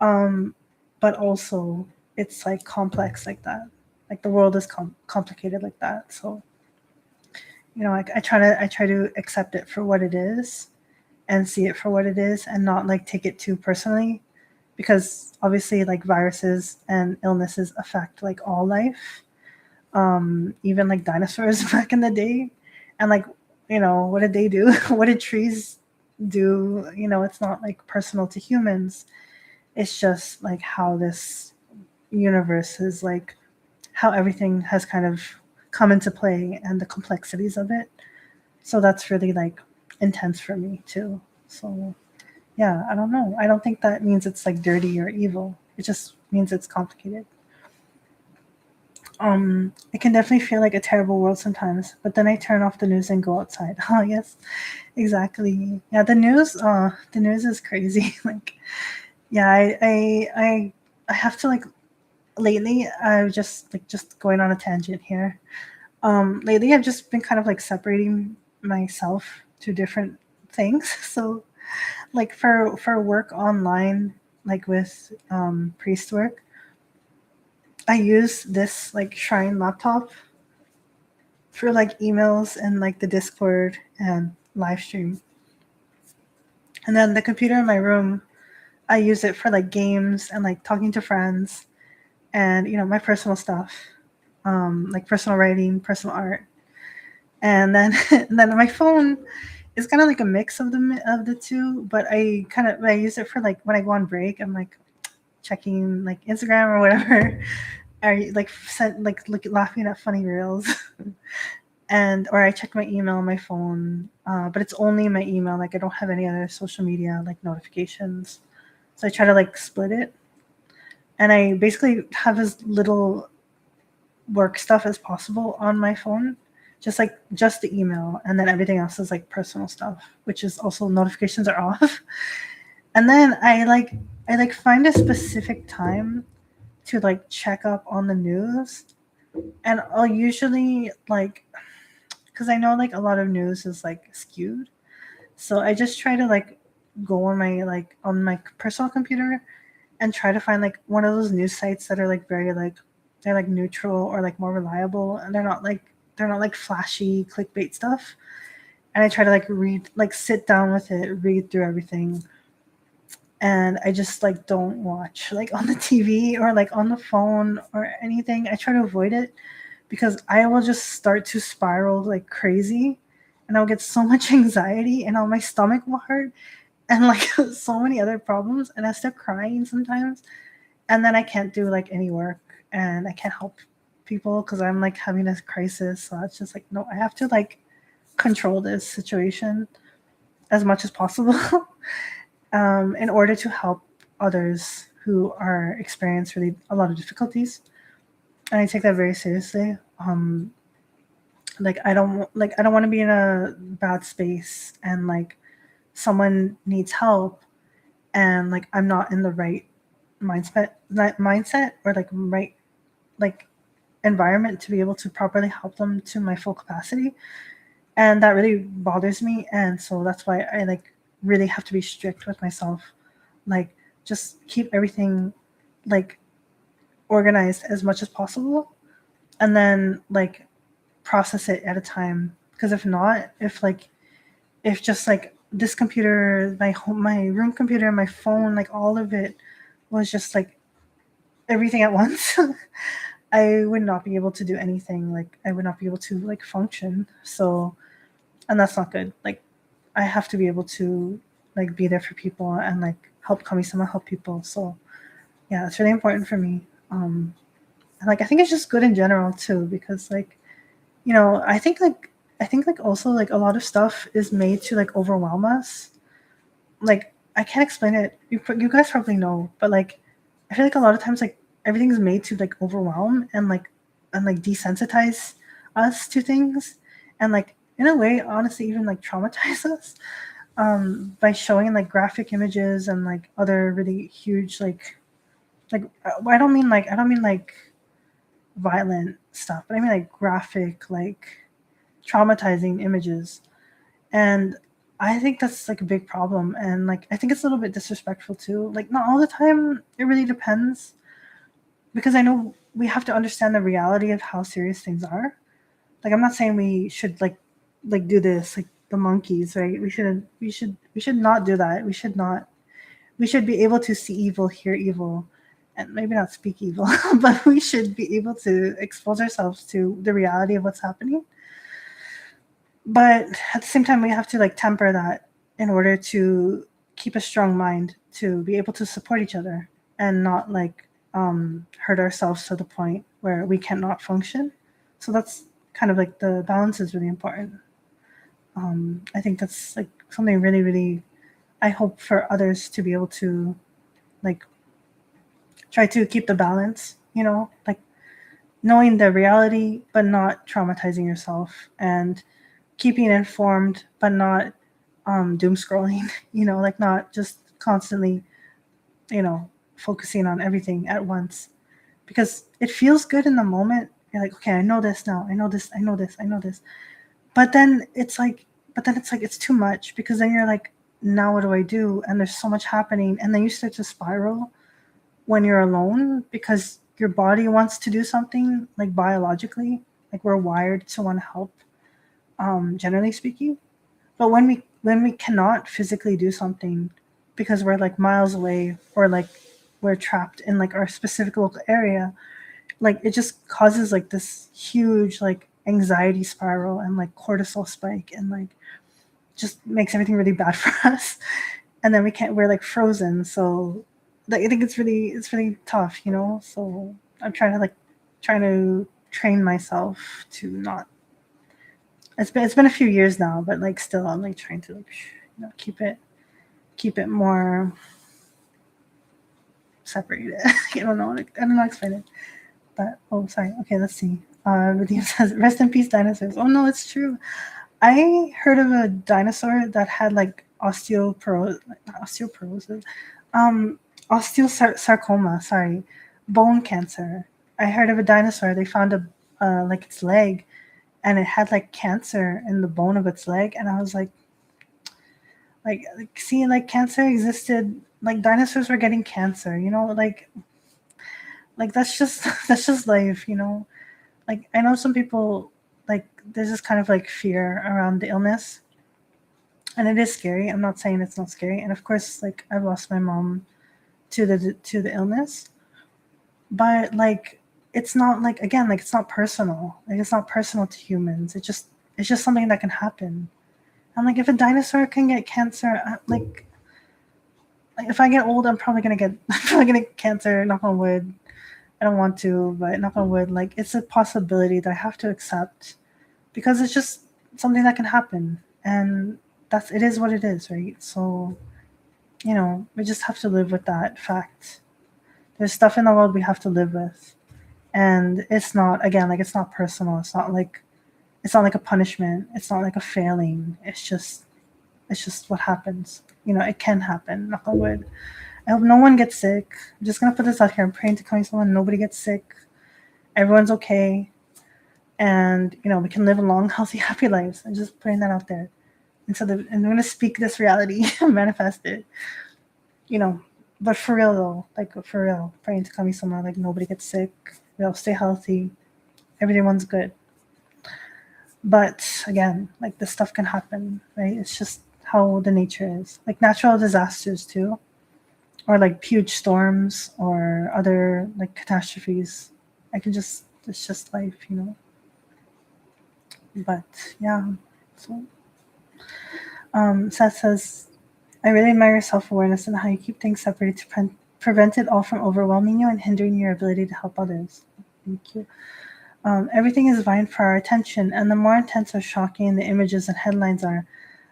Um, but also it's like complex like that. Like the world is complicated like that. So I try to accept it for what it is and see it for what it is, and not like take it too personally, because obviously like viruses and illnesses affect like all life, even like dinosaurs back in the day. And like, what did they do? What did trees do? It's not like personal to humans. It's just like how this universe is like, how everything has kind of come into play, and the complexities of it. So that's really like intense for me too. So yeah, I don't know. I don't think that means it's like dirty or evil. It just means it's complicated. It can definitely feel like a terrible world sometimes, but then I turn off the news and go outside. Oh yes, exactly. Yeah, the news is crazy. Like, yeah, I have to like lately. I've just going on a tangent here. Lately I've just been kind of like separating myself to different things. So like for work online, like with priest work, I use this like Shrine laptop for like emails and like the Discord and live stream. And then the computer in my room, I use it for like games and like talking to friends, and my personal stuff, like personal writing, personal art. And then and then my phone is kind of like a mix of the two, but I use it for like when I go on break, I'm like checking like Instagram or whatever, or like laughing at funny reels. And or I check my email on my phone, but it's only my email. Like I don't have any other social media like notifications. So I try to like split it, and I basically have as little work stuff as possible on my phone, just the email, and then everything else is like personal stuff, which is also notifications are off. And then I find a specific time to like check up on the news, and I'll usually like, because I know like a lot of news is like skewed, so I just try to like go on my personal computer and try to find like one of those news sites that are like very like, they're like neutral or like more reliable, and they're not like flashy clickbait stuff. And I try to like sit down with it, read through everything, and I just like don't watch like on the TV or like on the phone or anything. I try to avoid it because I will just start to spiral like crazy, and I'll get so much anxiety, and all my stomach will hurt, and like so many other problems, and I start crying sometimes, and then I can't do like any work, and I can't help people because I'm like having this crisis. So it's just like, no, I have to like control this situation as much as possible in order to help others who are experiencing really a lot of difficulties. And I take that very seriously. I don't want to be in a bad space, and like someone needs help, and like I'm not in the right mindset or like right like environment to be able to properly help them to my full capacity. And that really bothers me, and so that's why I like really have to be strict with myself, like just keep everything like organized as much as possible, and then like process it at a time. Because if not, if just like this computer, my room computer, my phone, like all of it was just like everything at once, I would not be able to do anything. Like I would not be able to like function. So, and that's not good. Like I have to be able to like be there for people and like help Kami-sama help people. So yeah, it's really important for me. And like I think it's just good in general too, because like, you know, I think like also like a lot of stuff is made to like overwhelm us. Like I can't explain it. You guys probably know, but like I feel like a lot of times like everything's made to like overwhelm and like desensitize us to things, and like in a way honestly even like traumatize us by showing like graphic images and like other really huge I don't mean like violent stuff, but I mean like graphic, like traumatizing images. And I think that's like a big problem, and like I think it's a little bit disrespectful too. Like not all the time, it really depends, because I know we have to understand the reality of how serious things are. Like I'm not saying we should like do this like the monkeys, right? We should not do that. We should be able to see evil, hear evil, and maybe not speak evil, but we should be able to expose ourselves to the reality of what's happening. But at the same time, we have to like temper that in order to keep a strong mind to be able to support each other and not like hurt ourselves to the point where we cannot function. So that's kind of like the balance is really important. I think that's like something really, really, I hope for others to be able to like try to keep the balance, you know, like knowing the reality, but not traumatizing yourself, and keeping informed, but not doom scrolling, you know, like not just constantly, you know, focusing on everything at once, because it feels good in the moment. You're like, okay, I know this now. I know this. I know this. I know this. But then it's too much, because then you're like, now what do I do? And there's so much happening. And then you start to spiral when you're alone, because your body wants to do something like biologically, like we're wired to want to help, generally speaking. But when we cannot physically do something because we're like miles away, or like we're trapped in like our specific local area, like it just causes like this huge like anxiety spiral and like cortisol spike, and like just makes everything really bad for us. And then we're like frozen. So like I think it's really tough, you know. So I'm trying to train myself to not. It's been a few years now, but like still I'm like trying to like keep it more separated. I don't know. I don't know how to explain it. But oh, sorry. Okay, let's see. Redeem says, "Rest in peace, dinosaurs." Oh no, it's true. I heard of a dinosaur that had like osteoporosis, um, osteosarcoma. Sorry, bone cancer. I heard of a dinosaur. They found a like its leg, and it had like cancer in the bone of its leg, and I was like seeing like cancer existed. Like dinosaurs were getting cancer. You know, like that's just that's just life. You know, like I know some people like there's this kind of like fear around the illness, and it is scary. I'm not saying it's not scary, and of course like I've lost my mom to the illness, but like it's not like again like it's not personal. Like it's not personal to humans. It's just something that can happen. I'm like if a dinosaur can get cancer, like if I get old, I'm probably gonna get I'm probably gonna get cancer. Knock on wood. I don't want to, but knock on wood. Like it's a possibility that I have to accept because it's just something that can happen, and that's it is what it is, right? So you know we just have to live with that fact. There's stuff in the world we have to live with, and it's not again like it's not personal. It's not like a punishment. It's not like a failing. It's just what happens. You know, it can happen. Knock on wood. I hope no one gets sick. I'm just gonna put this out here. I'm praying to come someone. Nobody gets sick. Everyone's okay, and you know we can live long, healthy, happy lives. I'm just putting that out there. And I'm gonna speak this reality, manifest it. You know, but for real though, like for real, praying to come someone. Like nobody gets sick. We all stay healthy. Everyone's good. But again, like this stuff can happen, right? It's just how the nature is. Like natural disasters too, or like huge storms or other like catastrophes. It's just life, you know. But yeah, so Seth says, I really admire your self awareness and how you keep things separated to prevent it all from overwhelming you and hindering your ability to help others. Thank you. Everything is vying for our attention, and the more intense or shocking the images and headlines are,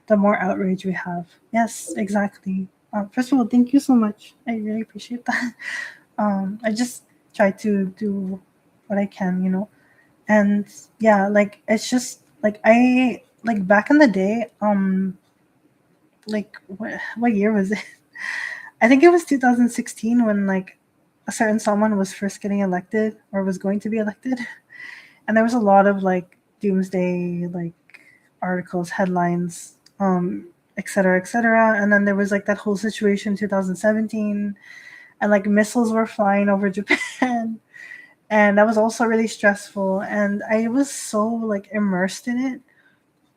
the more outrage we have. Yes, exactly. First of all, thank you so much. I really appreciate that. I just try to do what I can, you know. And yeah, like it's just like I like back in the day, like what year was it? I think it was 2016 when like a certain someone was first getting elected or was going to be elected, and there was a lot of like doomsday like articles, headlines, et cetera, et cetera. And then there was like that whole situation in 2017, and like missiles were flying over Japan, and that was also really stressful. And I was so like immersed in it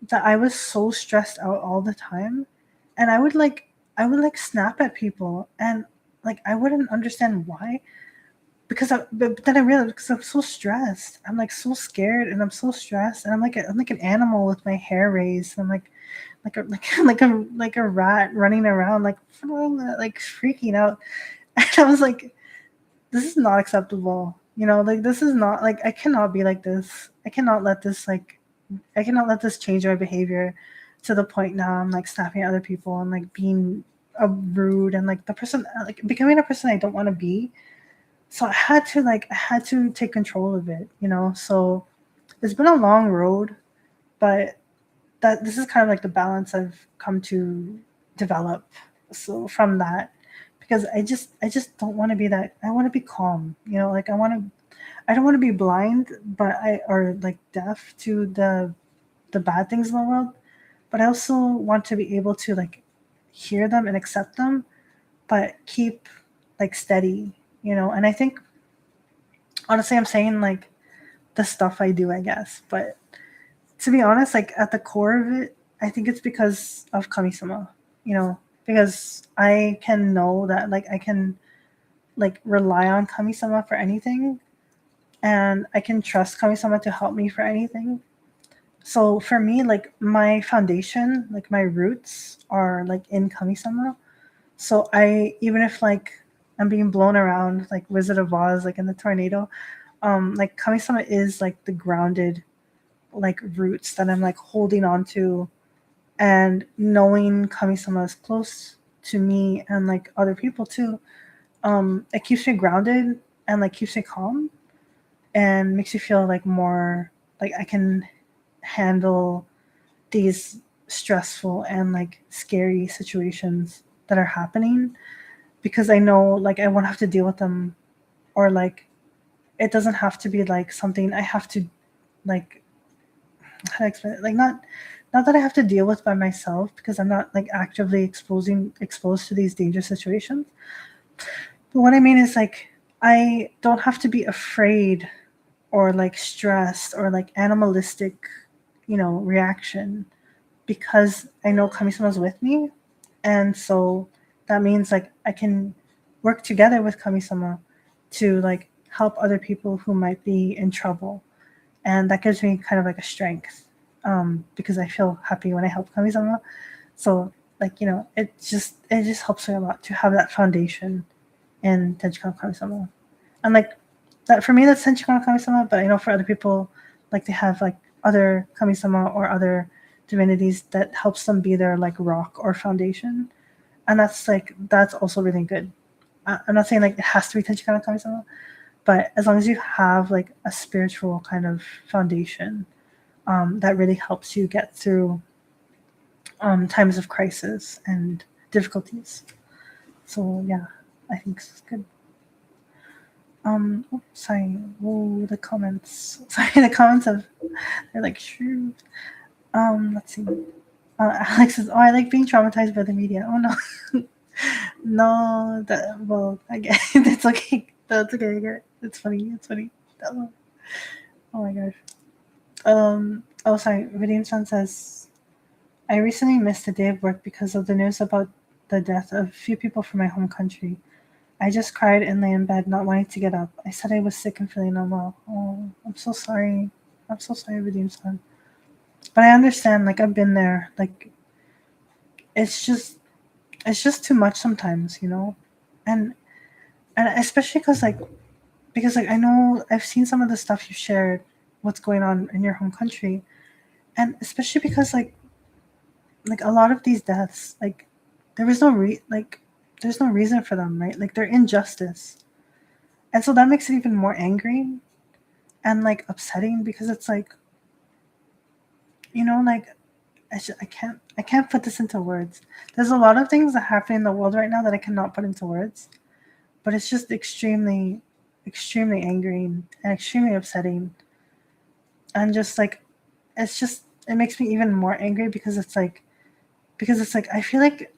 that I was so stressed out all the time, and I would like snap at people, and like I wouldn't understand why but then I realized because I'm so stressed. I'm like so scared and I'm so stressed and I'm like an animal with my hair raised. I'm like a rat running around like freaking out. And I was like, this is not acceptable. You know, like this is not like I cannot be like this. I cannot let this change my behavior to the point now I'm like snapping at other people and like being rude and like the person like becoming a person I don't want to be. So I had to take control of it, you know. So it's been a long road, but that this is kind of like the balance I've come to develop. So from that, because I just don't want to be that. I want to be calm, you know. Like I don't want to be blind, but I or like deaf to the bad things in the world. But I also want to be able to like hear them and accept them, but keep like steady, you know. And I think honestly, I'm saying like the stuff I do, I guess. But to be honest, like at the core of it, I think it's because of Kamisama, you know, because I can know that like I can like rely on Kamisama for anything, and I can trust Kamisama to help me for anything. So for me, like my foundation, like my roots are like in Kamisama. So I even if like I'm being blown around like Wizard of Oz, like in the tornado, like Kamisama is like the grounded like roots that I'm like holding on to, and knowing Kamisama is close to me and like other people too, it keeps me grounded and like keeps me calm and makes me feel like more like I can handle these stressful and like scary situations that are happening, because I know like I won't have to deal with them, or like it doesn't have to be like something I have to like, how to explain it, like not that I have to deal with by myself, because I'm not like actively exposed to these dangerous situations. But what I mean is like I don't have to be afraid or like stressed or like animalistic, reaction, because I know Kami-sama's with me. And so that means like I can work together with Kami-sama to like help other people who might be in trouble. And that gives me kind of like a strength, because I feel happy when I help Kami-sama. So like, it just helps me a lot to have that foundation in Tenchikan Kami-sama. And like that for me, that's Tenchikan Kami-sama, but I know for other people, like they have like other Kami-sama or other divinities that helps them be their like rock or foundation. And that's also really good. I'm not saying like it has to be Tenchikan Kami-sama, but as long as you have like a spiritual kind of foundation, that really helps you get through times of crisis and difficulties. So yeah, I think it's good. Sorry. Whoa, the comments. Sorry, the comments they're like true. Let's see. Alex says, "Oh, I like being traumatized by the media." Oh no, no. I get it. It's okay. That's okay. I get it. It's funny. It's funny. Oh, oh my gosh. Oh, sorry. Redeem-san says, "I recently missed a day of work because of the news about the death of a few people from my home country. I just cried and lay in bed, not wanting to get up. I said I was sick and feeling unwell. Oh, I'm so sorry. I'm so sorry, Redeem-san. But I understand. Like I've been there. Like it's just too much sometimes, and especially because I know I've seen some of the stuff you shared, what's going on in your home country, and especially because like a lot of these deaths, like there was there's no reason for them, right? Like they're injustice, and so that makes it even more angry and like upsetting, because it's like, like I can't put this into words. There's a lot of things that happen in the world right now that I cannot put into words, but it's just extremely, extremely angering and extremely upsetting, and just like it makes me even more angry, because it's like I feel like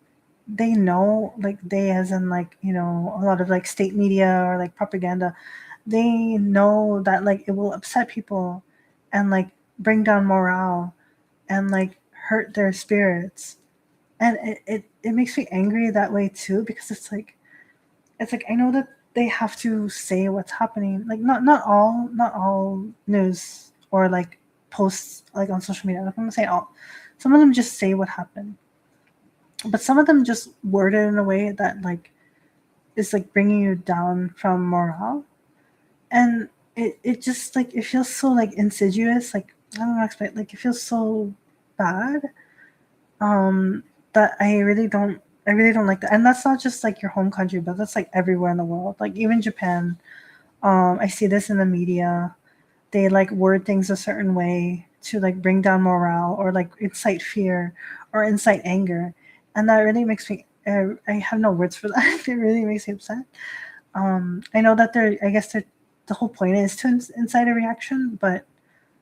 they know, like they as in like, a lot of like state media or like propaganda, they know that like it will upset people and like bring down morale and like hurt their spirits. And it makes me angry that way too, because it's like I know that they have to say what's happening. Like not all news or like posts like on social media. I'm not gonna say all. Some of them just say what happened, but some of them just word it in a way that like is like bringing you down from morale, and it just like it feels so like insidious. Like I don't know, explain. Like it feels so bad. That I really don't like that. And that's not just like your home country, but that's like everywhere in the world. Like even Japan. I see this in the media. They like word things a certain way to like bring down morale or like incite fear or incite anger. And that really makes me I have no words for that. It really makes me upset. I know that the whole point is to incite a reaction, but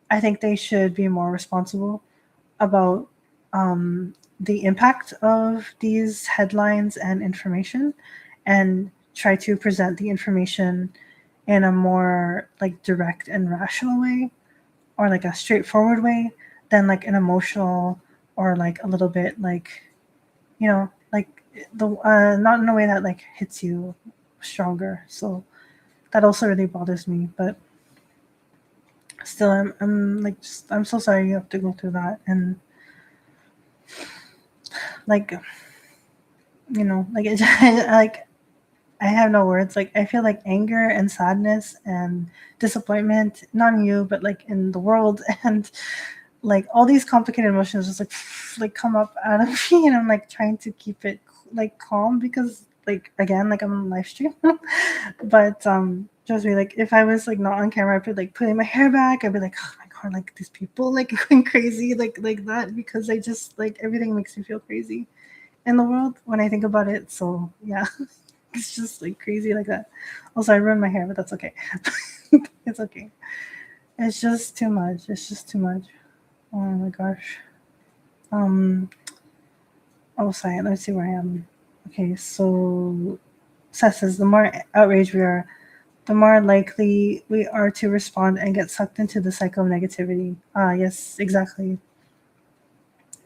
I think they should be more responsible about the impact of these headlines and information, and try to present the information in a more like direct and rational way, or like a straightforward way, than like an emotional or like a little bit like, like the not in a way that like hits you stronger. So that also really bothers me. But still, I'm like I'm so sorry you have to go through that. And like, like it, like I have no words. Like I feel like anger and sadness and disappointment, not in you, but like in the world, and like all these complicated emotions just like come up out of me, and I'm like trying to keep it like calm, because like again, like I'm on live stream. But trust me, like if I was like not on camera, I'd be like putting my hair back. I'd be like, oh my god, like these people like going crazy, like that, because I just like everything makes me feel crazy in the world when I think about it. So yeah, it's just like crazy like that. Also, I ruined my hair, but that's okay. It's okay. It's just too much. It's just too much. Oh my gosh. Um. Oh, sorry. Let's see where I am. Okay, so Seth says the more outraged we are, the more likely we are to respond and get sucked into the cycle of negativity. Ah, yes, exactly.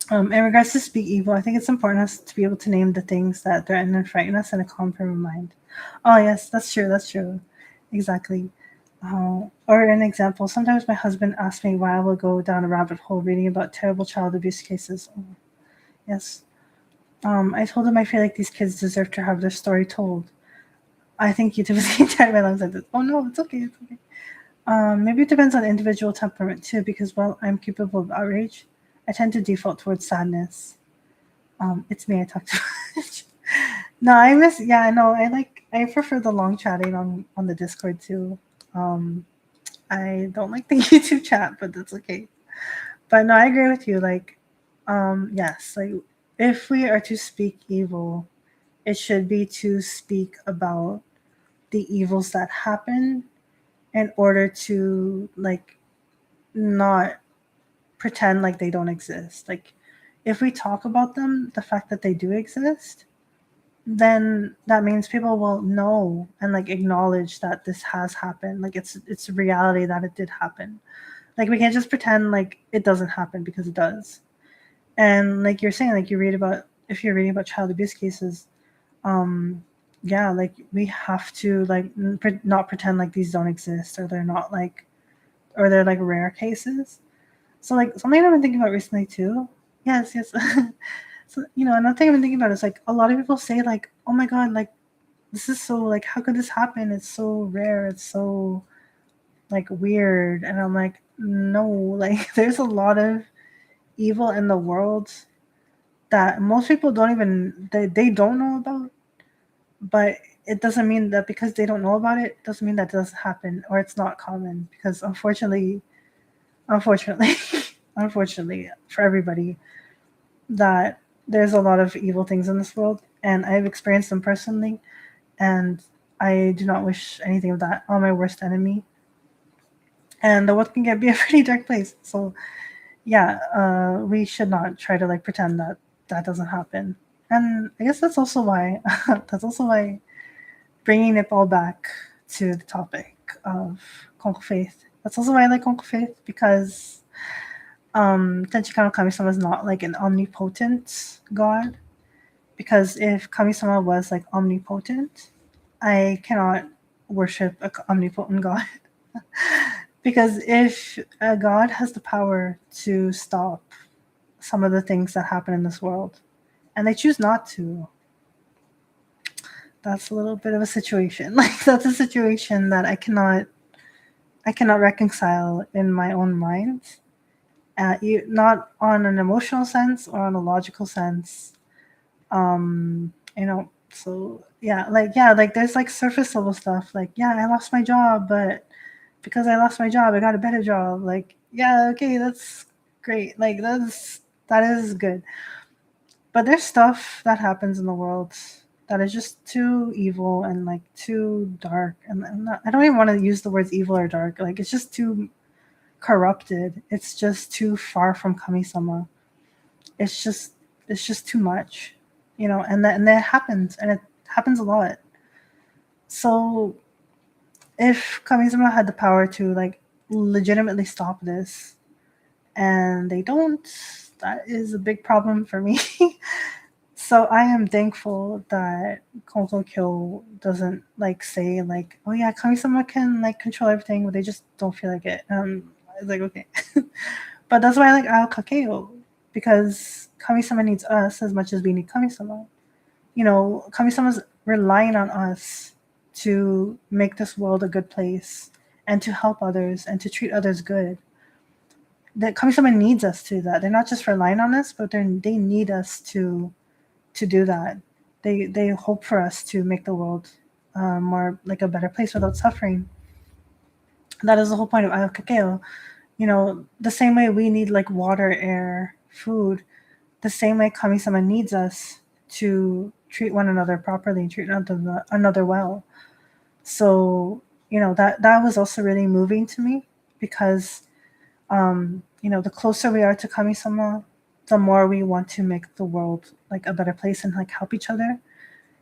In regards to speak evil, I think it's important us to be able to name the things that threaten and frighten us in a calm frame of mind. Oh, yes, that's true. That's true. Exactly. Or an example, sometimes my husband asks me why I will go down a rabbit hole reading about terrible child abuse cases. Oh, yes. I told him I feel like these kids deserve to have their story told. I think YouTube is getting tired of my lungs like this. Oh no, it's okay, it's okay. Maybe it depends on individual temperament too, because while I'm capable of outrage, I tend to default towards sadness. It's me, I talk too much. No, I miss. Yeah, no, I prefer the long chatting on the Discord too. Um, I don't like the YouTube chat, but that's okay. But no, I agree with you. Like, yes, like if we are to speak evil, it should be to speak about the evils that happen in order to like not pretend like they don't exist. Like if we talk about them, the fact that they do exist, then that means people will know and like acknowledge that this has happened. Like it's a reality that it did happen. Like we can't just pretend like it doesn't happen, because it does. And like you're saying, like you read about, if you're reading about child abuse cases, um yeah, like we have to like not pretend like these don't exist, or they're not like, or they're like rare cases. So like something I've been thinking about recently too. Yes, yes. So another thing I've been thinking about is like a lot of people say like, oh my god, like this is so like, how could this happen? It's so rare. It's so like weird. And I'm like, no, like there's a lot of evil in the world that most people don't even they don't know about. But it doesn't mean that because they don't know about it doesn't mean that doesn't happen or it's not common. Because unfortunately, unfortunately for everybody, that there's a lot of evil things in this world, and I've experienced them personally, and I do not wish anything of that on my worst enemy. And the world can be a pretty dark place. So yeah, we should not try to like pretend that that doesn't happen. And I guess that's also why bringing it all back to the topic of Konko Faith. That's also why I like Konko Faith, because Tenchikano Kami-sama is not like an omnipotent god. Because if Kami-sama was like omnipotent, I cannot worship an omnipotent god. Because if a god has the power to stop some of the things that happen in this world, and they choose not to, that's a little bit of a situation. Like that's a situation that I cannot reconcile in my own mind. Not on an emotional sense or on a logical sense. So yeah, like there's like surface level stuff. Like, yeah, I lost my job, but because I lost my job, I got a better job. Like, yeah, okay, that's great. Like that is good. But there's stuff that happens in the world that is just too evil and like too dark. And I don't even want to use the words evil or dark. Like it's just too corrupted. It's just too far from Kami-sama. It's just too much, and that happens, and it happens a lot. So if Kami-sama had the power to like legitimately stop this, and they don't, that is a big problem for me. So I am thankful that Konko Kyo doesn't like say like, oh yeah, Kami-sama can like control everything, but they just don't feel like it. It's like, okay. But that's why I like Ao Kakeo, because Kami-sama needs us as much as we need Kami-sama. Kami-sama's relying on us to make this world a good place and to help others and to treat others good. That Kami-sama needs us to do that. They're not just relying on us, but they need us to do that. they hope for us to make the world more like a better place without suffering. That is the whole point of Ayo Kakeo. The same way we need like water, air, food, the same way Kami-sama needs us to treat one another properly, treat another well. So, that was also really moving to me because, the closer we are to Kami-sama, the more we want to make the world like a better place and like help each other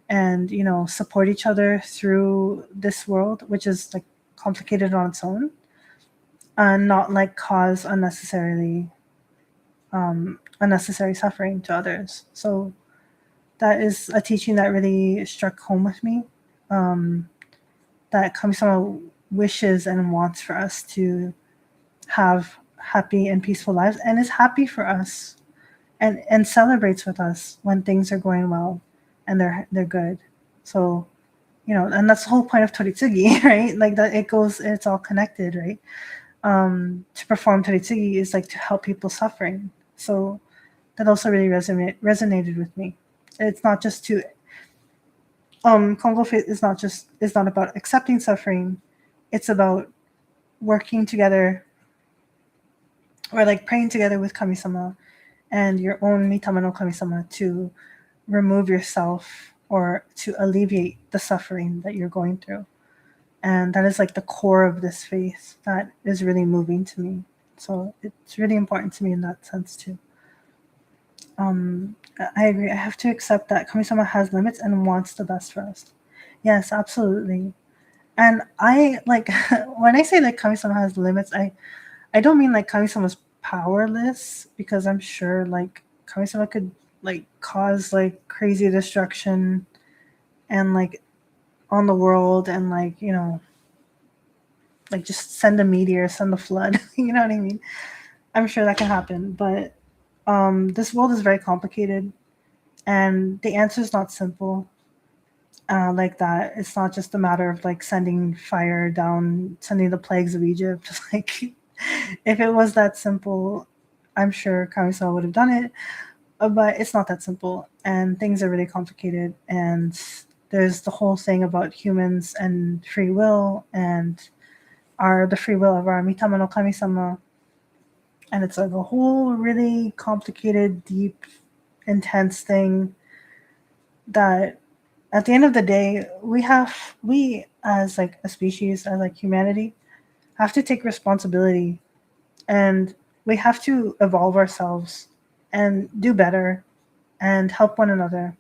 and, support each other through this world, which is like complicated on its own and not like cause unnecessary suffering to others. So that is a teaching that really struck home with me. That Kami-sama wishes and wants for us to have happy and peaceful lives and is happy for us and celebrates with us when things are going well and they're good. So, and that's the whole point of Toritsugi, right? Like that it's all connected, right? To perform Toritsugi is like to help people suffering. So that also really resonated with me. It's not just to Konko Faith is not about accepting suffering. It's about working together or like praying together with Kami-sama and your own Mitama no Kami-sama to remove yourself or to alleviate the suffering that you're going through. And that is like the core of this faith that is really moving to me. So it's really important to me in that sense too. I agree. I have to accept that Kami-sama has limits and wants the best for us. Yes, absolutely. And I like when I say that Kami-sama has limits, I don't mean like Kami-sama's powerless, because I'm sure like Kami-sama could like cause like crazy destruction and like on the world and like, like just send a meteor, send a flood. You know what I mean? I'm sure that can happen, but this world is very complicated and the answer is not simple. Like that. It's not just a matter of like sending fire down, sending the plagues of Egypt. Like if it was that simple, I'm sure Kami-sama would have done it, but it's not that simple and things are really complicated. And there's the whole thing about humans and free will and the free will of our Mitama no Kami-sama. And it's like a whole really complicated, deep, intense thing that at the end of the day, we as like a species, as like humanity, have to take responsibility and we have to evolve ourselves and do better and help one another.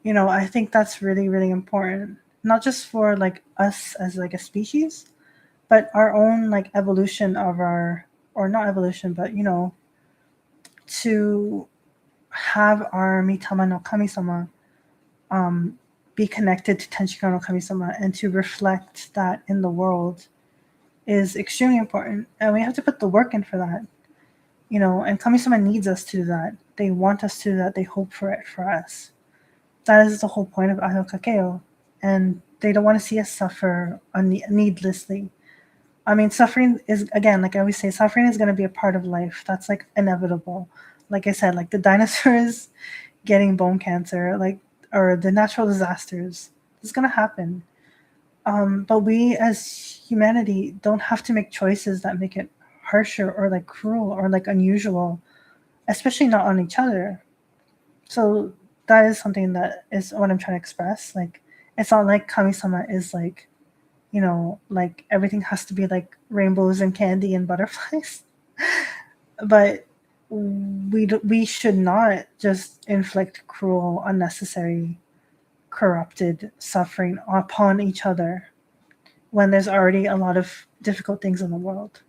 I think that's really, really important, not just for like us as like a species, but our own like evolution of or not evolution, but to have our Mitama no Kami-sama be connected to Tenshiko no Kami-sama and to reflect that in the world is extremely important. And we have to put the work in for that. And Kami-sama needs us to do that. They want us to do that. They hope for it for us. That is the whole point of Ayo Kakeo. And they don't want to see us suffer needlessly. I mean, suffering is, again, like I always say, suffering is going to be a part of life. That's like inevitable. Like I said, like the dinosaurs getting bone cancer, like, or the natural disasters. It's going to happen. But we as humanity don't have to make choices that make it harsher or like cruel or like unusual, especially not on each other. So that is something that is what I'm trying to express. Like, it's not like Kami-sama is like, like everything has to be like rainbows and candy and butterflies. But we should not just inflict cruel, unnecessary, corrupted suffering upon each other when there's already a lot of difficult things in the world.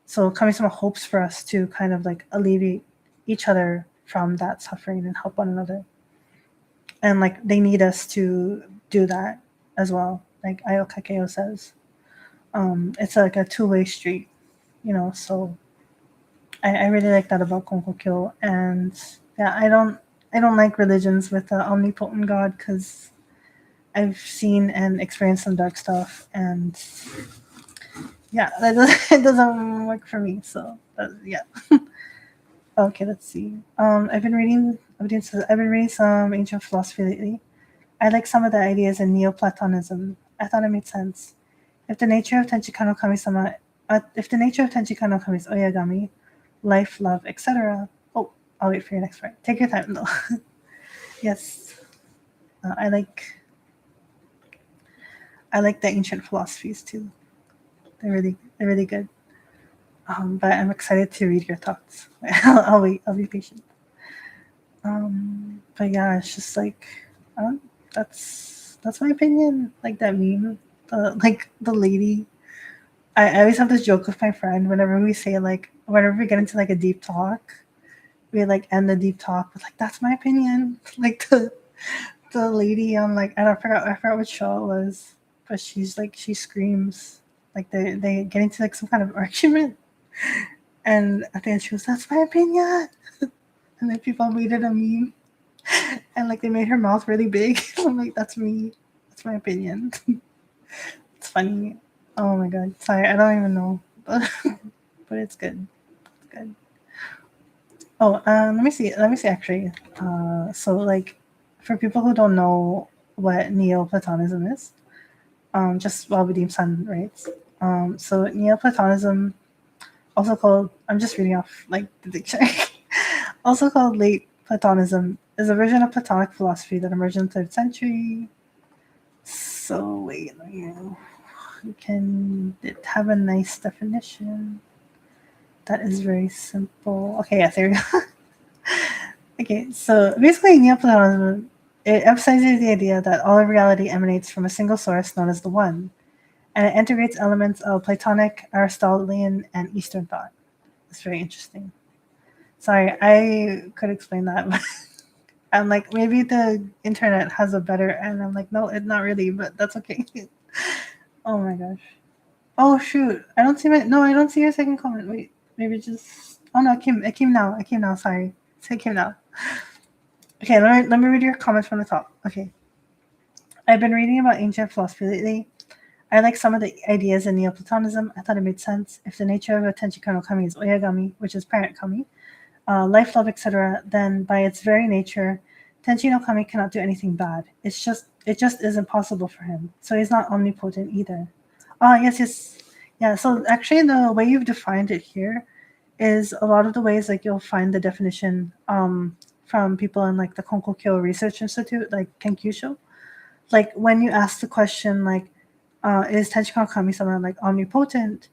So Kami-sama hopes for us to kind of like alleviate each other from that suffering and help one another. And like they need us to do that as well. Like Ayo Kakeo says. It's like a two-way street, so I really like that about Konko. And yeah, I don't like religions with an omnipotent God because I've seen and experienced some dark stuff, and yeah, it doesn't work for me. So yeah. Okay, let's see. I've been reading some ancient philosophy lately. I like some of the ideas in Neoplatonism. I thought it made sense. If the nature of Tenchika no Kami-sama, if the nature of Tenchika no Kami is oyagami, life, love, etc. Oh, I'll wait for your next part. Take your time, though. Yes, uh, I like I like the ancient philosophies too. They're really good. But I'm excited to read your thoughts. I'll wait. I'll be patient. But yeah, it's just like, um, that's my opinion. Like that meme, the lady. I always have this joke with my friend whenever we say like whenever we get into like a deep talk, we like end the deep talk with like that's my opinion. Like the lady on like I forgot what show it was, but she's like she screams like they get into like some kind of argument, and at the end she goes that's my opinion, and then people made it a meme, and like they made her mouth really big. I'm like that's me, that's my opinion. It's funny. Oh my god, sorry, I don't even know, but it's good. It's good. Oh, let me see actually. So like for people who don't know what Neoplatonism is, just Wabudim San writes. So Neoplatonism, also called, I'm just reading off like the dictionary, also called late Platonism, is a version of Platonic philosophy that emerged in the 3rd century. So wait, can it have a nice definition that is very simple? Okay, yeah, there we go. Okay, so basically Neoplatonism, it emphasizes the idea that all of reality emanates from a single source known as the One, and it integrates elements of Platonic, Aristotelian, and Eastern thought. It's very interesting. Sorry, I could explain that, but I'm like, maybe the internet has a better, and I'm like, no, it's not really, but that's okay. Oh my gosh. Oh shoot, I don't see your second comment. Wait, maybe just, oh no, it came now, sorry. It came now. Okay, let me read your comments from the top. Okay. I've been reading about ancient philosophy lately. I like some of the ideas in Neoplatonism. I thought it made sense. If the nature of a Tenchika no Kami is oyagami, which is parent kami, life, love, etc., then by its very nature, Tenchi no Kami cannot do anything bad. It just is impossible for him. So he's not omnipotent either. Ah, yes, yes. Yeah, so actually the way you've defined it here is a lot of the ways like you'll find the definition from people in like the Konko Research Institute, like Kenkyusho. Like when you ask the question like is Tenchika Kami-sama like omnipotent,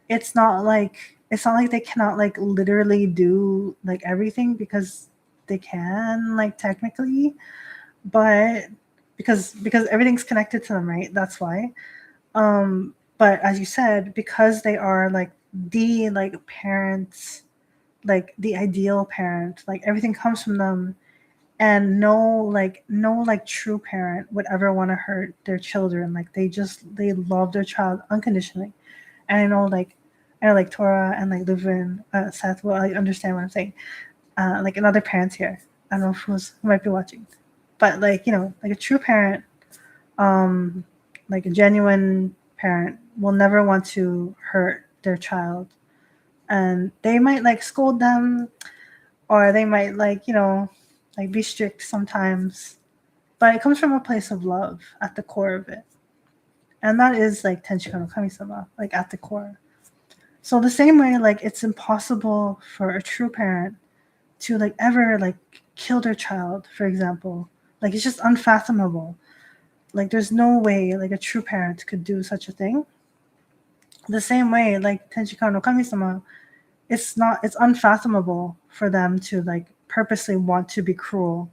it's not like they cannot like literally do like everything, because they can like technically, but because everything's connected to them, right? That's why. But as you said, because they are like the like parents, like the ideal parent, like everything comes from them, and no true parent would ever want to hurt their children. Like they love their child unconditionally. And I know like Tora and like Luvin, Seth will like understand what I'm saying. Like and other parents here, I don't know who might be watching, but like like a true parent, um like a genuine parent will never want to hurt their child, and they might like scold them, or they might like be strict sometimes, but it comes from a place of love at the core of it, and that is like Tenshiko no Kami-sama, like at the core. So the same way, like it's impossible for a true parent to like ever like kill their child, for example. Like it's just unfathomable. Like there's no way like a true parent could do such a thing. The same way, like Tenshiko no Kami-sama, it's unfathomable for them to like purposely want to be cruel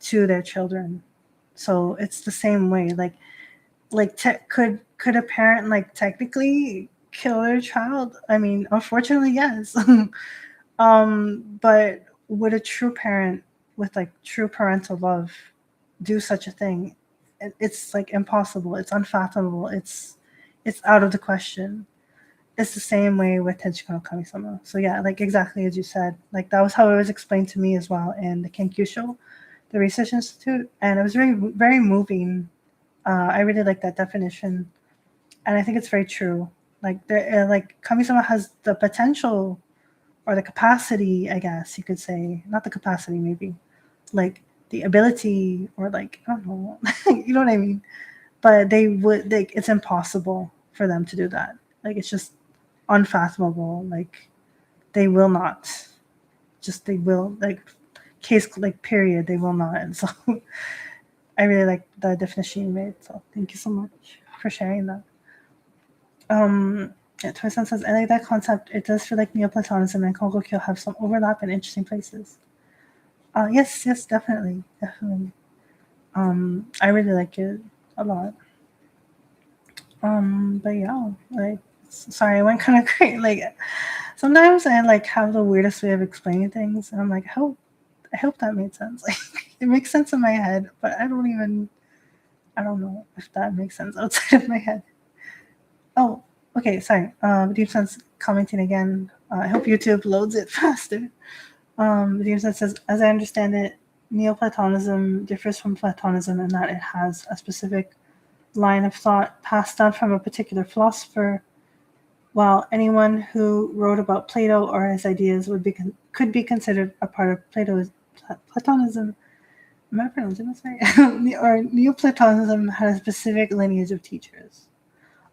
to their children. So it's the same way. Could a parent like technically kill their child? I mean, unfortunately, yes. But would a true parent with like true parental love do such a thing? It's like impossible. It's unfathomable. It's out of the question. It's the same way with Tenchiko no Kami-sama. So yeah, like exactly as you said, like that was how it was explained to me as well in the Kenkyusho, the Research Institute, and it was very very moving. I really like that definition, and I think it's very true. Like like Kami-sama has the potential or the capacity, I guess you could say, not the capacity, maybe like the ability, or like, I don't know, you know what I mean? But they would, like, it's impossible for them to do that. Like, it's just unfathomable. Like, they will not. Just, they will, like, case, like, period, they will not. And so I really like the definition you made. So thank you so much for sharing that. Yeah, Toy-san says, I like that concept. It does feel like Neoplatonism and Kongo have some overlap in interesting places. Yes, definitely. I really like it a lot. But yeah, like, sorry, I went kind of crazy. Like, sometimes I like have the weirdest way of explaining things, and I'm like, I hope that made sense. Like, it makes sense in my head, but I don't know if that makes sense outside of my head. Oh, okay, sorry. Deep Sense commenting again. I hope YouTube loads it faster. Deep Sense says, as I understand it, Neoplatonism differs from Platonism in that it has a specific line of thought passed down from a particular philosopher, while anyone who wrote about Plato or his ideas could be considered a part of Platonism. Am I pronouncing this right? Or Neoplatonism had a specific lineage of teachers.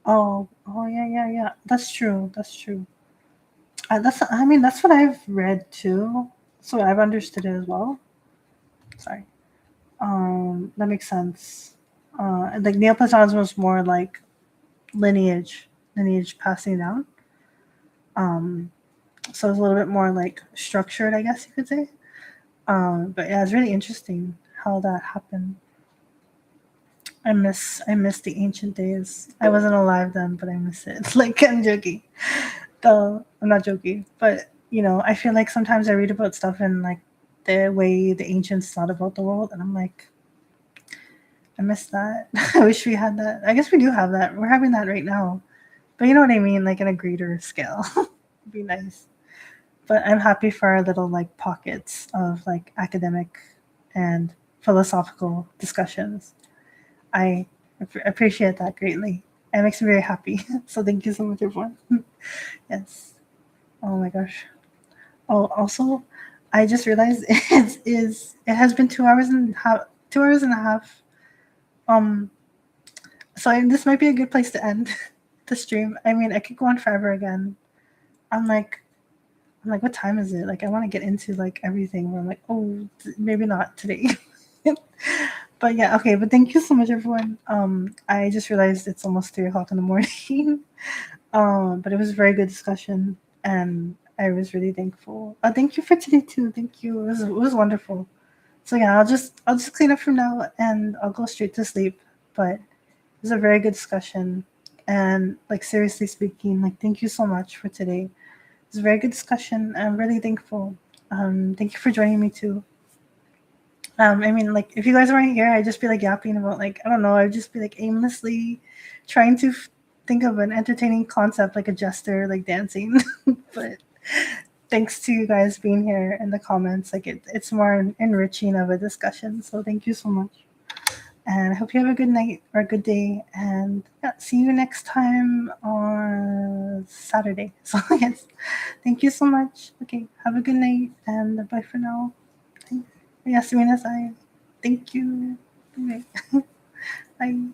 Oh, yeah. That's true. That's what I've read too. So I've understood it as well. Sorry. That makes sense. Like, Neoplatonism was more like lineage passing down. So it's a little bit more like structured, I guess you could say. But yeah, it's really interesting how that happened. I miss the ancient days. I wasn't alive then, but I miss it. Like, I'm joking. Though I'm not joking, but I feel like sometimes I read about stuff and like the way the ancients thought about the world, and I'm like, I miss that. I wish we had that. I guess we do have that. We're having that right now, but you know what I mean, like in a greater scale. It'd be nice. But I'm happy for our little like pockets of like academic and philosophical discussions. I appreciate that greatly. It makes me very happy. So thank you so much, everyone. Yes. Oh my gosh. Oh, also, I just realized it has been 2 hours and half. 2 hours and a half. So this might be a good place to end the stream. I mean, I could go on forever again. I'm like, what time is it? Like, I want to get into like everything. Where I'm like, oh, maybe not today. But yeah, okay. But thank you so much, everyone. I just realized it's almost 3 o'clock in the morning. But it was a very good discussion, and I was really thankful. Thank you for today too. Thank you. It was wonderful. So yeah, I'll just clean up from now, and I'll go straight to sleep. But it was a very good discussion, and like, seriously speaking, like, thank you so much for today. It was a very good discussion. I'm really thankful. Thank you for joining me too. I mean, like, if you guys weren't here, I'd just be like yapping about, like, I don't know, I'd just be like aimlessly trying to think of an entertaining concept, like a jester, like dancing. But thanks to you guys being here in the comments, like, it's more enriching of a discussion. So thank you so much. And I hope you have a good night or a good day. And yeah, see you next time on Saturday. So yes, thank you so much. Okay, have a good night and bye for now. Yasminasai. Thank you. Okay. Bye.